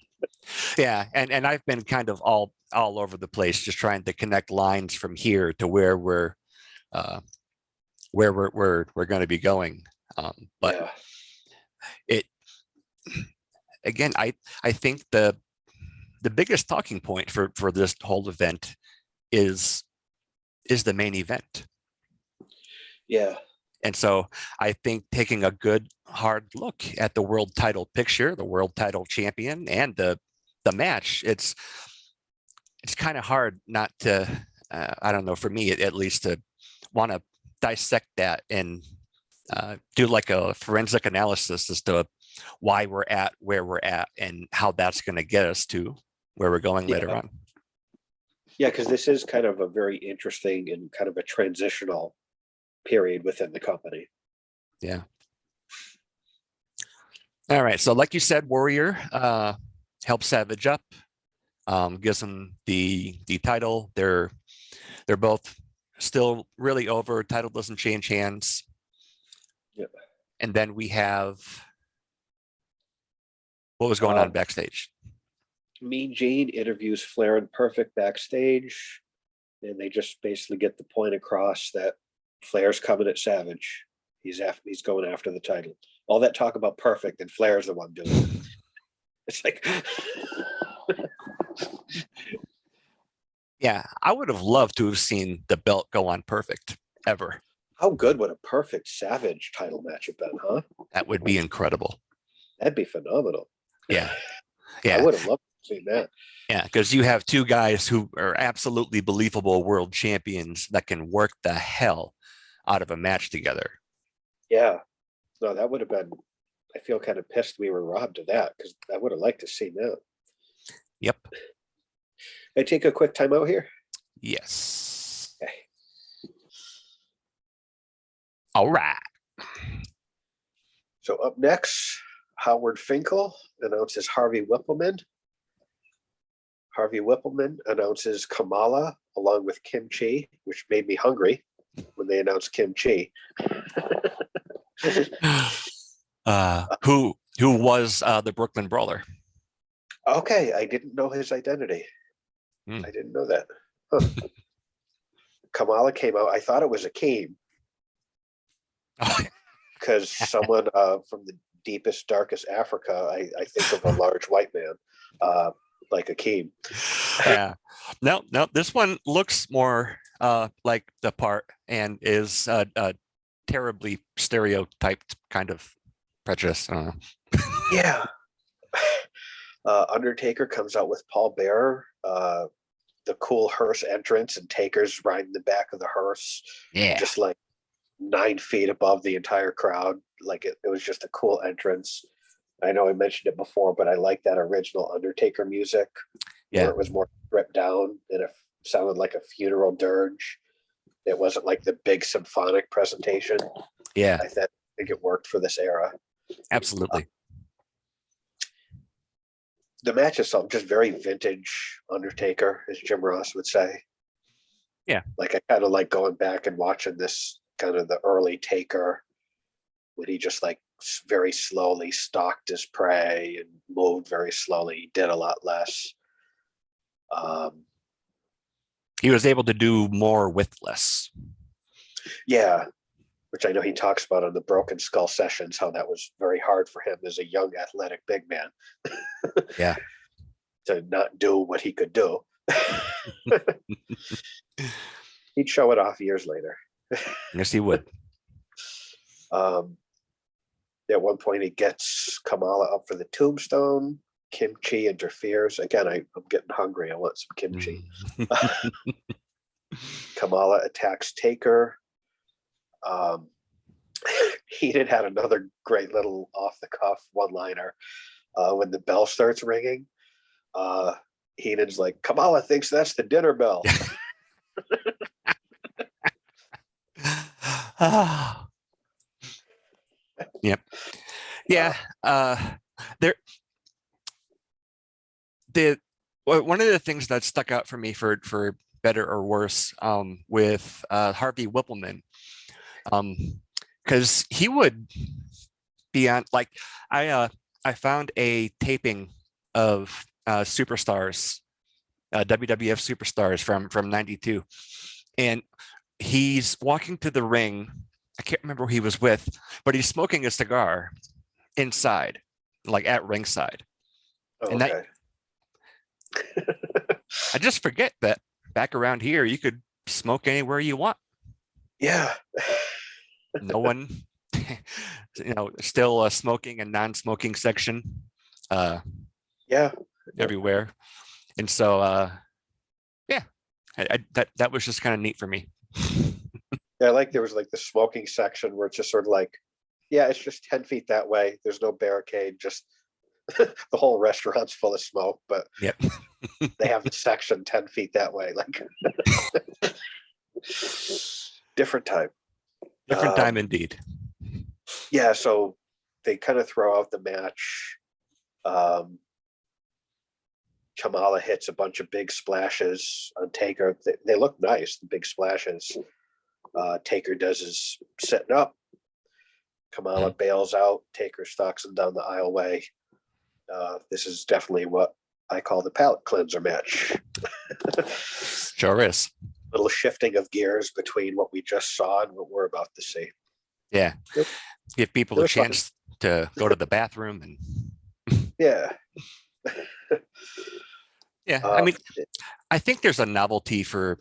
Yeah. And I've been kind of all over the place, just trying to connect lines from here to where we're going to be going. But Yeah. it, again, I think the biggest talking point for this whole event is the main event. Yeah. And so I think taking a good hard look at the world title picture, the world title champion, and the match, it's kind of hard not to, I don't know, for me at least, to want to dissect that and do like a forensic analysis as to why we're at where we're at and how that's going to get us to where we're going later on. Yeah, because this is kind of a very interesting and kind of a transitional period within the company. Yeah. All right. So like you said, Warrior helps Savage up, gives him the title. They're both still really over. Title doesn't change hands. Yep. And then we have, what was going on backstage? Mean Gene interviews Flair and Perfect backstage, and they just basically get the point across that Flair's coming at Savage. He's going after the title. All that talk about Perfect, and Flair's the one doing it. It's like, yeah, I would have loved to have seen the belt go on Perfect ever. How good would a Perfect Savage title match have been, huh? That would be incredible. That'd be phenomenal. Yeah. Yeah. I would have loved to see that. Yeah, because you have two guys who are absolutely believable world champions that can work the hell out of a match together. Yeah. No, that would have been, I feel kind of pissed we were robbed of that, because I would have liked to see that. Yep. Can I take a quick time out here? Yes. Okay. All right. So up next, Howard Finkel announces Harvey Whippleman. Harvey Whippleman announces Kamala along with Kim Chi, which made me hungry when they announced Kim Chi. Who was the Brooklyn Brawler? Okay, I didn't know his identity. I didn't know that. Huh. Kamala came out. I thought it was Akeem, because someone from the deepest, darkest Africa, I think of a large white man, like Akeem. Yeah. No, this one looks more like the part and is a terribly stereotyped kind of prejudice. I don't know. Yeah. Undertaker comes out with Paul Bearer, the cool hearse entrance, and Taker's riding the back of the hearse. Yeah. Just like 9 feet above the entire crowd. Like it was just a cool entrance. I know I mentioned it before, but I like that original Undertaker music. Yeah. Where it was more stripped down and it sounded like a funeral dirge. It wasn't like the big symphonic presentation. Yeah. I think it worked for this era. Absolutely. The match itself just very vintage Undertaker, as Jim Ross would say. Yeah. Like I kind of like going back and watching this kind of the early Taker when he just like very slowly stalked his prey and moved very slowly. He did a lot less. He was able to do more with less. Yeah, which I know he talks about on the Broken Skull sessions, how that was very hard for him as a young athletic big man. Yeah. To not do what he could do. He'd show it off years later. Yes, he would. At one point, he gets Kamala up for the tombstone. Kim Chi interferes. Again, I'm getting hungry. I want some kimchi. Kamala attacks Taker. Heenan had another great little off-the-cuff one-liner when the bell starts ringing. Heenan's like, Kamala thinks that's the dinner bell. Yep. Yeah. There the one of the things that stuck out for me for better or worse with Harvey Whippleman, because he would be on like I found a taping of superstars, WWF superstars from '92, and he's walking to the ring. I can't remember who he was with, but he's smoking a cigar inside, like at ringside. And that Okay. I just forget that back around here you could smoke anywhere you want. Yeah. No one, still a smoking and non-smoking section uh, Yeah. everywhere. And so, yeah, that was just kind of neat for me. Yeah, I like there was like the smoking section where it's just sort of like, yeah, it's just 10 feet that way. There's no barricade, just the whole restaurant's full of smoke, but Yep. they have the section 10 feet that way. Like different time. Different time indeed. Yeah, so they kind of throw out the match. Kamala hits a bunch of big splashes on Taker. They look nice, the big splashes. Taker does his setting up. Kamala bails out. Taker stalks him down the aisleway. This is definitely what I call the palate cleanser match. Sure is. Little shifting of gears between what we just saw and what we're about to see. Yeah. Give people a chance to go to the bathroom and yeah. Yeah. I mean, I think there's a novelty for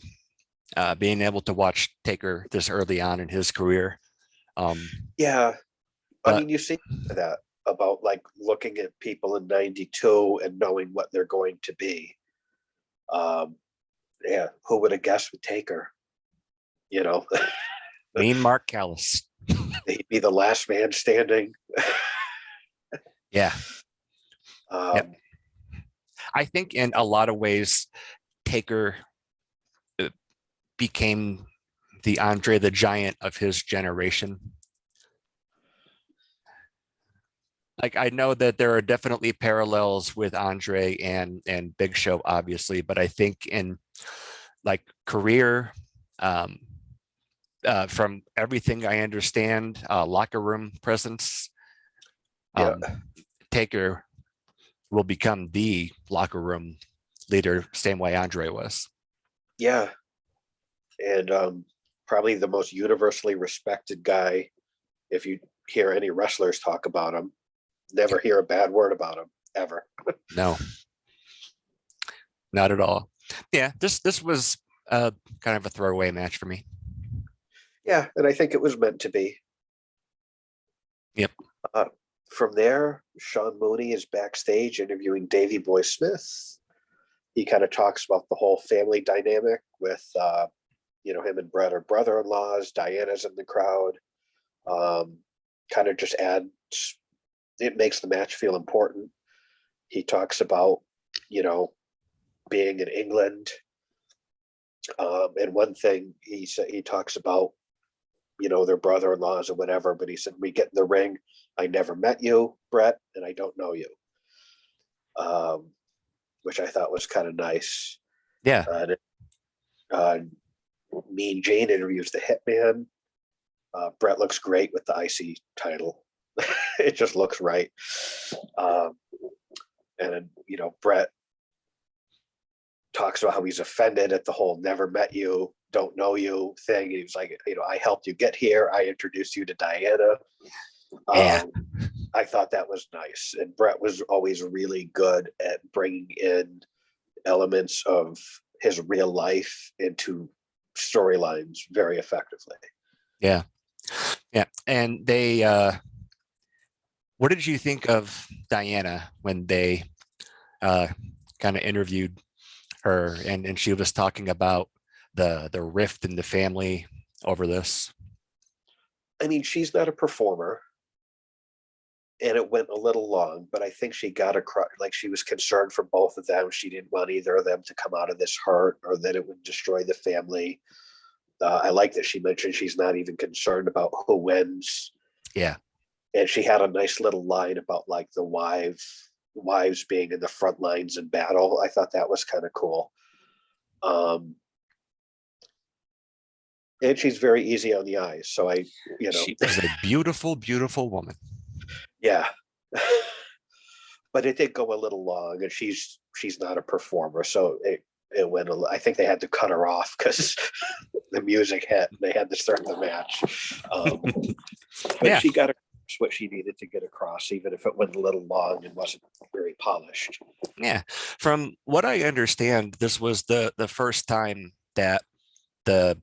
being able to watch Taker this early on in his career. Yeah. But I mean, you see that about like looking at people in 92 and knowing what they're going to be. Yeah, who would have guessed with Taker? You know, Mean Mark Callis. he'd be the last man standing. Yeah. Yep. I think in a lot of ways, Taker became the Andre the Giant of his generation. Like I know that there are definitely parallels with Andre and Big Show, obviously, but I think in like career, from everything I understand, locker room presence, Yeah. Taker will become the locker room leader, same way Andre was. Yeah. And probably the most universally respected guy. If you hear any wrestlers talk about him, never hear a bad word about him ever. No, not at all. Yeah, this was kind of a throwaway match for me. Yeah, and I think it was meant to be. Yep. From there, Sean Mooney is backstage interviewing Davey Boy Smith. He kind of talks about the whole family dynamic with, him and Brett are brother-in-laws. Diana's in the crowd. Kind of just adds, it makes the match feel important. He talks about, being in England. And one thing he talks about, their brother-in-laws or whatever, but he said, we get in the ring. I never met you, Brett, and I don't know you. Which I thought was kind of nice. Yeah. Mean Jane interviews the Hitman. Brett looks great with the IC title. It just looks right. And Brett talks about how he's offended at the whole never met you, don't know you thing. He was like, I helped you get here. I introduced you to Diana. Yeah. I thought that was nice. And Brett was always really good at bringing in elements of his real life into storylines very effectively. Yeah. Yeah. And they, what did you think of Diana when they kind of interviewed her and she was talking about the rift in the family over this? I mean, she's not a performer, and it went a little long, but I think she got across, like she was concerned for both of them. She didn't want either of them to come out of this hurt or that it would destroy the family. I like that she mentioned she's not even concerned about who wins. Yeah. And she had a nice little line about like the wives being in the front lines in battle. I thought that was kind of cool. And she's very easy on the eyes. So She was a beautiful, beautiful woman. yeah. But it did go a little long, and she's not a performer, so it went. I think they had to cut her off because the music hit. And they had to start the match. But Yeah. she got what she needed to get across, even if it went a little long and wasn't very polished. Yeah. From what I understand, this was the first time that the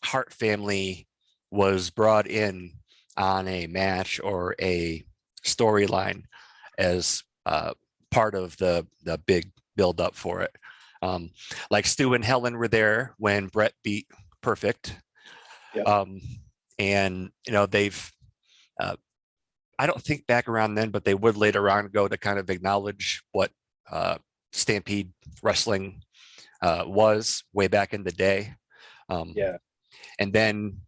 Hart family was brought in on a match or a storyline as part of the big build up for it. Like Stu and Helen were there when Brett beat Perfect. Yep. And they've I don't think back around then, but they would later on go to kind of acknowledge what Stampede Wrestling was way back in the day. Yeah. And then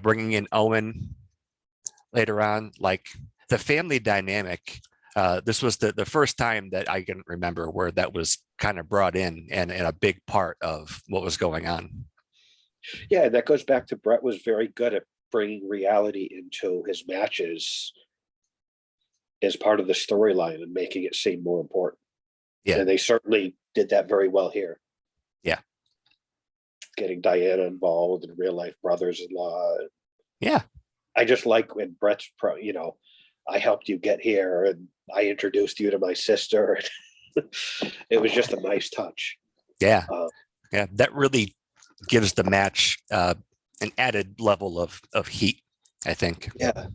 bringing in Owen later on, like the family dynamic. This was the first time that I can remember where that was kind of brought in and a big part of what was going on. Yeah, and that goes back to Brett was very good at bringing reality into his matches as part of the storyline and making it seem more important. Yeah. And they certainly did that very well here. Yeah. Getting Diana involved and real life brothers-in-law. Yeah. I just like when Brett's I helped you get here and I introduced you to my sister. It was just a nice touch. Yeah. Yeah. That really gives the match an added level of heat, I think. Yeah.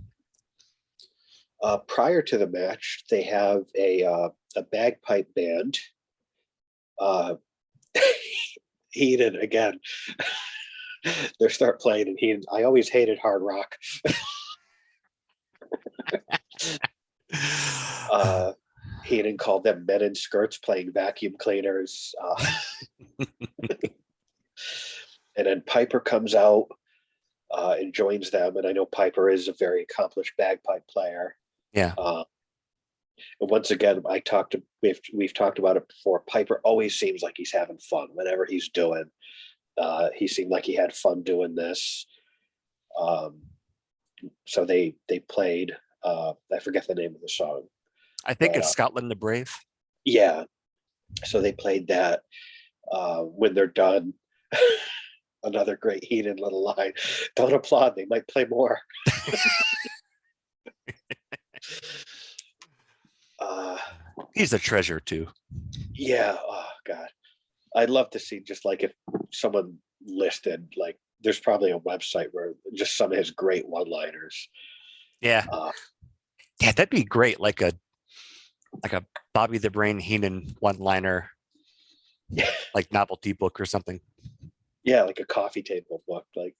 Prior to the match, they have a bagpipe band. Heenan again. They start playing, and Heenan. I always hated hard rock. Heenan called them men in skirts playing vacuum cleaners. And then Piper comes out and joins them. And I know Piper is a very accomplished bagpipe player. Yeah. And once again, we've talked about it before. Piper always seems like he's having fun whenever he's doing. He seemed like he had fun doing this. So they played. I forget the name of the song. I think it's Scotland the Brave. Yeah. So they played that. When they're done, another great Heenan little line. Don't applaud. They might play more. He's a treasure too. Yeah. Oh God. I'd love to see just like if someone listed, like there's probably a website where just some of his great one-liners. Yeah. Yeah, that'd be great. Like a Bobby the Brain Heenan one-liner, like novelty book or something. Yeah, like a coffee table book. Like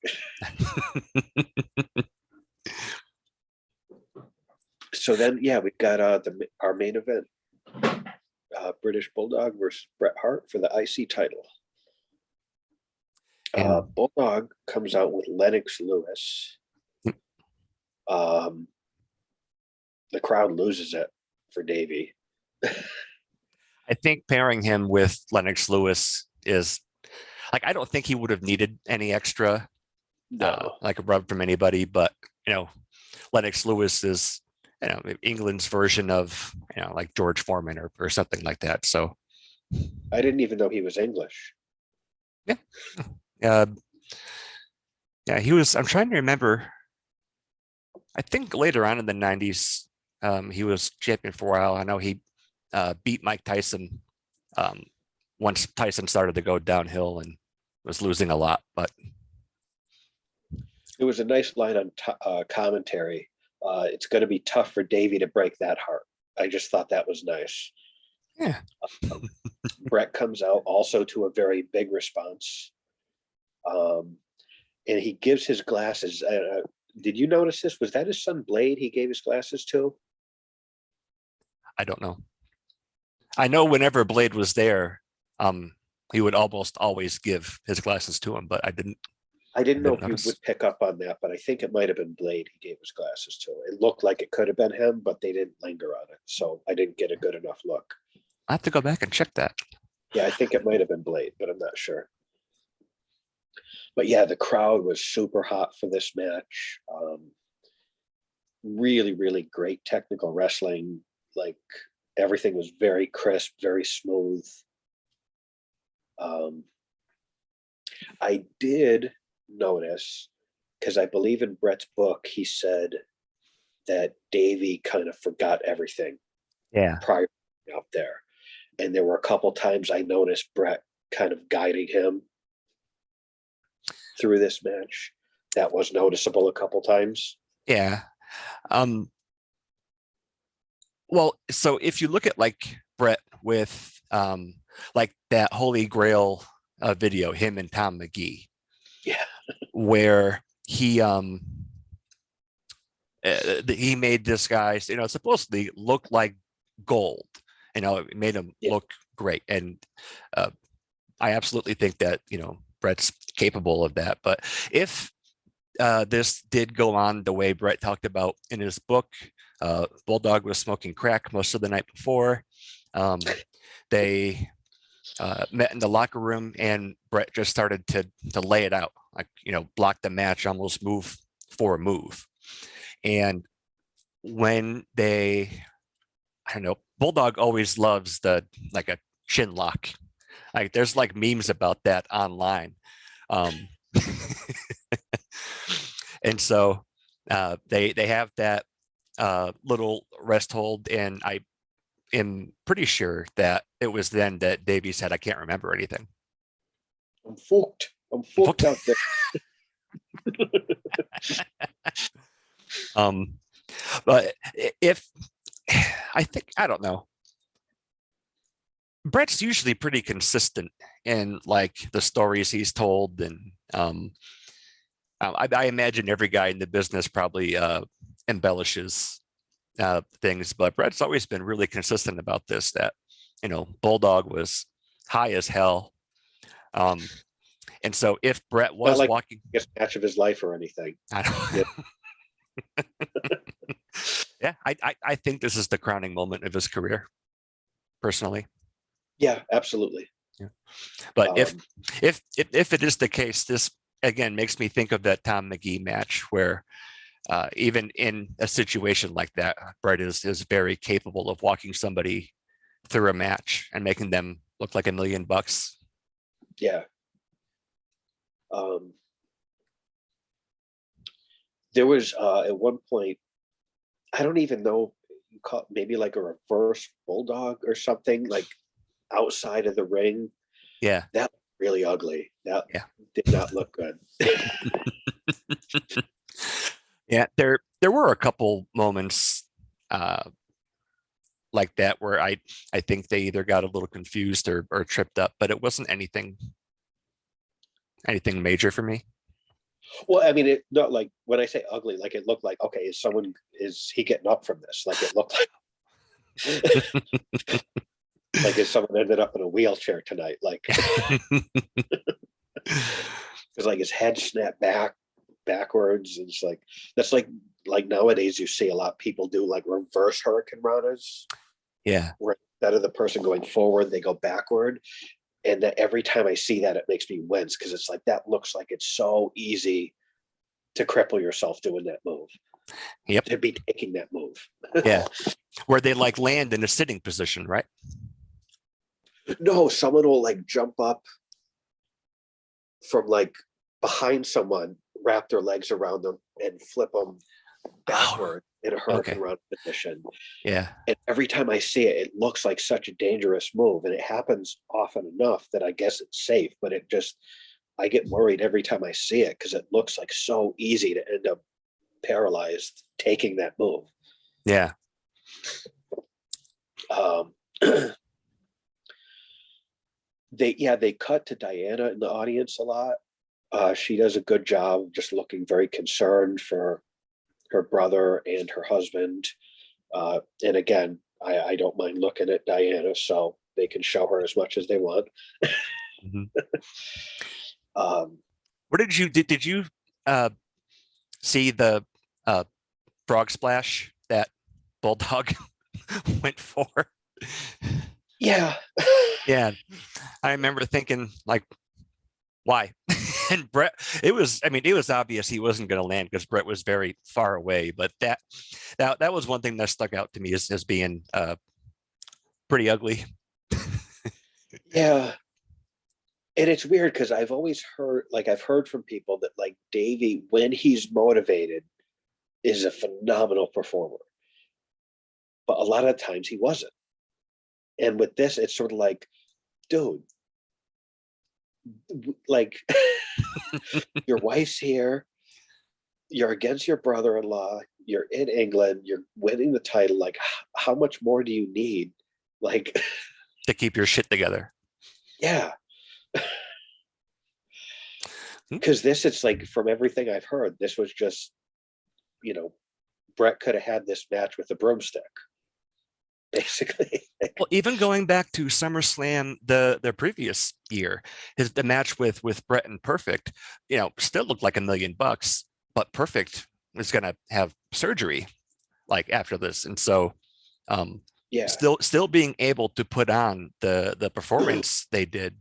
so then we've got our main event. British Bulldog versus Bret Hart for the IC title. Bulldog comes out with Lennox Lewis. The crowd loses it for Davey. I think pairing him with Lennox Lewis is like, I don't think he would have needed any extra like a rub from anybody, but Lennox Lewis is England's version of like George Foreman or something like that. So I didn't even know he was English. Yeah. He was. I'm trying to remember. I think later on in the 90s, he was champion for a while. I know he beat Mike Tyson once Tyson started to go downhill and was losing a lot. But it was a nice line on commentary. It's going to be tough for Davey to break that heart. I just thought that was nice. Yeah. Brett comes out also to a very big response. And he gives his glasses. Did you notice this? Was that his son Blade he gave his glasses to? I don't know. I know whenever Blade was there, he would almost always give his glasses to him, but I didn't. I didn't I know didn't if you notice. would pick up on that, but I think it might have been Blade he gave his glasses to. It looked like it could have been him, but they didn't linger on it. So I didn't get a good enough look. I have to go back and check that. Yeah, I think it might have been Blade, but I'm not sure. But yeah, the crowd was super hot for this match. Really, really great technical wrestling. Like everything was very crisp, very smooth. Um, I did notice, because I believe in Brett's book, he said that Davey kind of forgot everything Yeah. prior out there. And there were a couple times I noticed Brett kind of guiding him through this match. That was noticeable a couple times. Yeah. Um, well, so if you look at like Brett with like that Holy Grail video, him and Tom McGee, Yeah. where he made this guy, supposedly look like gold. It made him Yeah. look great, and I absolutely think that Brett's capable of that. But if this did go on the way Brett talked about in his book, Bulldog was smoking crack most of the night before. They met in the locker room, and Brett just started to lay it out, like block the match, almost move for a move. And when I don't know, Bulldog always loves like a chin lock. Like there's like memes about that online. And so they have that little rest hold, and I am pretty sure that it was then that Davey said, "I can't remember anything." I'm fucked. I'm fucked out there. But if I don't know, Brett's usually pretty consistent in like the stories he's told, and I imagine every guy in the business probably embellishes things, but Brett's always been really consistent about this. That Bulldog was high as hell, and so if Brett Not was like walking, biggest match of his life or anything. I don't. Yeah, I think this is the crowning moment of his career, personally. Yeah, absolutely. Yeah. But if it is the case, this again makes me think of that Tom McGee match where even in a situation like that, Brett is very capable of walking somebody through a match and making them look like $1 million. Yeah. There was at one point, I don't even know, you call it maybe like a reverse bulldog or something, like outside of the ring. Yeah. That was really ugly. That Yeah. did not look good. Yeah, there were a couple moments like that where I think they either got a little confused or tripped up, but it wasn't anything major for me. Well, I mean, it not like when I say ugly, like it looked like, okay, is he getting up from this? Like it looked like is someone ended up in a wheelchair tonight? Like because like his head snapped backwards. And it's like that's like nowadays you see a lot of people do like reverse hurricane runners. Yeah. Where instead of the person going forward, they go backward. And that every time I see that, it makes me wince because it's like that looks like it's so easy to cripple yourself doing that move. Yep. To be taking that move. Yeah. Where they like land in a sitting position, right? No, someone will like jump up from like behind someone, wrap their legs around them, and flip them backward in a hurricane run position. Yeah. And every time I see it, it looks like such a dangerous move. And it happens often enough that I guess it's safe, but I get worried every time I see it because it looks like so easy to end up paralyzed taking that move. Yeah. They cut to Diana in the audience a lot. She does a good job just looking very concerned for her brother and her husband. And again, I don't mind looking at Diana, so they can show her as much as they want. Mm-hmm. What did you uh see the uh frog splash that Bulldog went for? Yeah. Yeah, I remember thinking like, why? And Brett, I mean, it was obvious he wasn't going to land because Brett was very far away. But that was one thing that stuck out to me as being pretty ugly. Yeah. And it's weird because I've heard from people that like Davey, when he's motivated, is a phenomenal performer. But a lot of times he wasn't. And with this, it's sort of like, dude, like your wife's here, you're against your brother-in-law, you're in England, you're winning the title. Like, how much more do you need? Like, To keep your shit together. yeah. Because this, it's like, from everything I've heard, this was just, you know, Brett could have had this match with a broomstick, basically. Well, even going back to SummerSlam the previous year, the match with Brett and Perfect, still looked like $1,000,000, but Perfect was going to have surgery like after this, and so Yeah. still being able to put on the performance they did.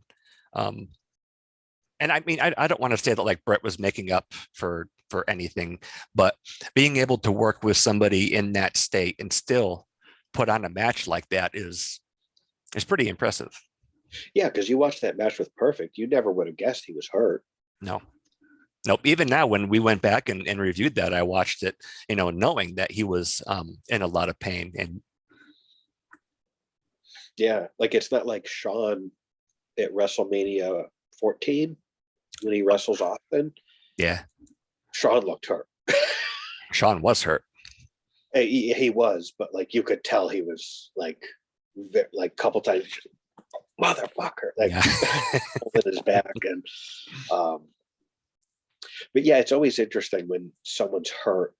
And I mean, I don't want to say that like Brett was making up for anything, but being able to work with somebody in that state and still put on a match like that is pretty impressive. Yeah, because you watched that match with Perfect, you never would have guessed he was hurt. No, nope. Even now, when we went back and reviewed that, I watched it, knowing that he was in a lot of pain. And Yeah, like it's not like Shawn at WrestleMania 14 when he wrestles often. yeah, Shawn looked hurt. Shawn was hurt. He was, but like you could tell he was like a couple times, motherfucker, like Yeah. holding his back. And but yeah, it's always interesting when someone's hurt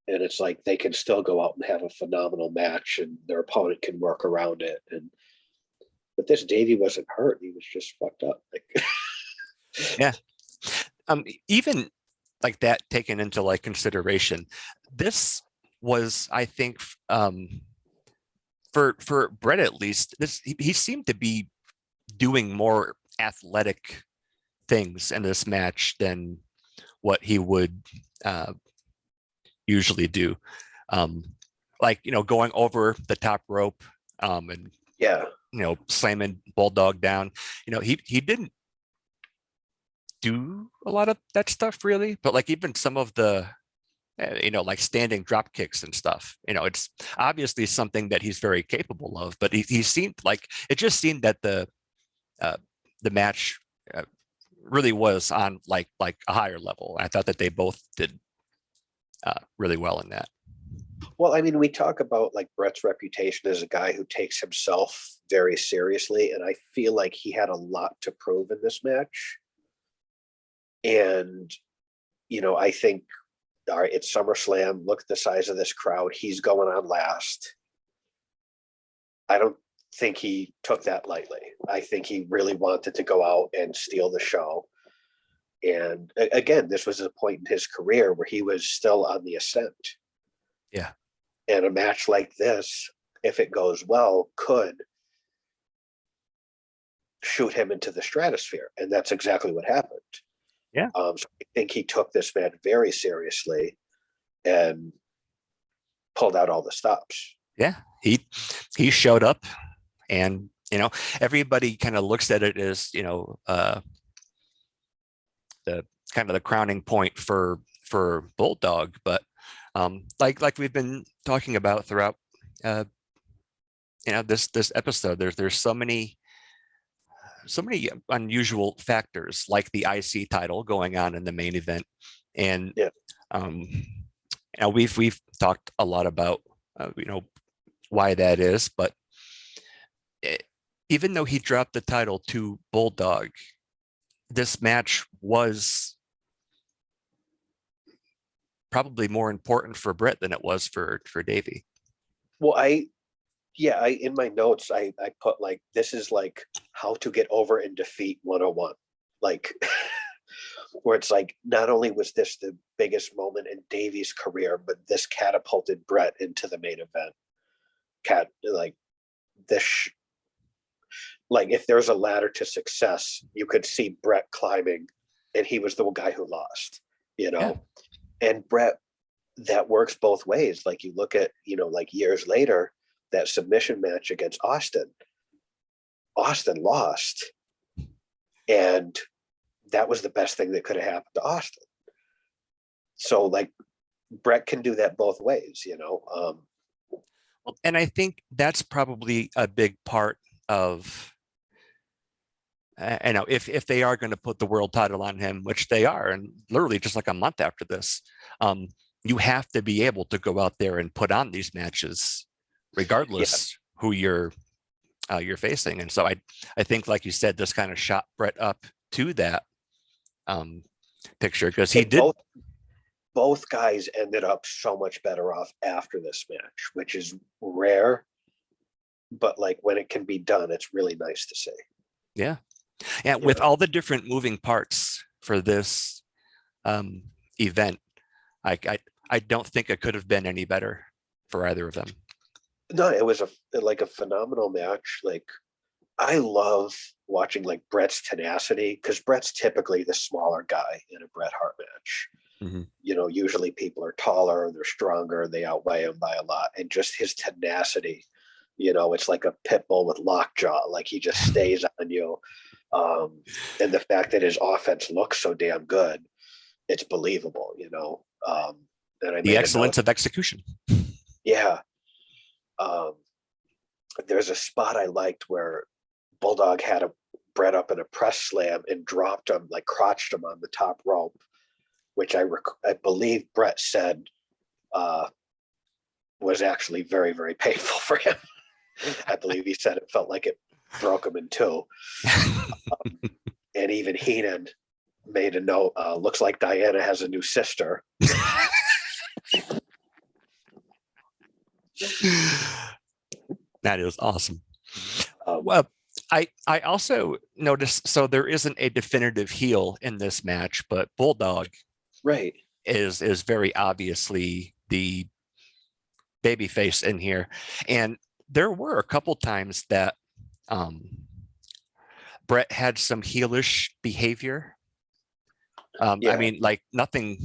and it's like they can still go out and have a phenomenal match and their opponent can work around it. And but this Davey wasn't hurt, he was just fucked up. Like Yeah. Even like that taken into like consideration, this was, I think, for Brett at least, he seemed to be doing more athletic things in this match than what he would usually do. Like, going over the top rope, and yeah, slamming Bulldog down. He didn't do a lot of that stuff really, but like even some of the like standing drop kicks and stuff, it's obviously something that he's very capable of, but he seemed like, it just seemed that the match really was on like a higher level. I thought that they both did really well in that. well, I mean, we talk about like Brett's reputation as a guy who takes himself very seriously, and I feel like he had a lot to prove in this match. And I think, all right, it's SummerSlam. Look at the size of this crowd. He's going on last. I don't think he took that lightly. I think he really wanted to go out and steal the show. And again, this was a point in his career where he was still on the ascent. Yeah. And a match like this, if it goes well, could shoot him into the stratosphere. And that's exactly what happened. Yeah. So I think he took this match very seriously and pulled out all the stops. Yeah. He showed up, and everybody kind of looks at it as the kind of the crowning point for Bulldog, but like we've been talking about throughout this episode, there's so many unusual factors, like the IC title going on in the main event, and Yeah. We've talked a lot about why that is, but even though he dropped the title to Bulldog, this match was probably more important for Brett than it was for Davey. Well, in my notes, I put like, this is like how to get over and defeat 101. Like, where it's like, not only was this the biggest moment in Davy's career, but this catapulted Brett into the main event. Like this, like if there's a ladder to success, you could see Brett climbing, and he was the guy who lost, and Brett, that works both ways. Like you look at, like years later, that submission match against Austin lost. And that was the best thing that could have happened to Austin. So like Brett can do that both ways, And I think that's probably a big part of, if they are going to put the world title on him, which they are, and literally just like a month after this, you have to be able to go out there and put on these matches, regardless who you're facing. And so I think, like you said, this kind of shot Brett up to that picture, because he did. Both guys ended up so much better off after this match, which is rare, but like when it can be done, it's really nice to see. Yeah. With all the different moving parts for this event, I don't think it could have been any better for either of them. No, it was a phenomenal match. Like, I love watching like Brett's tenacity, because Brett's typically the smaller guy in a Bret Hart match. Mm-hmm. Usually people are taller, they're stronger, they outweigh him by a lot, and just his tenacity. It's like a pit bull with lockjaw. Like he just stays on you. And the fact that his offense looks so damn good, it's believable. And the excellence of execution. Yeah. There's a spot I liked where Bulldog had Brett up in a press slam and dropped him, like crotched him on the top rope, which I believe Brett said was actually very, very painful for him. I believe he said it felt like it broke him in two. And even Heenan made a note, looks like Diana has a new sister. That is awesome. Well, I also noticed, so there isn't a definitive heel in this match, but Bulldog is very obviously the babyface in here. And there were a couple times that Brett had some heelish behavior. I mean, like nothing,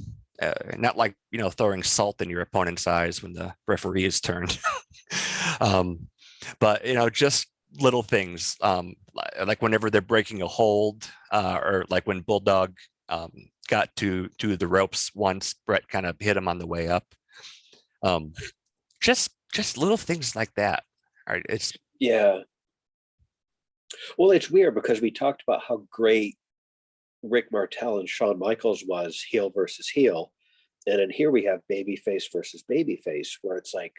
not like, throwing salt in your opponent's eyes when the referee is turned. But, just little things, like whenever they're breaking a hold, or like when Bulldog got to the ropes once, Brett kind of hit him on the way up. Just little things like that. Right? Well, it's weird because we talked about how great Rick Martel and Shawn Michaels was heel versus heel. And then here we have babyface versus babyface, where it's like,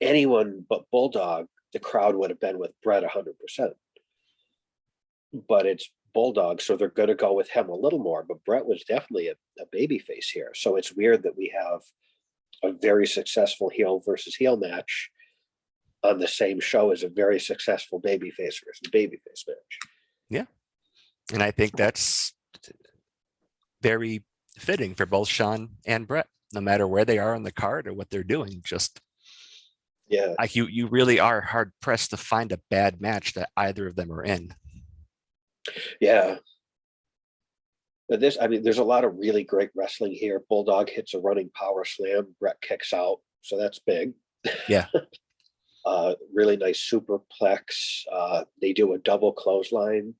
anyone but Bulldog, the crowd would have been with Brett 100%. But it's Bulldog, so they're going to go with him a little more. But Brett was definitely a babyface here. So it's weird that we have a very successful heel versus heel match on the same show as a very successful babyface versus babyface match. Yeah. And I think that's very fitting for both Shawn and Brett, no matter where they are on the card or what they're doing. Just like you really are hard pressed to find a bad match that either of them are in. Yeah. But there's a lot of really great wrestling here. Bulldog hits a running power slam, Brett kicks out, so that's big. Yeah. Really nice superplex. They do a double clothesline,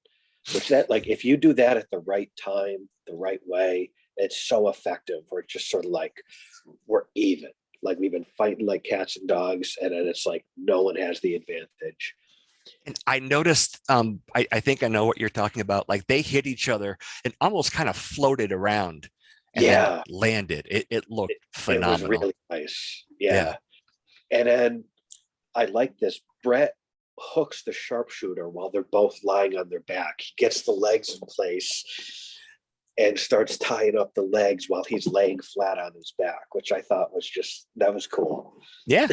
which if you do that at the right time, the right way, it's so effective. We're just sort of like, we're even. Like we've been fighting like cats and dogs, and then it's like no one has the advantage. And I noticed, I think I know what you're talking about. Like they hit each other and almost kind of floated around and then landed. It looked phenomenal. It was really nice. Yeah. And then I like this. Brett hooks the sharpshooter while they're both lying on their back. He gets the legs in place and starts tying up the legs while he's laying flat on his back, which I thought was that was cool. Yeah.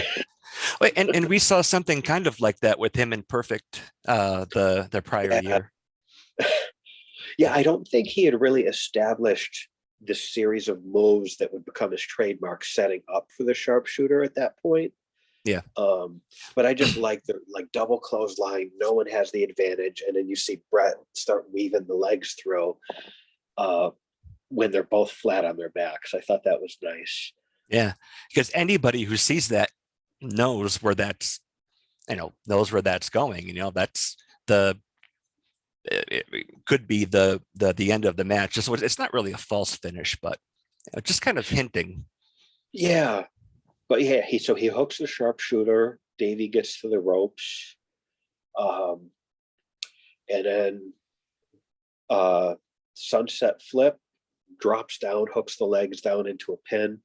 And we saw something kind of like that with him in Perfect the prior year. Yeah, I don't think he had really established this series of moves that would become his trademark, setting up for the sharpshooter at that point. Yeah. But I just like the double clothesline. No one has the advantage, and then you see Brett start weaving the legs through when they're both flat on their backs. I thought that was nice. Yeah, because anybody who sees that knows where that's, knows where that's going. That's the it could be the end of the match. Just it's not really a false finish, but just kind of hinting. Yeah, but yeah, he hooks the sharpshooter. Davey gets to the ropes, and then sunset flip, drops down, hooks the legs down into a pin.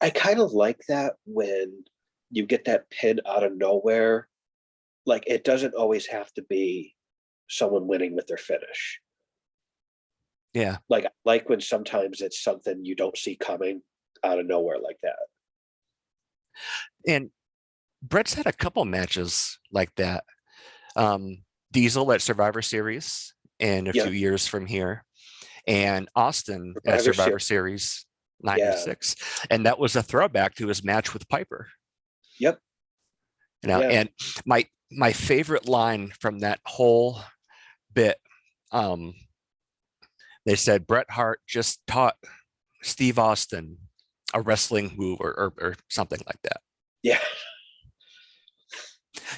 I kind of like that when you get that pin out of nowhere. Like, it doesn't always have to be someone winning with their finish. Yeah. Like when sometimes it's something you don't see coming out of nowhere like that. And Brett's had a couple matches like that. Diesel at Survivor Series in a Yeah, few years from here, and Austin at Survivor Series '96, and that was a throwback to his match with Piper. Yep. And my favorite line from that whole bit, they said Bret Hart just taught Steve Austin a wrestling move or something like that. Yeah.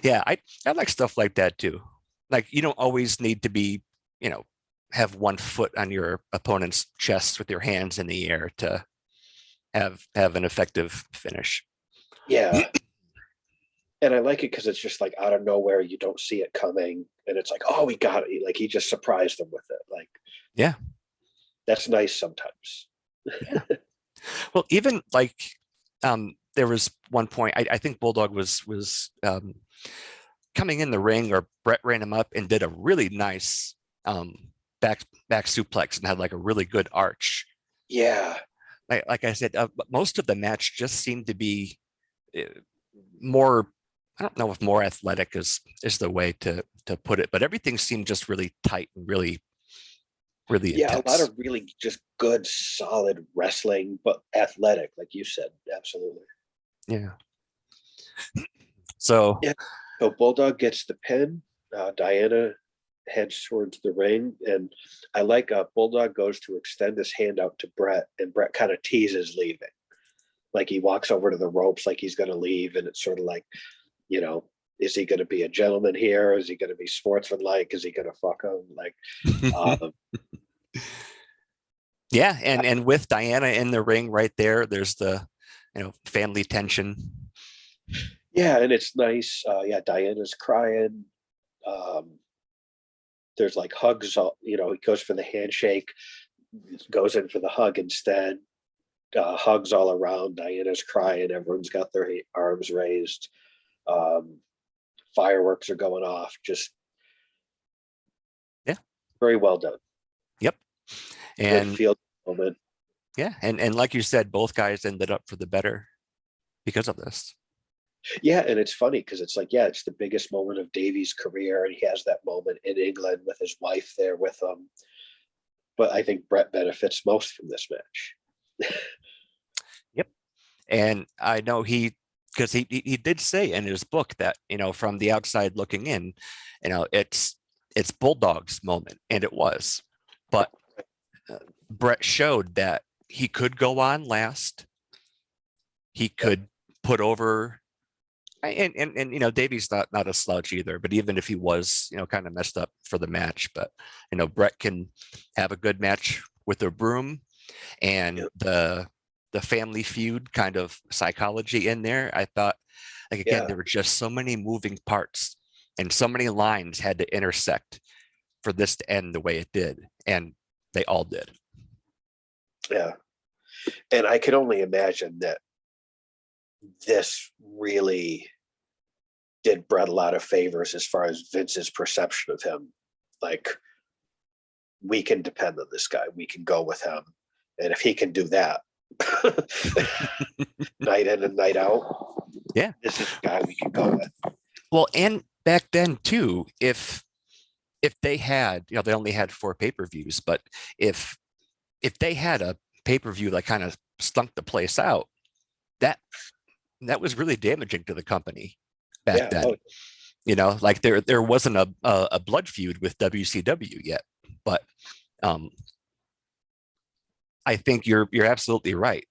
Yeah, I like stuff like that too. Like, you don't always need to be, have one foot on your opponent's chest with your hands in the air to have an effective finish. Yeah. And I like it because it's just like out of nowhere, you don't see it coming, and it's like, oh, we got it. Like, he just surprised them with it. Like, yeah, that's nice sometimes. Yeah. Well, even like there was one point I think Bulldog was coming in the ring, or Brett ran him up and did a really nice back suplex and had like a really good arch. Yeah. Like I said, most of the match just seemed to be more. I don't know if more athletic is the way to put it, but everything seemed just really tight and really intense. A lot of really just good, solid wrestling, but athletic, like you said. Absolutely. Yeah. So Bulldog gets the pin. Diana heads towards the ring, and I like Bulldog goes to extend his hand out to Brett, and Brett kind of teases leaving. Like, he walks over to the ropes like he's going to leave, and it's sort of like, is he going to be a gentleman here? Is he going to be sportsmanlike? Is he going to fuck him? Like, yeah, and with Diana in the ring right there, there's the family tension. Yeah, and it's nice. Diana's crying. There's like hugs. He goes for the handshake, goes in for the hug instead. Hugs all around. Diana's crying. Everyone's got their arms raised. Fireworks are going off. Just very well done. Yep. And good field moment. Yeah, and like you said, both guys ended up for the better because of this. Yeah, and it's funny because it's like, it's the biggest moment of Davy's career, and he has that moment in England with his wife there with him. But I think Brett benefits most from this match. Yep. And I know because he did say in his book that, from the outside looking in, it's Bulldog's moment, and it was. But Brett showed that he could go on last. He could put over, and Davy's not a slouch either. But even if he was, kind of messed up for the match, but Brett can have a good match with a broom, and the family feud kind of psychology in there. I thought, like, again, there were just so many moving parts and so many lines had to intersect for this to end the way it did, and they all did. Yeah, and I could only imagine that this really did Brett a lot of favors as far as Vince's perception of him. Like, we can depend on this guy. We can go with him. And if he can do that night in and night out, this is the guy we can go with. Well, and back then too, if if they had, they only had 4 pay-per-views, but if they had a pay-per-view that kind of stunk the place out, that was really damaging to the company back Yeah. then. Oh, Like there wasn't a blood feud with WCW yet, but I think you're absolutely right.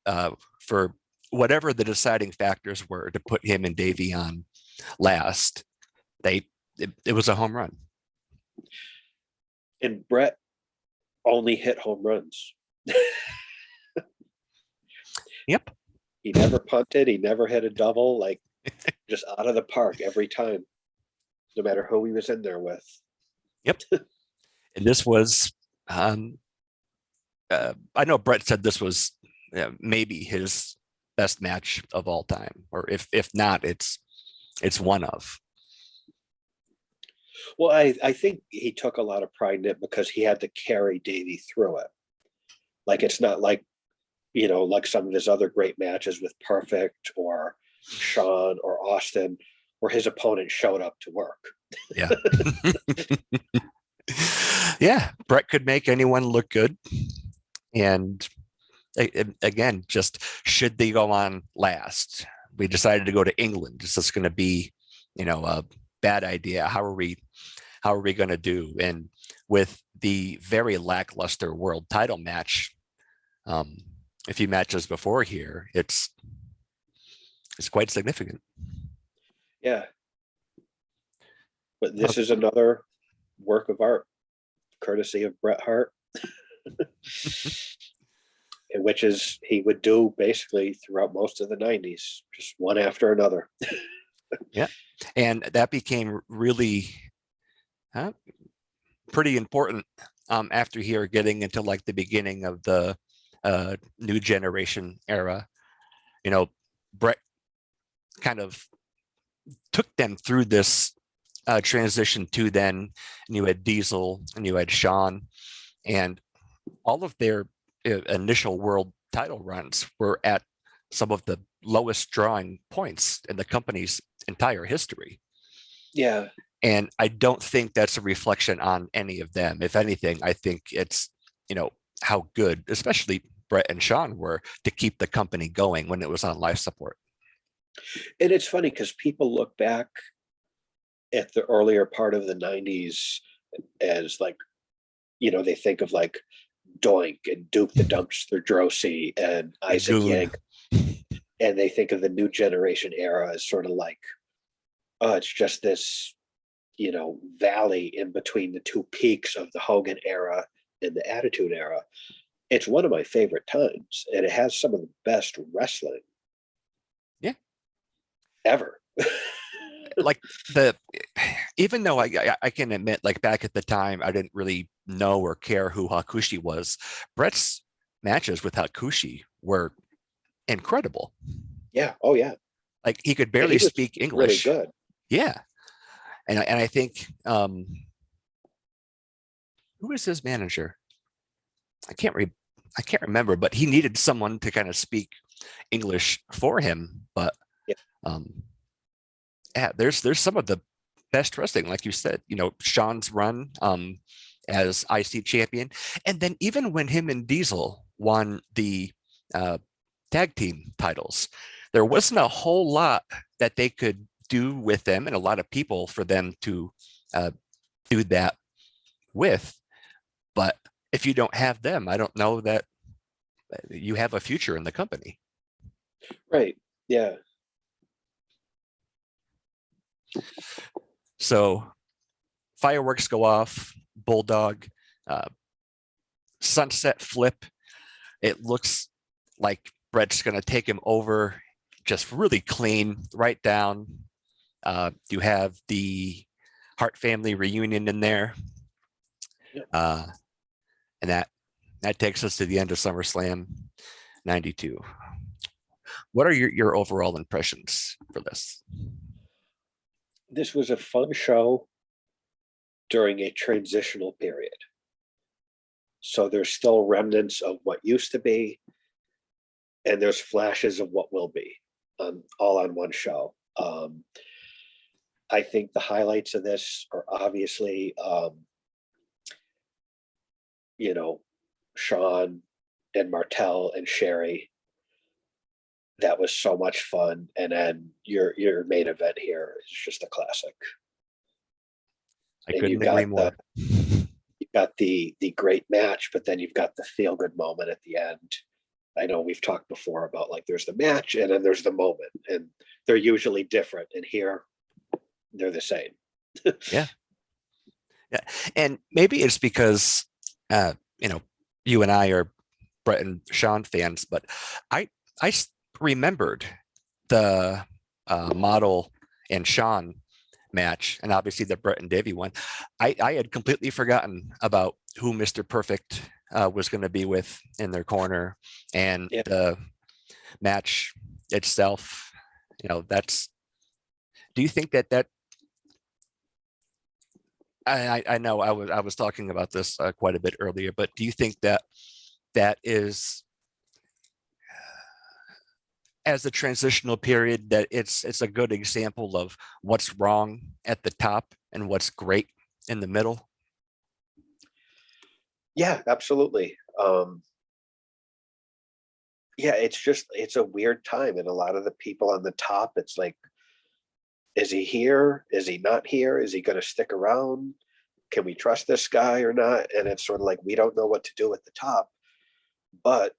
For whatever the deciding factors were to put him and Davey on last, it was a home run. and Brett only hit home runs. Yep. He never punted. He never hit a double. Like, just out of the park every time, no matter who he was in there with. Yep. And this was, I know Brett said this was maybe his best match of all time, or if not, it's one of. Well, I think he took a lot of pride in it because he had to carry Davey through it. Like, it's not like, like some of his other great matches with Perfect or Sean or Austin, where his opponent showed up to work. Yeah. Yeah. Brett could make anyone look good. And again, just should they go on last? We decided to go to England. Is this going to be, a bad idea? How are we going to do? And with the very lackluster world title match, a few matches before here, it's quite significant. Yeah. But this is another work of art, courtesy of Bret Hart, which is he would do basically throughout most of the 90s, just one after another. Yeah. And that became really pretty important after here, getting into like the beginning of the new generation era. Brett kind of took them through this transition to then, and you had Diesel and you had Shawn, and all of their initial world title runs were at some of the lowest drawing points in the company's entire history. Yeah. And I don't think that's a reflection on any of them. If anything, I think it's, how good, especially Brett and Shawn, were to keep the company going when it was on life support. And it's funny because people look back at the earlier part of the 90s as like, they think of like Doink and Duke the Dumpster Drosy and Isaac Yank. And they think of the new generation era as sort of like, oh, it's just this, valley in between the two peaks of the Hogan era and the Attitude Era. It's one of my favorite times, and it has some of the best wrestling. Yeah. Ever. Like even though I can admit, like back at the time, I didn't really know or care who Hakushi was, Brett's matches with Hakushi were incredible. Yeah. Oh yeah. Like he could barely speak English. Really good. Yeah. And I think who was his manager? I can't remember, but he needed someone to kind of speak English for him. But yeah, there's some of the best wrestling, like you said, Shawn's run as IC champion. And then even when him and Diesel won the tag team titles, there wasn't a whole lot that they could do with them, and a lot of people for them to do that with. But if you don't have them, I don't know that you have a future in the company. Right. Yeah. So fireworks go off, Bulldog, sunset flip. It looks like Brett's going to take him over just really clean, right down. You have the Hart family reunion in there. And that takes us to the end of SummerSlam 92. What are your overall impressions for this? This was a fun show during a transitional period. So there's still remnants of what used to be, and there's flashes of what will be, all on one show. I think the highlights of this are obviously you know, Sean and Martel and Sherry. That was so much fun. And then your main event here is just a classic. I And couldn't agree more. you've got the great match, but then you've got the feel good moment at the end. I know we've talked before about like there's the match and then there's the moment, and they're usually different. And here they're the same. Yeah. Yeah. And maybe it's because you and I are Brett and Sean fans, but I remembered the Model and Sean match, and obviously the Brett and Davey one. I had completely forgotten about who Mr. Perfect was going to be with in their corner, and Yeah. the match itself. That's. Do you think that I know I was talking about this quite a bit earlier, but do you think that is, as a transitional period, that it's a good example of what's wrong at the top and what's great in the middle? Yeah, absolutely. Yeah, it's a weird time, and a lot of the people on the top, it's like, is he here? Is he not here? Is he going to stick around? Can we trust this guy or not? And it's sort of like we don't know what to do at the top, but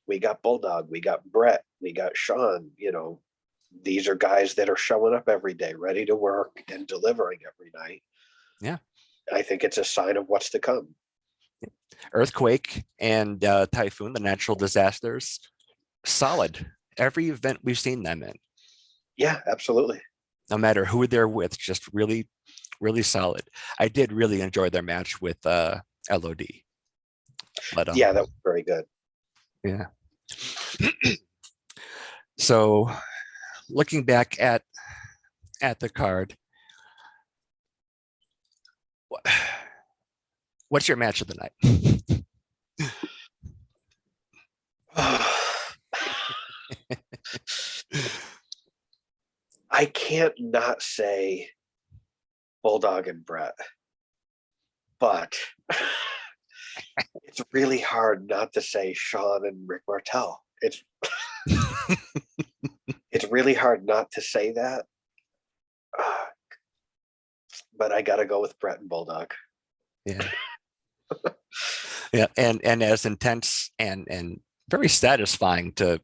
we got Bulldog, we got Brett, we got Sean. These are guys that are showing up every day, ready to work and delivering every night. Yeah. I think it's a sign of what's to come. Earthquake and typhoon, the natural disasters, solid. Every event we've seen them in, Yeah, absolutely. no matter who they're with, just really, really solid. I did really enjoy their match with LOD. But Yeah, that was very good. yeah. So looking back at the card, what's your match of the night? I can't not say Bulldog and Brett, but it's really hard not to say Sean and Rick Martel. It's really hard not to say that. But I got to go with Brett and Bulldog. Yeah. Yeah, and as intense and very satisfying to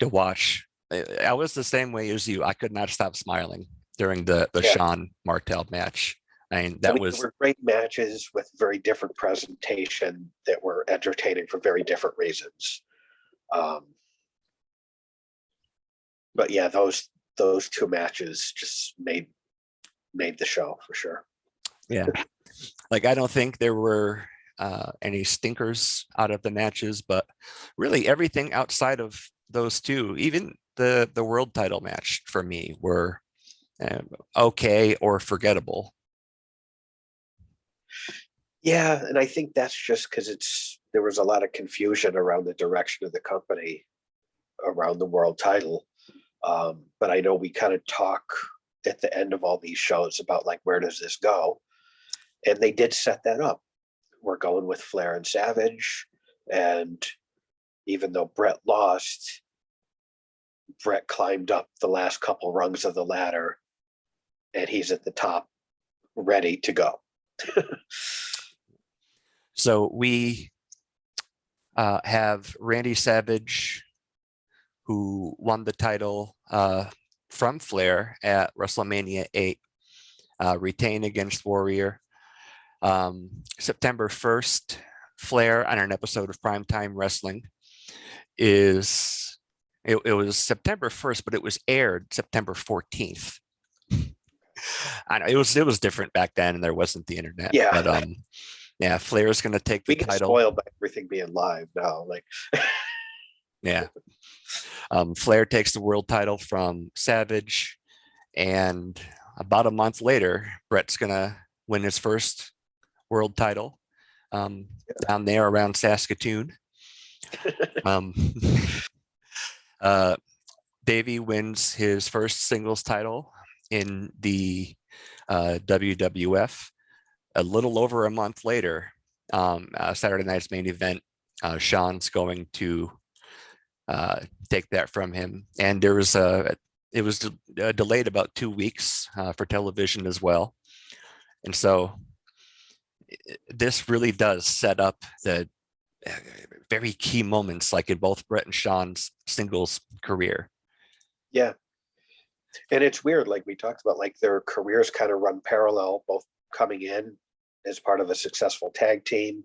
watch. I was the same way as you. I could not stop smiling during the Sean Martel match. There were great matches with very different presentation that were entertaining for very different reasons. But yeah, those two matches just made the show for sure. Yeah. Like, I don't think there were any stinkers out of the matches, but really everything outside of those two, even the world title match for me, were okay or forgettable. Yeah, and I think that's just because there was a lot of confusion around the direction of the company around the world title. But I know we kind of talk at the end of all these shows about like, where does this go? And they did set that up. We're going with Flair and Savage. And even though Brett lost, Brett climbed up the last couple rungs of the ladder and he's at the top ready to go. So we have Randy Savage, who won the title from Flair at WrestleMania 8, retain against Warrior. September 1st, Flair on an episode of Primetime Wrestling it was September 1st, but it was aired September 14th. I know it was different back then and there wasn't the internet. Yeah. But yeah, Flair's going to take the title. We get spoiled by everything being live now. Like, yeah. Flair takes the world title from Savage, and about a month later, Brett's going to win his first world title down there around Saskatoon. Davey wins his first singles title in the WWF. A little over a month later, Saturday night's main event. Sean's going to take that from him, and there was it was delayed about 2 weeks for television as well, and so this really does set up the very key moments, like in both Brett and Sean's singles career. Yeah. And it's weird, like we talked about, like their careers kind of run parallel, both coming in as part of a successful tag team,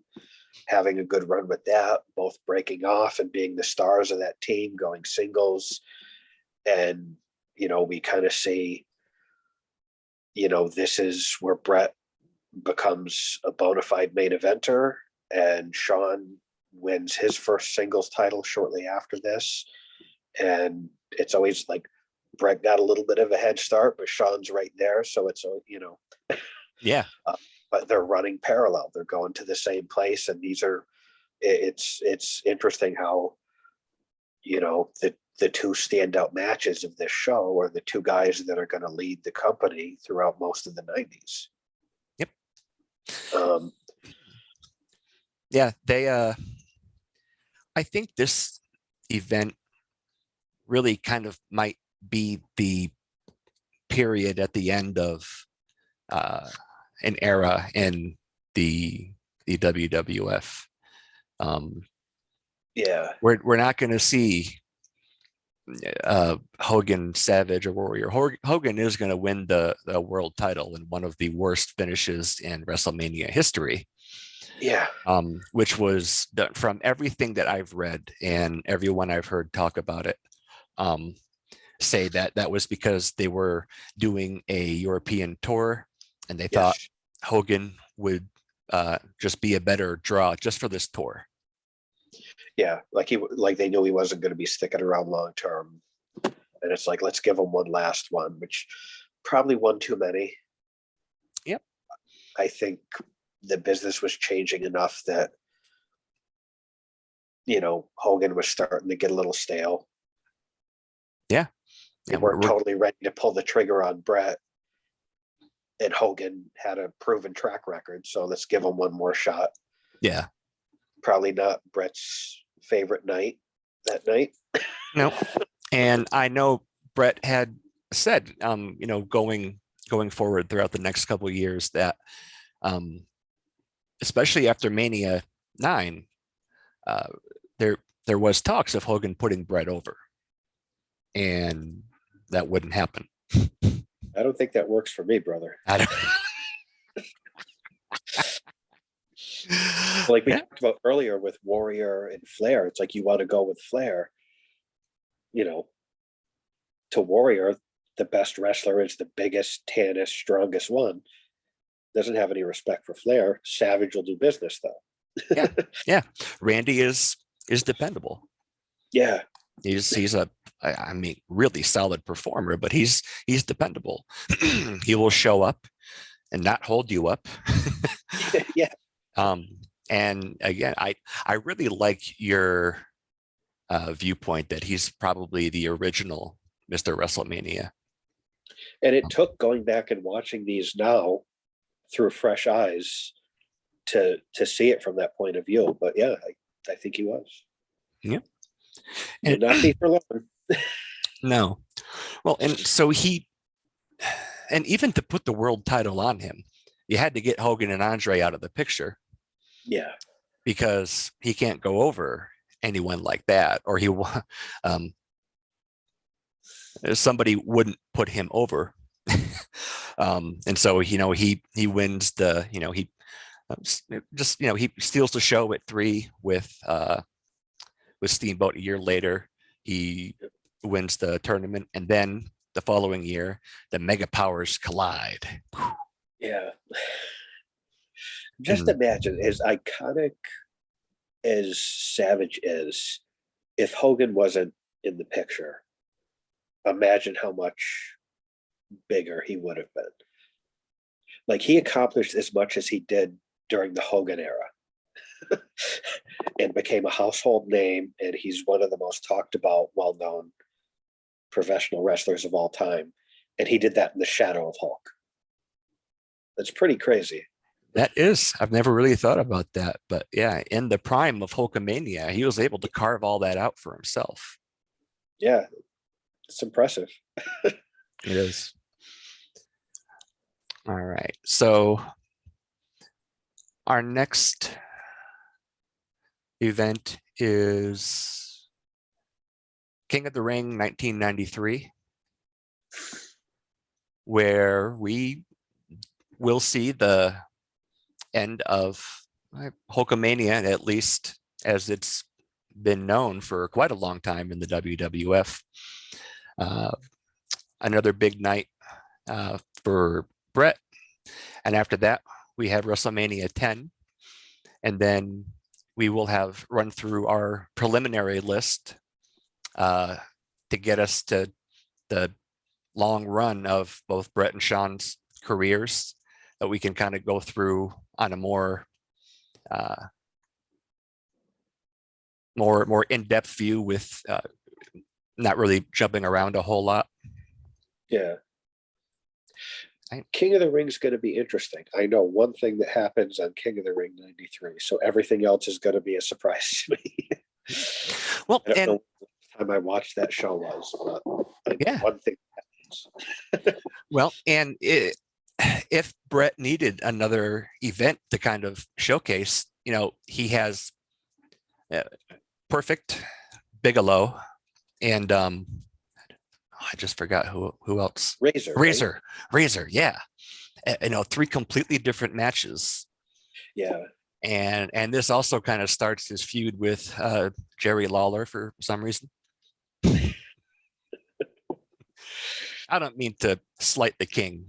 having a good run with that, both breaking off and being the stars of that team, going singles. And, you know, we kind of see, you know, this is where Brett becomes a bona fide main eventer, and Sean wins his first singles title shortly after this. And it's always like Brett got a little bit of a head start, but Sean's right there. So it's, you know, Yeah. But they're running parallel. They're going to the same place. And these are, it's interesting how, you know, the two standout matches of this show are the two guys that are going to lead the company throughout most of the 90s. Yep. Yeah, they I think this event really kind of might be the period at the end of an era in the WWF. Yeah. We're not going to see Hogan, Savage, or Warrior. Hogan is going to win the world title in one of the worst finishes in WrestleMania history. Yeah. Which was done, from everything that I've read and everyone I've heard talk about it, say that that was because they were doing a European tour and they thought Hogan would just be a better draw just for this tour. Yeah, like they knew he wasn't going to be sticking around long term, and it's like, let's give him one last one, which probably one too many. Yep. I think the business was changing enough that, you know, Hogan was starting to get a little stale. Yeah. They weren't totally ready to pull the trigger on Brett, and Hogan had a proven track record, so let's give him one more shot. Yeah. Probably not Brett's favorite night that night. No. And I know Brett had said, you know, going forward throughout the next couple of years that, especially after Mania 9, there was talks of Hogan putting Brett over, and that wouldn't happen. I don't think that works for me, brother. I don't. Like we talked about earlier with Warrior and Flair, it's like you want to go with Flair, you know, to Warrior, the best wrestler is the biggest, tannest, strongest one. Doesn't have any respect for Flair. Savage will do business though. Yeah. Randy is dependable. Yeah. He's a, I mean, really solid performer, but he's dependable. He will show up and not hold you up. Yeah. And again, I really like your viewpoint that he's probably the original Mr. WrestleMania. And it took going back and watching these now through fresh eyes to see it from that point of view. But yeah, I think he was. Yeah. And not be for long. No. Well, and so and even to put the world title on him, you had to get Hogan and Andre out of the picture. Yeah. Because he can't go over anyone like that, or somebody wouldn't put him over. And so, you know, he wins the, you know, he just, you know, he steals the show at 3 with Steamboat. A year later, he wins the tournament, and then the following year, the mega powers collide. Yeah. Just imagine, as iconic as Savage is, if Hogan wasn't in the picture, imagine how much bigger he would have been. Like, he accomplished as much as he did during the Hogan era and became a household name, and he's one of the most talked about, well-known professional wrestlers of all time, and he did that in the shadow of Hulk. That's pretty crazy. That is, I've never really thought about that, but yeah, in the prime of Hulkamania, he was able to carve all that out for himself. Yeah, it's impressive. It is. All right. So our next event is King of the Ring 1993, where we will see the end of Hulkamania, at least as it's been known for quite a long time in the WWF. Another big night for Brett. And after that, we have WrestleMania 10. And then we will have run through our preliminary list to get us to the long run of both Brett and Sean's careers that we can kind of go through on a more in-depth view with not really jumping around a whole lot. Yeah. King of the Ring is going to be interesting. I know one thing that happens on King of the Ring 93, so everything else is going to be a surprise to me. Well, I don't know what time I watched that show was, but yeah, one thing happens. Well, and if Brett needed another event to kind of showcase, he has Perfect, Bigelow, and I just forgot who else. Razor. Right? Razor. Yeah, 3 completely different matches. Yeah. And this also kind of starts his feud with Jerry Lawler for some reason. I don't mean to slight the king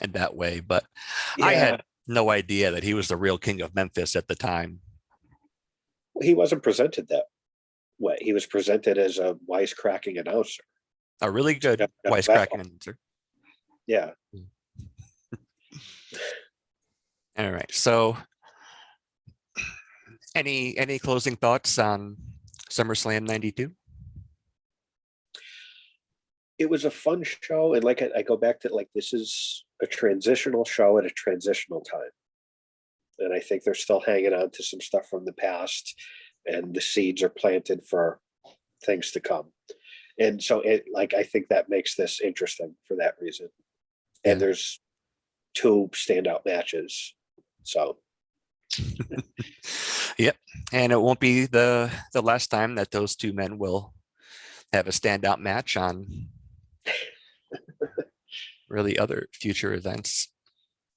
in that way, but I had no idea that he was the real king of Memphis at the time. He wasn't presented that way. He was presented as a wisecracking announcer. A really good wisecracking announcer. Yeah. All right. So any closing thoughts on SummerSlam 92? It was a fun show. And like I go back to, like, this is a transitional show at a transitional time. And I think they're still hanging on to some stuff from the past, and the seeds are planted for things to come. And so I think that makes this interesting for that reason. And there's 2 standout matches. So Yep. And it won't be the last time that those 2 men will have a standout match on really other future events.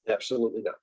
Absolutely not.